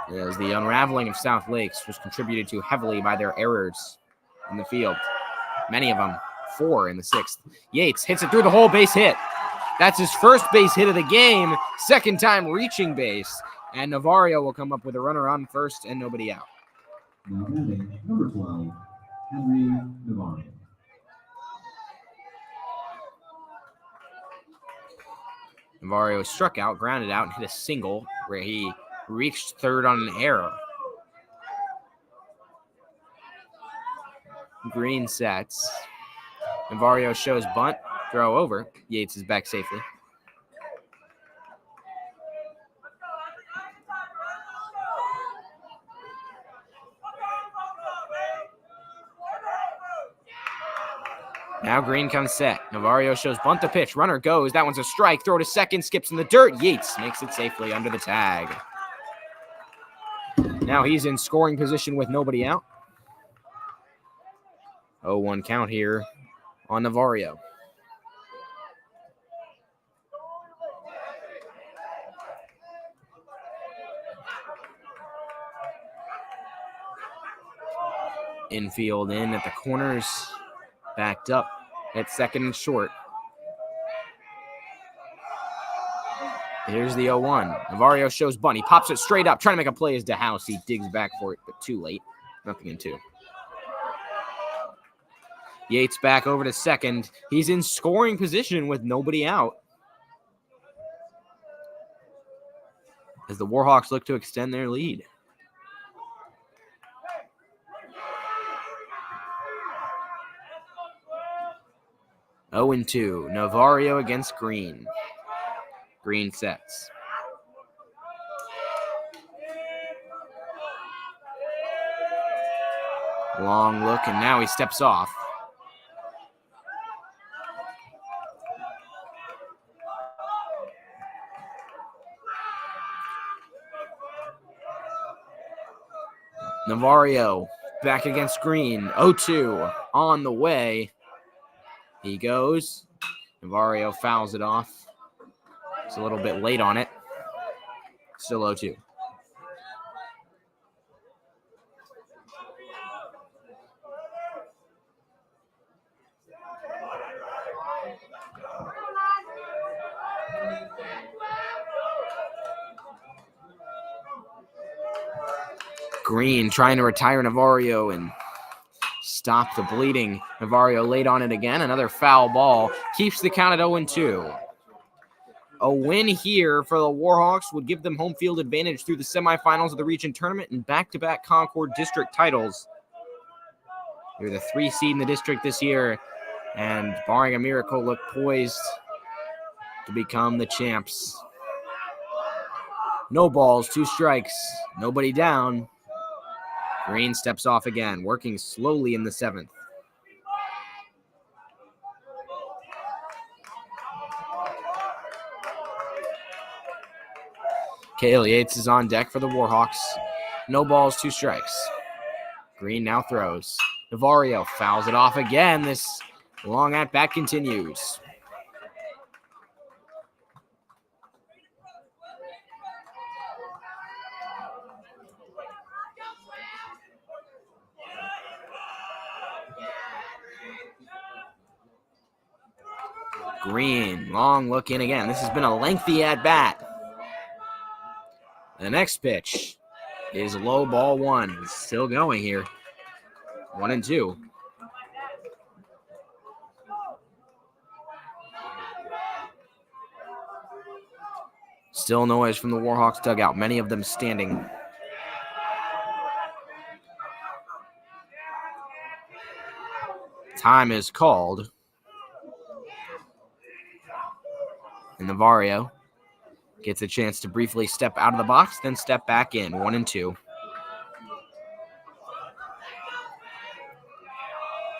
As the unraveling of South Lakes was contributed to heavily by their errors in the field. Many of them, 4 in the 6th. Yates hits it through the hole, base hit. That's his first base hit of the game, 2nd time reaching base. And Navarro will come up with a runner on first and nobody out. Now batting, number 12, Henry Navarro. Navarro struck out, grounded out, and hit a single where he reached third on an error. Green sets. Navarro shows bunt, throw over. Yates is back safely. Now Green comes set. Navarro shows bunt the pitch. Runner goes. That one's a strike. Throw to second. Skips in the dirt. Yates makes it safely under the tag. Now he's in scoring position with nobody out. 0-1 count here on Navarro. Infield in at the corners. Backed up at second and short. Here's the 0-1. Navarro shows bunt. He pops it straight up, trying to make a play as DeHouse. He digs back for it, but too late. Nothing in 2. Yates back over to second. He's in scoring position with nobody out. As the Warhawks look to extend their lead. Oh and 2. Navarro against Green. Green sets. Long look, and now he steps off. Navarro back against Green. 0-2 on the way. He goes. Navarro fouls it off. It's a little bit late on it. Still 0-2. Green trying to retire Navarro and stop the bleeding. Navarro late on it again. Another foul ball. Keeps the count at 0-2. A win here for the Warhawks would give them home field advantage through the semifinals of the region tournament and back-to-back Concorde district titles. They're the 3 seed in the district this year, and barring a miracle, look poised to become the champs. No balls, 2 strikes, nobody down. Green steps off again, working slowly in the 7th. Cale Yates is on deck for the Warhawks. No balls, 2 strikes. Green now throws. Navario fouls it off again. This long at-bat continues. Green, long look in again. This has been a lengthy at-bat. The next pitch is low, ball one. Still going here. 1-2. Still noise from the Warhawks dugout, many of them standing. Time is called. And Navario gets a chance to briefly step out of the box, then step back in. 1-2.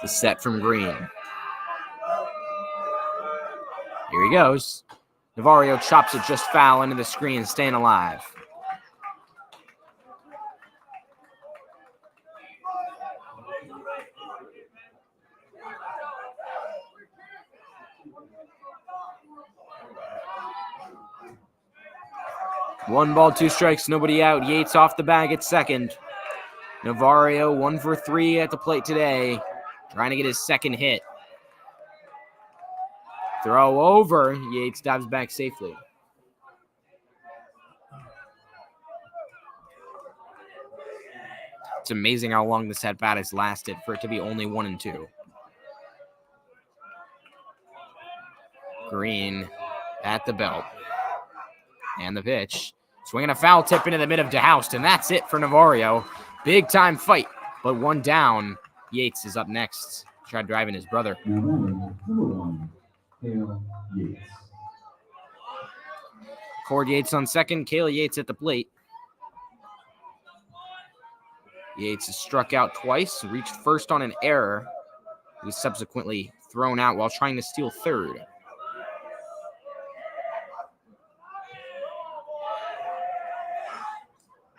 The set from Green. Here he goes. Navario chops it just foul into the screen, staying alive. One ball, two strikes, nobody out. Yates off the bag at second. Navario 1 for 3 at the plate today, trying to get his second hit. Throw over. Yates dives back safely. It's amazing how long this at-bat has lasted for it to be only 1-2. Green at the belt. And the pitch. Swinging a foul tip into the mid of DeHoust, and that's it for Navario. Big time fight, but one down. Yates is up next. Tried driving his brother. Number 1, Cale Yates. Cord Yates on second. Cale Yates at the plate. Yates is struck out twice, reached first on an error. He was subsequently thrown out while trying to steal third.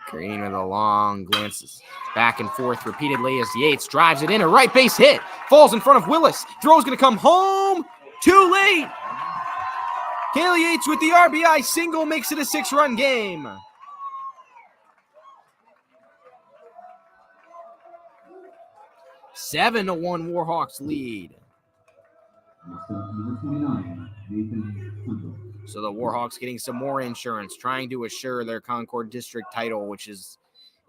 Green with a long glances back and forth repeatedly as Yates drives it in. A right base hit. Falls in front of Willis. Throw's going to come home. Too late. Cale Yates with the RBI single makes it a 6-run game. Seven to 1 Warhawks lead. Next up, number 29, Nathan Hunter. So the Warhawks getting some more insurance, trying to assure their Concorde district title, which is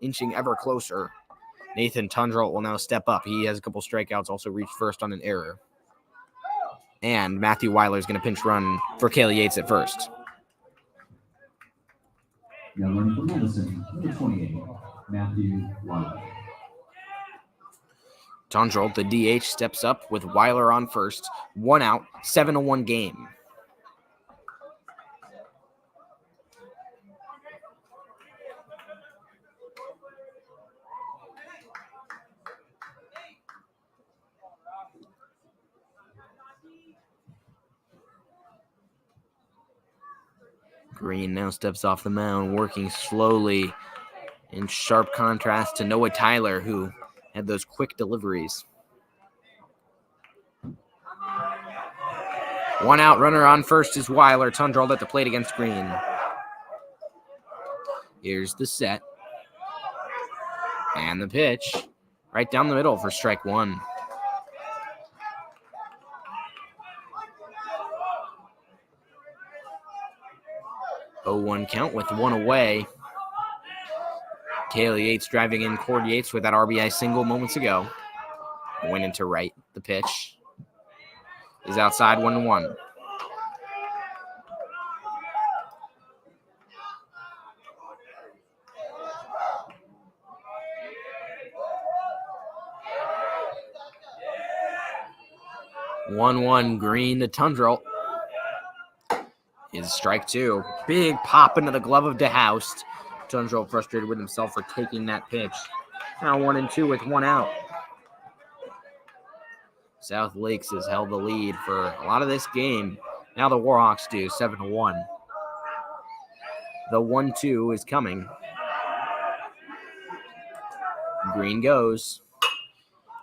inching ever closer. Nathan Tundrell will now step up. He has a couple strikeouts, also reached first on an error. And Matthew Weiler is going to pinch run for Cale Yates at first. Now running for Madison, number 28, Matthew Weiler. Tundrell, the DH, steps up with Weiler on first. 1 out, 7-1 game. Green now steps off the mound, working slowly in sharp contrast to Noah Tyler, who had those quick deliveries. 1 out, runner on first is Weiler. Tundrell at the plate against Green. Here's the set. And the pitch. Right down the middle for strike one. Oh, 1 count with 1 away. Cale Yates driving in Cord Yates with that RBI single moments ago. Went into right. The pitch is outside 1-1. Green to Tundrell. Is strike 2. Big pop into the glove of DeHoust. Tundrell frustrated with himself for taking that pitch. Now 1-2 with 1 out. South Lakes has held the lead for a lot of this game. Now the Warhawks do, 7-1. The 1-2 is coming. Green goes.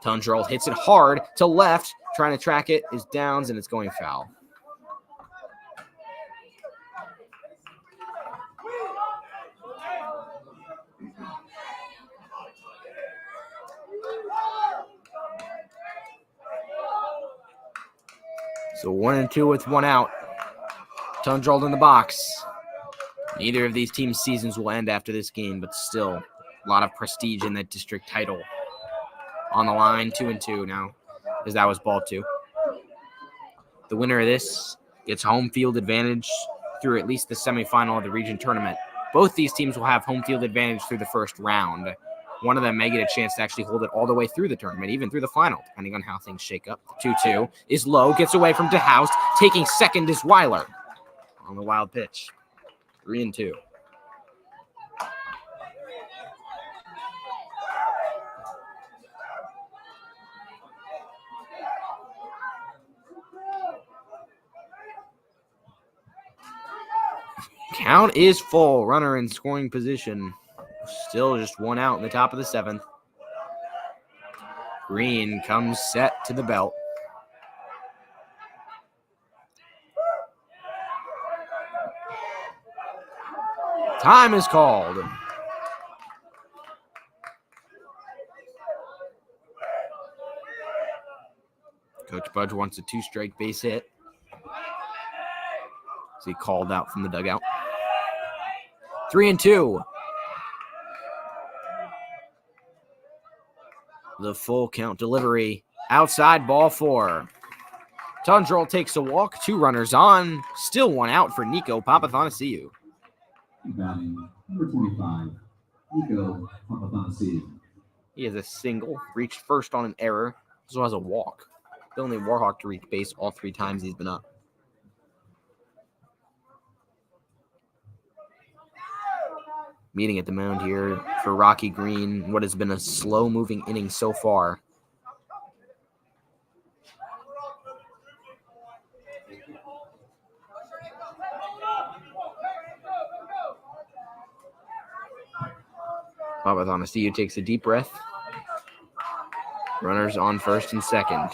Tundrell hits it hard to left, trying to track it, is downs, and it's going foul. So 1-2 with one out. Tundrell in the box. Neither of these teams' seasons will end after this game, but still a lot of prestige in that district title. On the line, 2-2 now, as that was ball 2. The winner of this gets home field advantage through at least the semifinal of the region tournament. Both these teams will have home field advantage through the first round. One of them may get a chance to actually hold it all the way through the tournament, even through the final, depending on how things shake up. 2-2 is low, gets away from DeHouse. Taking second is Weiler on the wild pitch. 3-2. Count is full. Runner in scoring position. Still just one out in the top of the 7th. Green comes set to the belt. Time is called. Coach Budge wants a 2-strike base hit. Is he called out from the dugout? 3-2. The full count delivery. Outside, ball 4. Tundrell takes a walk. 2 runners on. Still one out for Nico Papathanassiou. Batting number 25, Nico Papathanassiou. He has a single, reached first on an error, also has a walk. The only Warhawk to reach base all 3 times he's been up. Meeting at the mound here for Rocky Green, what has been a slow-moving inning so far. Papathanassiou takes a deep breath. Runners on first and second.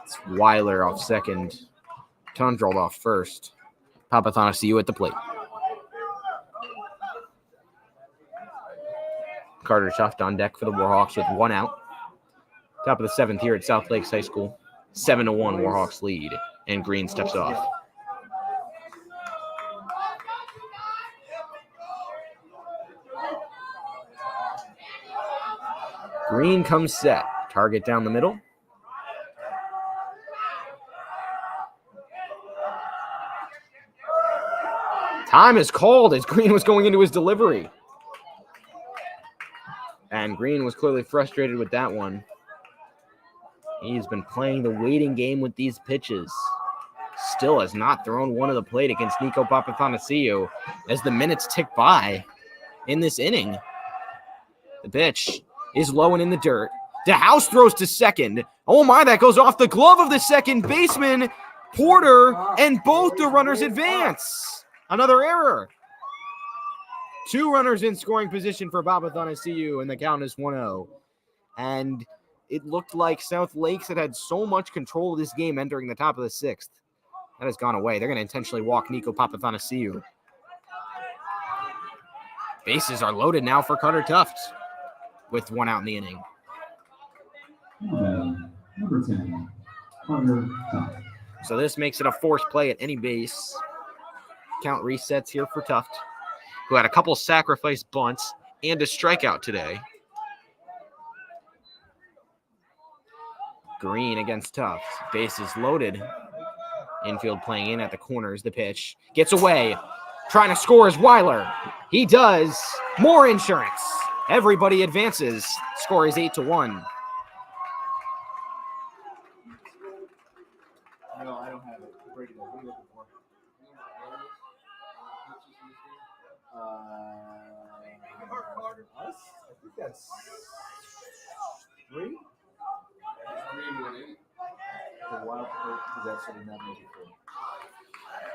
It's Weiler off second. Tundrell off first. Papathanassiou at the plate. Carter Tuft on deck for the Warhawks with 1 out. Top of the 7th here at South Lakes High School. 7-1 Warhawks lead, and Green steps off. Green comes set. Target down the middle. Time is called as Green was going into his delivery. And Green was clearly frustrated with that one. He's been playing the waiting game with these pitches. Still has not thrown one to the plate against Nico Papathanassiou as the minutes tick by in this inning. The pitch is low and in the dirt. DeHouse throws to second. Oh my, that goes off the glove of the second baseman, Porter, and both the runners advance. Another error. 2 runners in scoring position for Papathanassiou, and the count is 1-0. And it looked like South Lakes had so much control of this game entering the top of the 6th. That has gone away. They're going to intentionally walk Nico Papathanassiou. Bases are loaded now for Carter Tuft with 1 out in the inning. Number 10, Carter Tuft. So this makes it a forced play at any base. Count resets here for Tuft, who had a couple sacrifice bunts and a strikeout today. Green against Tuft. Bases loaded. Infield playing in at the corners. The pitch gets away. Trying to score is Weiler. He does. More insurance. Everybody advances. Score is 8-1. No, I don't have it. Break it up. What are you looking for? Us? I think that's 3. 3 and 1 8. The wild card is actually not making 4.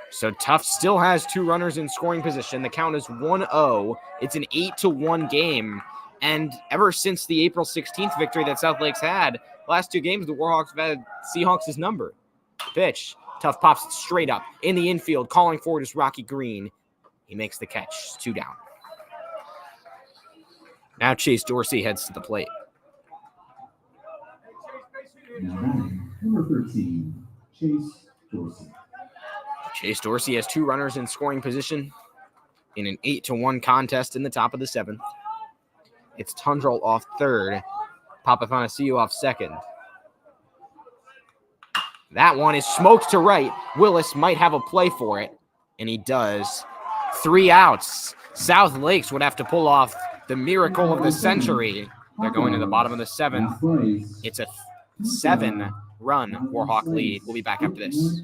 So Tuft still has 2 runners in scoring position. The count is 1-0. It's an 8-1 game. And ever since the April 16th victory that South Lakes had, last 2 games, the Warhawks have had Seahawks' number. Pitch. Tough pops it straight up. In the infield, calling forward is Rocky Green. He makes the catch. 2 down. Now Chase Dorsey heads to the plate. Now batting, number 13, Chase Dorsey. Chase Dorsey has 2 runners in scoring position in an 8-1 contest in the top of the 7th. It's Tundrell off 3rd. Papathanassiou off 2nd. That one is smoked to right. Willis might have a play for it, and he does. 3 outs. South Lakes would have to pull off the miracle of the century. They're going to the bottom of the 7th. It's a 7-run Warhawk lead. We'll be back after this.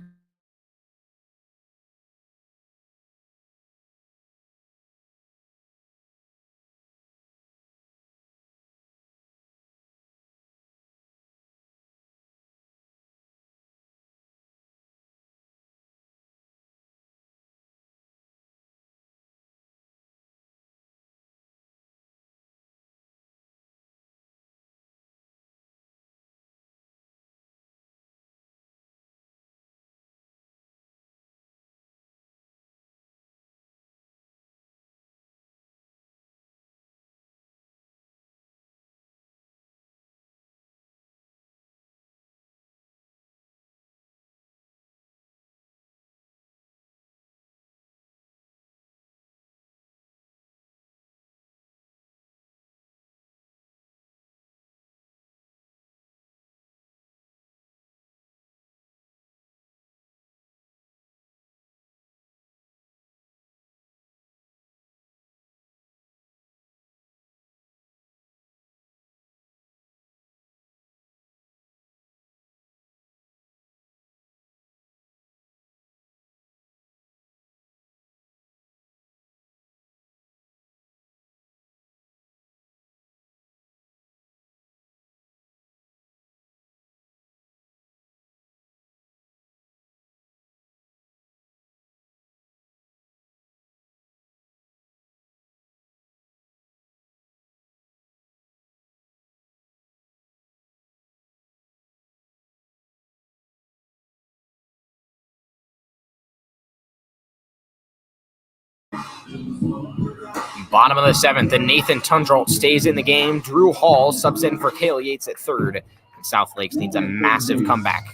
Bottom of the 7th, and Nathan Tundrell stays in the game. Drew Hall subs in for Cale Yates at 3rd. And South Lakes needs a massive comeback.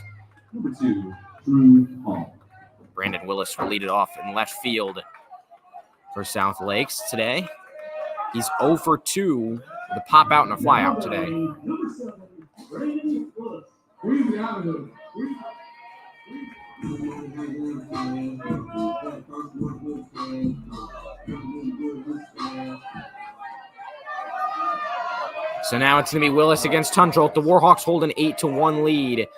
Number 2, Drew Hall. Brandon Willis will lead it off in left field for South Lakes today. He's 0 for 2 with a pop out and a fly out today. Number 7, Brandon Willis. So now it's going to be Willis against Tundrell. The Warhawks hold an 8-1 lead.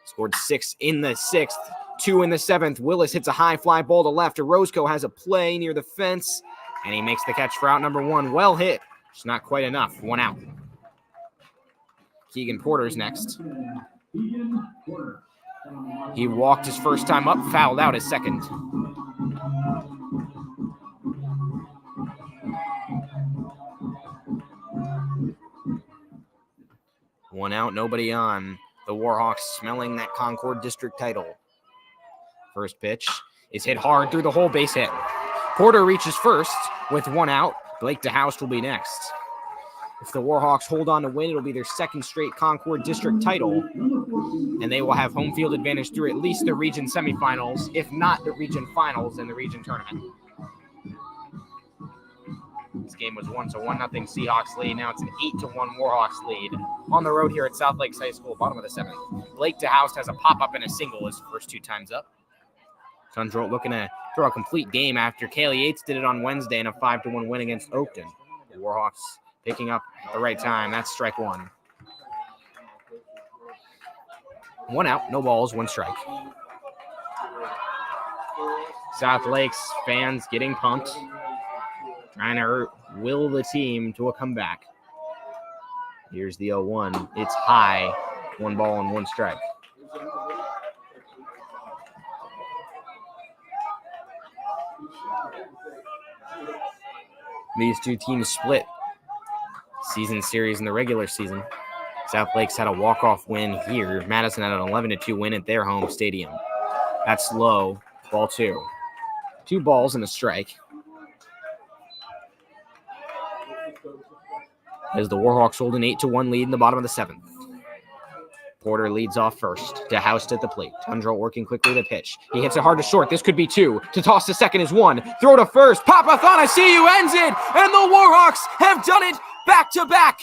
Scored 6 in the 6th, 2 in the 7th. Willis hits a high fly ball to left. Orozco has a play near the fence, and he makes the catch for out number 1. Well hit. Just not quite enough. 1 out. Keegan Porter's next. He walked his first time up, fouled out his second. One out, nobody on. The Warhawks smelling that Concorde district title. First pitch is hit hard through the hole, base hit. Porter reaches first with 1 out. Blake DeHoust will be next. If the Warhawks hold on to win, it'll be their 2nd straight Concorde district title, and they will have home field advantage through at least the region semifinals, if not the region finals and the region tournament. This game was 1-1 Seahawks lead. Now it's an 8-1 Warhawks lead. On the road here at South Lakes High School, bottom of the 7th. Blake DeHoust has a pop-up and a single his first 2 times up. Tundrell looking to throw a complete game after Cale Yates did it on Wednesday in a 5-1 win against Oakton. The Warhawks picking up at the right time. That's strike 1. 1 out, no balls, 1 strike. South Lakes fans getting pumped, trying to will the team to a comeback. Here's the 0-1. It's high, 1 ball and 1 strike. These 2 teams split season series in the regular season. South Lakes had a walk-off win here. Madison had an 11-2 win at their home stadium. That's low. Ball 2. 2 balls and a strike. As the Warhawks hold an 8-1 lead in the bottom of the 7th. Porter leads off first to Houst at the plate. Tundra working quickly to pitch. He hits it hard to short. This could be 2. To toss to second is 1. Throw to first. Papathon, I see you, ends it. And the Warhawks have done it back to back.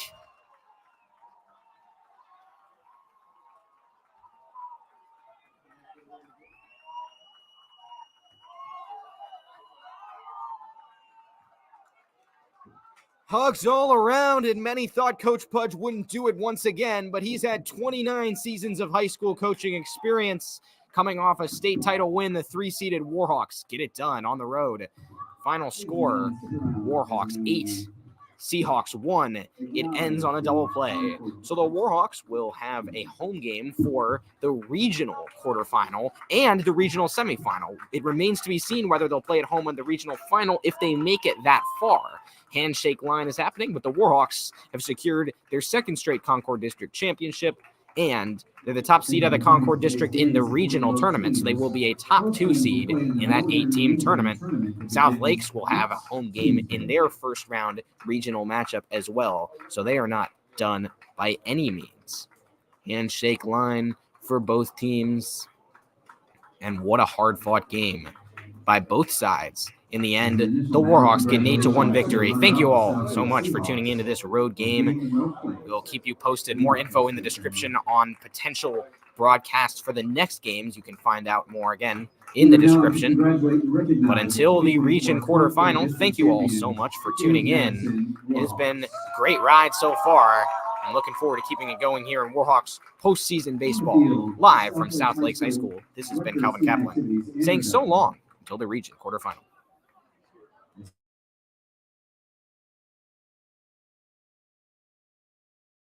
Hugs all around, and many thought Coach Pudge wouldn't do it once again, but he's had 29 seasons of high school coaching experience, coming off a state title win. The 3-seeded Warhawks get it done on the road. Final score, Warhawks 8, Seahawks 1. It ends on a double play. So the Warhawks will have a home game for the regional quarterfinal and the regional semifinal. It remains to be seen whether they'll play at home in the regional final if they make it that far. Handshake line is happening, but the Warhawks have secured their 2nd straight Concorde District Championship, and they're the top seed of the Concorde District in the regional tournament, so they will be a top 2 seed in that 8-team tournament. South Lakes will have a home game in their first round regional matchup as well, so they are not done by any means. Handshake line for both teams, and what a hard-fought game by both sides. In the end, the Warhawks get an 8-1 victory. Thank you all so much for tuning into this road game. We'll keep you posted. More info in the description on potential broadcasts for the next games. You can find out more again in the description. But until the region quarterfinal, thank you all so much for tuning in. It has been a great ride so far. I'm looking forward to keeping it going here in Warhawks postseason baseball, live from South Lakes High School. This has been Calvin Kaplan saying so long until the region quarterfinal.